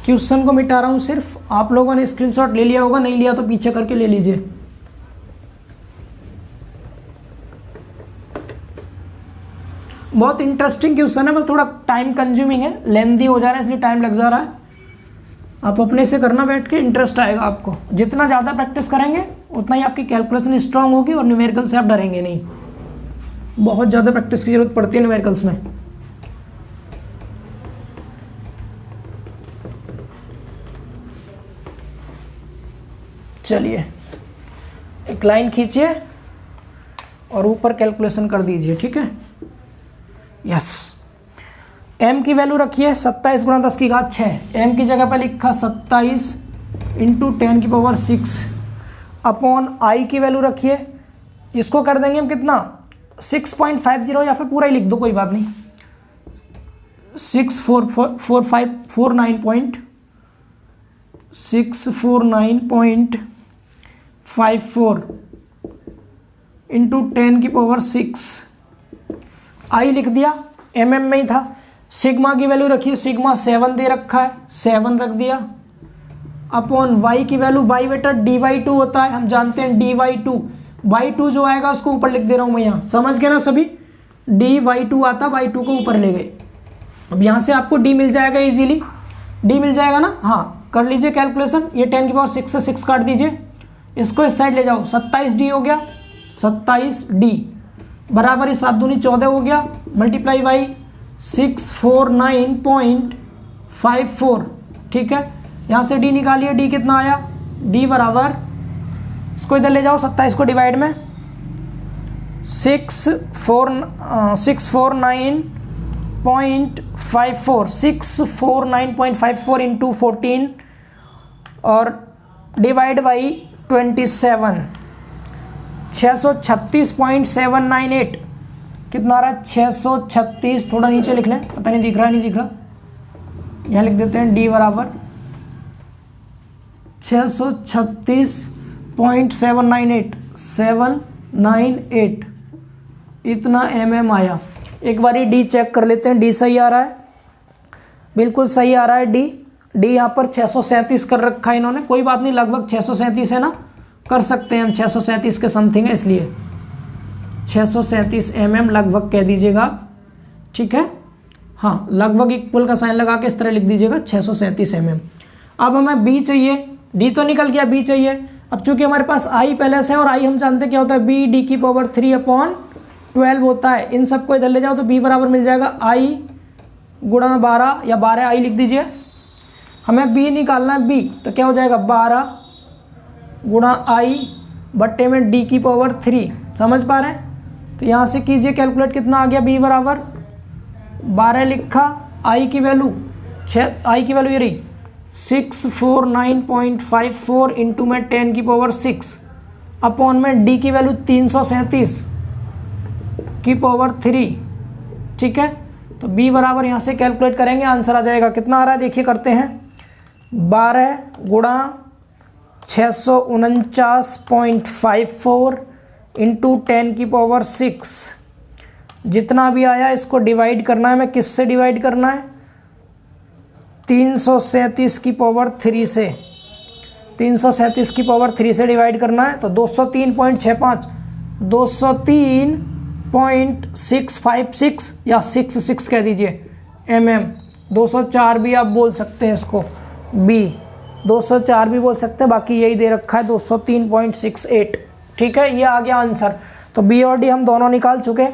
S1: क्वेश्चन को मिटा रहा हूँ सिर्फ, आप लोगों ने स्क्रीनशॉट ले लिया होगा, नहीं लिया तो पीछे करके ले लीजिए। बहुत इंटरेस्टिंग क्वेश्चन है, बस थोड़ा टाइम कंज्यूमिंग है, लेंथी हो जा रहा है इसलिए टाइम लग जा रहा है। आप अपने से करना बैठ के, इंटरेस्ट आएगा आपको। जितना ज़्यादा प्रैक्टिस करेंगे उतना ही आपकी कैलकुलेशन स्ट्रांग होगी और न्यूमेरिकल से आप डरेंगे नहीं। बहुत ज़्यादा प्रैक्टिस की जरूरत पड़ती है न्यूमेरिकल्स में। चलिए एक लाइन खींचिए और ऊपर कैलकुलेशन कर दीजिए, ठीक है। यस, m की वैल्यू रखिए 27 गुणा 10 की घात 6। m की जगह पर लिखा 27 इंटू 10 की पावर 6 अपॉन i की वैल्यू रखिए, इसको कर देंगे हम कितना 6.50 या फिर पूरा ही लिख दो कोई बात नहीं, 649.54 इंटू 10 की पावर 6 आई लिख दिया, mm में ही था। सिग्मा की वैल्यू रखिए, सिग्मा 7 दे रखा है, 7 रख दिया अपॉन y की वैल्यू, y बेटा dy2 होता है, हम जानते हैं dy2, y2 जो आएगा उसको ऊपर लिख दे रहा हूं मैं यहाँ, समझ गए ना सभी। dy2 आता, y2 को ऊपर ले गए। अब यहाँ से आपको d मिल जाएगा इजीली, d मिल जाएगा ना, हाँ कर लीजिए कैलकुलेशन। ये 10 की पावर 6 से 6 काट दीजिए, इसको इस साइड ले जाओ, 27d हो गया, 27d बराबर ही 7 दूनी 14 हो गया, मल्टीप्लाई बाई 649.54, ठीक है। यहाँ से d निकालिए, d कितना आया, d बराबर, इसको इधर ले जाओ, 27 को डिवाइड में 649.54 इंटू 14 और डिवाइड बाई 27, 636.798 कितना आ रहा है, 636, थोड़ा नीचे लिख लें, पता नहीं दिख रहा है नहीं दिख रहा, यहाँ लिख देते हैं d बराबर 636.798 इतना mm आया। एक बार d चेक कर लेते हैं, d सही आ रहा है, बिल्कुल सही आ रहा है d यहाँ पर 637 कर रखा है इन्होंने, कोई बात नहीं, लगभग 637 है ना, कर सकते हैं हम, 637 के समथिंग है, इसलिए 637 mm लगभग कह दीजिएगा आप, ठीक है। हाँ, लगभग इक्वल का साइन लगा के इस तरह लिख दीजिएगा 637 mm। अब हमें b चाहिए, d तो निकल गया, b चाहिए। अब चूंकि हमारे पास i पहले से है और i हम जानते क्या होता है, b d की पावर 3/12 होता है। इन सबको इधर ले जाओ तो b बराबर मिल जाएगा i गुणा 12 या 12 i लिख दीजिए। हमें b निकालना है, b तो क्या हो जाएगा 12 गुणा i बट्टे में d की पावर 3, समझ पा रहे हैं। तो यहाँ से कीजिए कैलकुलेट, कितना आ गया, b बराबर 12 लिखा, i की वैल्यू i की वैल्यू ये रही 649.54 इंटू में 10 की पावर 6 अपॉन में d की वैल्यू 337 की पावर 3, ठीक है। तो b बराबर यहाँ से कैलकुलेट करेंगे, आंसर आ जाएगा, कितना आ रहा है देखिए, करते हैं 12 गुणा 649.54 इंटू 10 की पावर 6, जितना भी आया इसको डिवाइड करना है, मैं किससे डिवाइड करना है, 337 की पावर 3 से, 337 की पावर 3 से डिवाइड करना है। तो 203.65, 203.656 या 66 कह दीजिए mm, 204 भी आप बोल सकते हैं इसको, b 204 भी बोल सकते हैं, बाकी यही दे रखा है 203.68, ठीक है। ये आ गया आंसर। तो b और d हम दोनों निकाल चुके।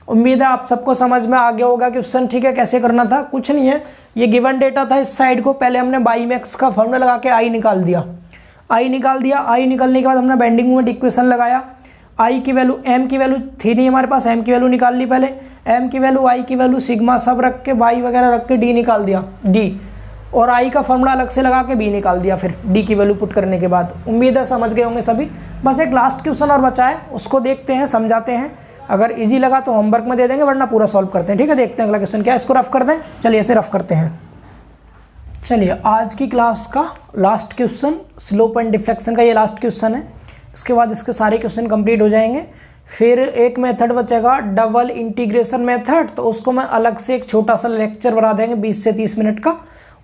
S1: उम्मीद है आप सबको समझ में आ गया होगा क्वेश्चन, ठीक है। कैसे करना था, कुछ नहीं है, ये गिवन डेटा था, इस साइड को पहले हमने बाई मैक्स का फॉर्मूला लगा के आई निकाल दिया, आई निकालने के बाद हमने बेंडिंग मोमेंट इक्वेशन लगाया, आई की वैल्यू, एम की वैल्यू थी नहीं हमारे पास, एम की वैल्यू निकाल ली पहले, एम की वैल्यू, आई की वैल्यू, सिग्मा सब रख के, बाई वगैरह रख के डी निकाल दिया, डी, और आई का फॉर्मूला अलग से लगा के बी निकाल दिया फिर डी की वैल्यू पुट करने के बाद। उम्मीद है समझ गए होंगे सभी। बस एक लास्ट क्वेश्चन और बचा है, उसको देखते हैं, समझाते हैं। अगर इजी लगा तो होमवर्क में दे देंगे, वरना पूरा सॉल्व करते हैं, ठीक है। देखते हैं अगला क्वेश्चन क्या है, इसको रफ कर दें, चलिए इसे रफ करते हैं। चलिए आज की क्लास का last question, slope and deflection का ये लास्ट क्वेश्चन है। इसके बाद इसके सारे क्वेश्चन कंप्लीट हो जाएंगे। फिर एक मेथड बचेगा डबल इंटीग्रेशन मेथड, तो उसको मैं अलग से एक छोटा सा लेक्चर बना देंगे 20 से 30 मिनट का,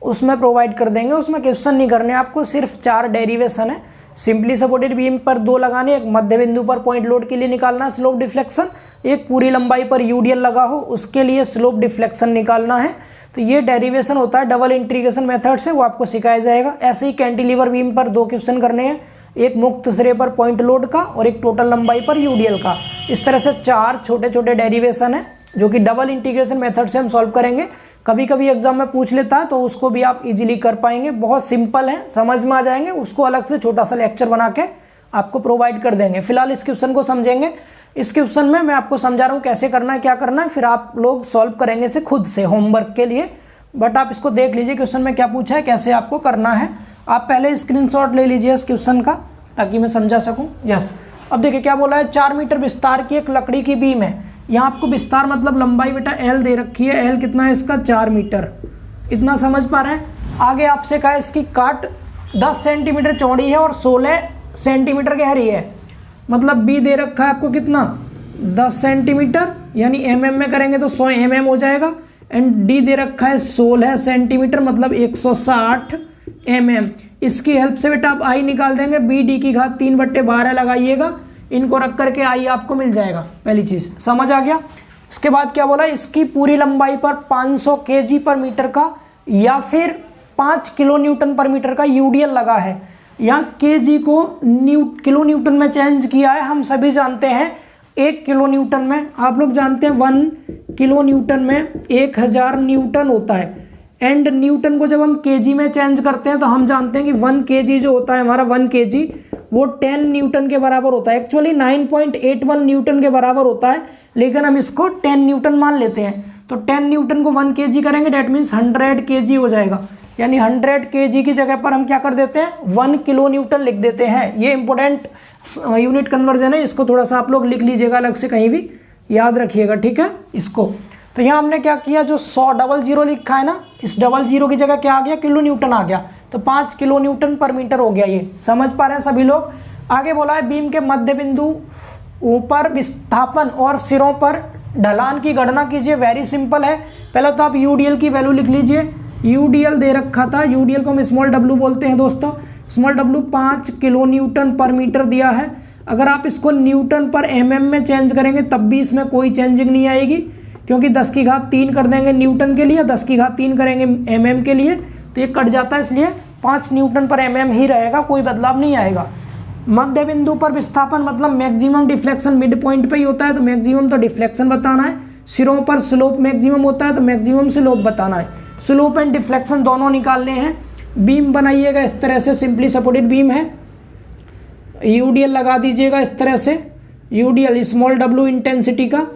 S1: उसमें प्रोवाइड कर देंगे। उसमें क्वेश्चन नहीं करने आपको, सिर्फ 4 डेरिवेशन है। सिंपली सपोर्टेड बीम पर 2 लगाने, एक मध्य बिंदु पर पॉइंट लोड के लिए निकालना स्लोप डिफ्लेक्शन, एक पूरी लंबाई पर यूडीएल लगा हो, उसके लिए स्लोप डिफ्लेक्शन निकालना है। तो ये डेरिवेशन होता है डबल इंटीग्रेशन मेथड से, वो आपको सिखाया जाएगा। ऐसे ही कैंटिलीवर बीम पर 2 क्वेश्चन करने हैं, एक मुक्त सिरे पर पॉइंट लोड का और एक टोटल लंबाई पर यूडीएल का। इस तरह से 4 छोटे छोटे डेरिवेशन है जो कि डबल इंटीग्रेशन मेथड से हम सॉल्व करेंगे। कभी कभी एग्जाम में पूछ लेता है तो उसको भी आप इजीली कर पाएंगे, बहुत सिंपल है, समझ में आ जाएंगे। उसको अलग से छोटा सा लेक्चर बना के आपको प्रोवाइड कर देंगे। फिलहाल इस क्वेश्चन को समझेंगे। इस क्वेश्चन में मैं आपको समझा रहा हूँ कैसे करना है, क्या करना है, फिर आप लोग सॉल्व करेंगे इसे खुद से होमवर्क के लिए। बट आप इसको देख लीजिए क्वेश्चन में क्या पूछा है, कैसे आपको करना है। आप पहले स्क्रीनशॉट ले लीजिए इस क्वेश्चन का ताकि मैं समझा सकूं। यस, अब देखिए क्या बोला है, 4 मीटर विस्तार की एक लकड़ी की बीम है। यहाँ आपको विस्तार मतलब लंबाई बेटा एल दे रखी है। एल कितना है इसका, 4 मीटर। इतना समझ पा रहे हैं। आगे आपसे कहा इसकी काट 10 सेंटीमीटर चौड़ी है और 16 सेंटीमीटर गहरी है। मतलब बी दे रखा है आपको कितना, 10 सेंटीमीटर, यानी mm में करेंगे तो 100 mm हो जाएगा। एंड डी दे रखा है 16 सेंटीमीटर मतलब 160 mm। इसकी हेल्प से बेटा आप आई निकाल देंगे। बी डी की घात 3/12 लगाइएगा, इनको रख करके आई आपको मिल जाएगा। पहली चीज समझ आ गया। इसके बाद क्या बोला, इसकी पूरी लंबाई पर 500 kg पर मीटर का या फिर 5 किलो न्यूटन पर मीटर का यूडीएल लगा है। यहाँ kg को किलो न्यूटन में चेंज किया है। हम सभी जानते हैं 1 किलो न्यूटन में, आप लोग जानते हैं 1 किलो न्यूटन में 1000 न्यूटन होता है। एंड न्यूटन को जब हम केजी में चेंज करते हैं तो हम जानते हैं कि 1 kg जो होता है हमारा 1 kg वो 10 न्यूटन के बराबर होता है। एक्चुअली 9.81 न्यूटन के बराबर होता है, लेकिन हम इसको 10 न्यूटन मान लेते हैं। तो 10 न्यूटन को 1 kg करेंगे, डेट मीन्स 100 kg हो जाएगा। यानी 100 kg की जगह पर हम क्या कर देते हैं, 1 किलो न्यूटन लिख देते हैं। ये इंपॉर्टेंट यूनिट कन्वर्जन है, इसको थोड़ा सा आप लोग लिख लीजिएगा अलग से, कहीं भी याद रखिएगा, ठीक है इसको। तो यहाँ हमने क्या किया, जो 100 लिखा है ना, इस 00 की जगह क्या आ गया, किलो न्यूटन आ गया। तो 5 किलो न्यूटन पर मीटर हो गया। ये समझ पा रहे हैं सभी लोग। आगे बोला है बीम के मध्य बिंदु ऊपर विस्थापन और सिरों पर ढलान की गणना कीजिए। वेरी सिंपल है। पहले तो आप यूडीएल की वैल्यू लिख लीजिए। यूडीएल दे रखा था, यूडीएल को हम स्मॉल डब्ल्यू बोलते हैं दोस्तों। स्मॉल डब्ल्यू 5 किलो न्यूटन पर मीटर दिया है। अगर आप इसको न्यूटन पर mm में चेंज करेंगे तब भी इसमें कोई चेंजिंग नहीं आएगी, क्योंकि 10 की घात 3 कर देंगे न्यूटन के लिए, 10 की घात 3 करेंगे mm के लिए, तो ये कट जाता है, इसलिए 5 न्यूटन पर mm ही रहेगा, कोई बदलाव नहीं आएगा। मध्य बिंदु पर विस्थापन मतलब मैक्सिमम डिफ्लेक्शन मिड पॉइंट पे ही होता है, तो मैक्सिमम तो डिफ्लेक्शन बताना है। सिरों पर स्लोप मैक्सिमम होता है, तो मैक्सिमम स्लोप बताना है। स्लोप एंड डिफ्लेक्शन दोनों निकालने हैं। बीम बनाइएगा इस तरह से, सिंपली सपोर्टेड बीम है। यूडीएल लगा दीजिएगा इस तरह से। यूडीएल स्मॉल डब्ल्यू इंटेंसिटी का,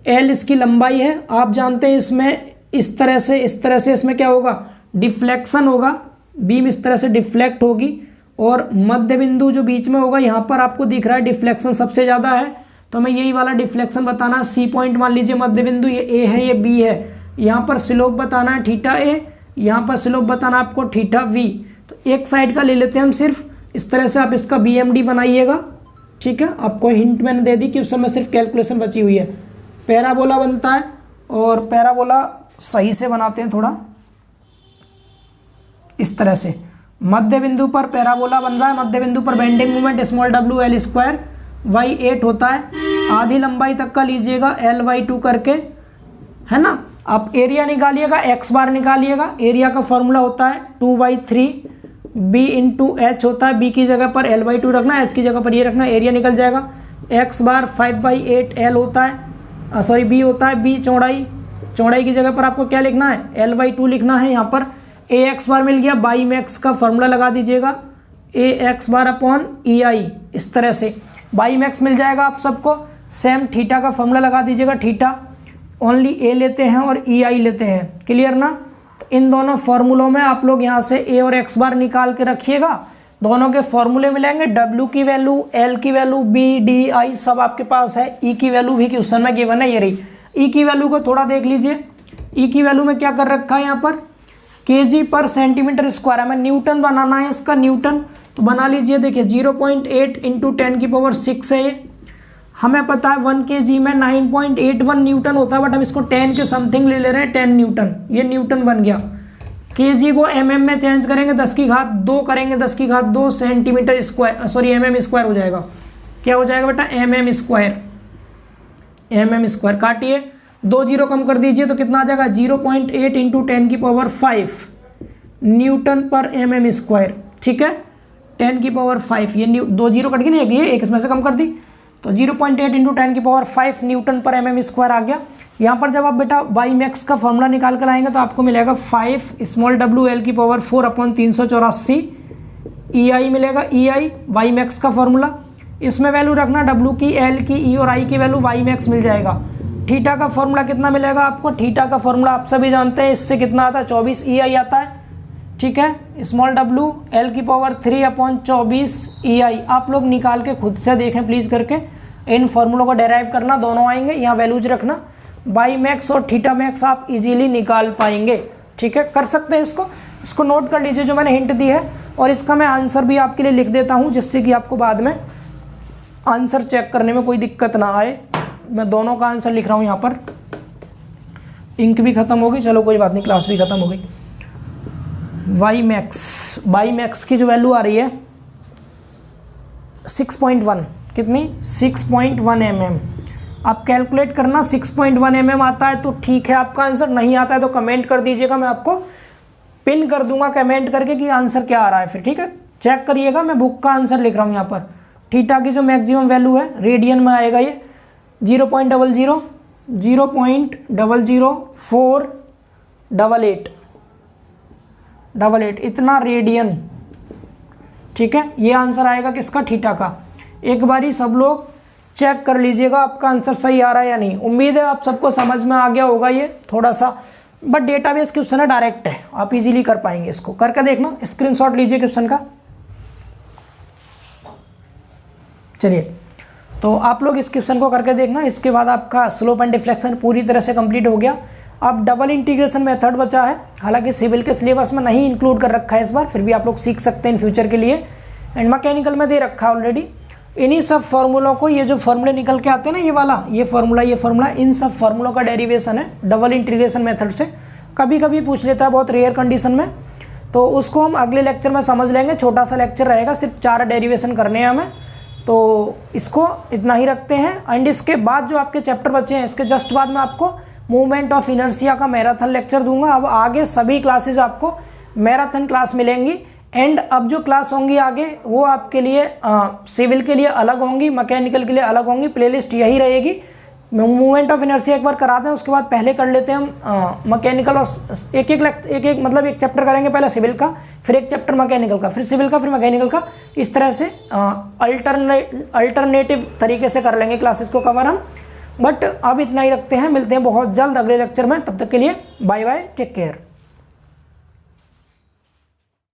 S1: एल इसकी लंबाई है। आप जानते हैं इसमें इस तरह से इसमें क्या होगा, डिफ्लेक्शन होगा। बीम इस तरह से डिफ्लेक्ट होगी और मध्य बिंदु जो बीच में होगा, यहाँ पर आपको दिख रहा है डिफ्लेक्शन सबसे ज़्यादा है, तो हमें यही वाला डिफ्लेक्शन बताना है। सी पॉइंट मान लीजिए मध्य बिंदु, ये ए है, ये बी है। यहाँ पर स्लोप बताना है थीटा ए, यहाँ पर स्लोप बताना आपको थीटा वी। तो एक साइड का ले लेते हैं हम सिर्फ, इस तरह से आप इसका BMD बनाइएगा, ठीक है। आपको हिंट मैंने दे दी कि उस समय सिर्फ कैलकुलेशन बची हुई है। पैराबोला बनता है, और पैराबोला सही से बनाते हैं थोड़ा, इस तरह से। मध्य बिंदु पर पैराबोला बन रहा है। मध्य बिंदु पर bending moment small W L square y 8 होता है। आधी लंबाई तक का लीजिएगा L/2 करके, है ना। आप एरिया निकालिएगा, x बार निकालिएगा। एरिया का फॉर्मूला होता है 2/3 b इंटू एच होता है। b की जगह पर L/2 रखना, h की जगह पर ये रखना, एरिया निकल जाएगा। x बार 5/8 L होता है, सॉरी b होता है। b चौड़ाई की जगह पर आपको क्या लिखना है, L/2 लिखना है। यहाँ पर ax बार मिल गया, बाई मैक्स का फॉर्मूला लगा दीजिएगा, ax बार अपॉन EI, इस तरह से बाई मैक्स मिल जाएगा आप सबको। सेम थीटा का फॉर्मूला लगा दीजिएगा। थीटा ओनली a लेते हैं और EI लेते हैं, क्लियर ना। तो इन दोनों फॉर्मूलों में आप लोग यहाँ से a और x बार निकाल के रखिएगा। दोनों के फॉर्मूले मिलेंगे, W की वैल्यू, L की वैल्यू, B, D, I सब आपके पास है। E की वैल्यू भी क्वेश्चन में गिवन है, ये रही। E की वैल्यू को थोड़ा देख लीजिए। E की वैल्यू में क्या कर रखा है यहाँ पर, kg पर सेंटीमीटर स्क्वायर। हमें न्यूटन बनाना है इसका, न्यूटन तो बना लीजिए। देखिए 0.8 इंटू 10⁻6 है ये। हमें पता है 1 kg में 9.81 न्यूटन होता है, बट हम इसको 10 के समथिंग ले रहे हैं, 10 न्यूटन। ये न्यूटन बन गया। kg को mm में चेंज करेंगे, 10 की घात 2 करेंगे, 10 की घात 2 centimetre square, sorry mm square हो जाएगा। क्या हो जाएगा बेटा, mm स्क्वायर। mm²। काटिए, 2 जीरो कम कर दीजिए तो कितना आ जाएगा 0.8 इंटू 10⁵ न्यूटन पर mm²। ठीक है, 10⁵ ये 2 जीरो कट गई ना, एक इसमें से कम कर दी तो 0.8 इंटू 10⁵ न्यूटन पर mm² आ गया। यहाँ पर जब आप बेटा वाई मैक्स का फॉर्मूला निकाल कर आएंगे तो आपको मिलेगा 5 स्मॉल w L⁴/384 EI मिलेगा। EI वाई मैक्स का फॉर्मूला, इसमें वैल्यू रखना w की, L की, E और I की वैल्यू वाई मैक्स मिल जाएगा। थीटा का फॉर्मूला कितना मिलेगा आपको, थीटा का फॉर्मूला आप सभी जानते हैं, इससे कितना आता है 24 EI आता है। ठीक है, स्मॉल w L⁴3/24 EI आप लोग निकाल के खुद से देखें प्लीज़ करके, इन फॉर्मूलों को डेराइव करना, दोनों आएंगे, यहाँ वैल्यूज रखना, वाई मैक्स और थीटा मैक्स आप इजीली निकाल पाएंगे। ठीक है, कर सकते हैं इसको नोट कर लीजिए जो मैंने हिंट दी है, और इसका मैं आंसर भी आपके लिए लिख देता हूँ जिससे कि आपको बाद में आंसर चेक करने में कोई दिक्कत ना आए। मैं दोनों का आंसर लिख रहा हूँ, यहाँ पर इंक भी खत्म हो गई, चलो कोई बात नहीं, क्लास भी खत्म हो गई। वाई मैक्स की जो वैल्यू आ रही है 6.1, कितनी 6.1 mm। आप कैलकुलेट करना, 6.1 mm आता है तो ठीक है आपका आंसर, नहीं आता है तो कमेंट कर दीजिएगा, मैं आपको पिन कर दूंगा कमेंट करके कि आंसर क्या आ रहा है फिर। ठीक है, चेक करिएगा, मैं बुक का आंसर लिख रहा हूँ यहाँ पर। थीटा की जो मैक्सिमम वैल्यू है रेडियन में आएगा ये 0.00488 इतना रेडियन। ठीक है, ये आंसर आएगा किसका, थीटा का। एक बारी सब लोग चेक कर लीजिएगा आपका आंसर सही आ रहा है या नहीं। उम्मीद है आप सबको समझ में आ गया होगा ये थोड़ा सा, बट डेटाबेस क्वेश्चन है, डायरेक्ट है, आप इजीली कर पाएंगे। इसको करके देखना, स्क्रीनशॉट लीजिए क्वेश्चन का। चलिए, तो आप लोग इस क्वेश्चन को करके देखना, इसके बाद आपका स्लोप एंड डिफ्लेक्शन पूरी तरह से कंप्लीट हो गया। अब डबल इंटीग्रेशन मेथड बचा है, हालांकि सिविल के सिलेबस में नहीं इंक्लूड कर रखा है इस बार, फिर भी आप लोग सीख सकते हैं इन फ्यूचर के लिए, एंड मैकेनिकल में दे रखा है ऑलरेडी। इन्हीं सब फार्मूलों को, ये जो फार्मूले निकल के आते हैं ना, ये वाला, ये फार्मूला, इन सब फार्मूलों का डेरिवेशन है डबल इंटीग्रेशन मेथड से। कभी कभी पूछ लेता है, बहुत रेयर कंडीशन में, तो उसको हम अगले लेक्चर में समझ लेंगे। छोटा सा लेक्चर रहेगा, सिर्फ 4 डेरिवेशन करने हैं हमें, तो इसको इतना ही रखते हैं। एंड इसके बाद जो आपके चैप्टर बचे हैं, इसके जस्ट बाद में आपको मूवमेंट ऑफ इनर्शिया का मैराथन लेक्चर दूंगा। अब आगे सभी क्लासेज आपको मैराथन क्लास मिलेंगी, एंड अब जो क्लास होंगी आगे वो आपके लिए सिविल के लिए अलग होंगी, मैकेनिकल के लिए अलग होंगी। प्लेलिस्ट यही रहेगी। मूवमेंट ऑफ इनर्शिया एक बार कराते हैं, उसके बाद पहले कर लेते हैं हम मैकेनिकल, और एक मतलब एक चैप्टर करेंगे पहले सिविल का, फिर एक चैप्टर मैकेनिकल का, फिर सिविल का, फिर मैकेनिकल का। इस तरह से अल्टरनेटिव तरीके से कर लेंगे क्लासेस को कवर हम। बट अब इतना ही रखते हैं, मिलते हैं बहुत जल्द अगले लेक्चर में, तब तक के लिए बाय बाय, टेक केयर।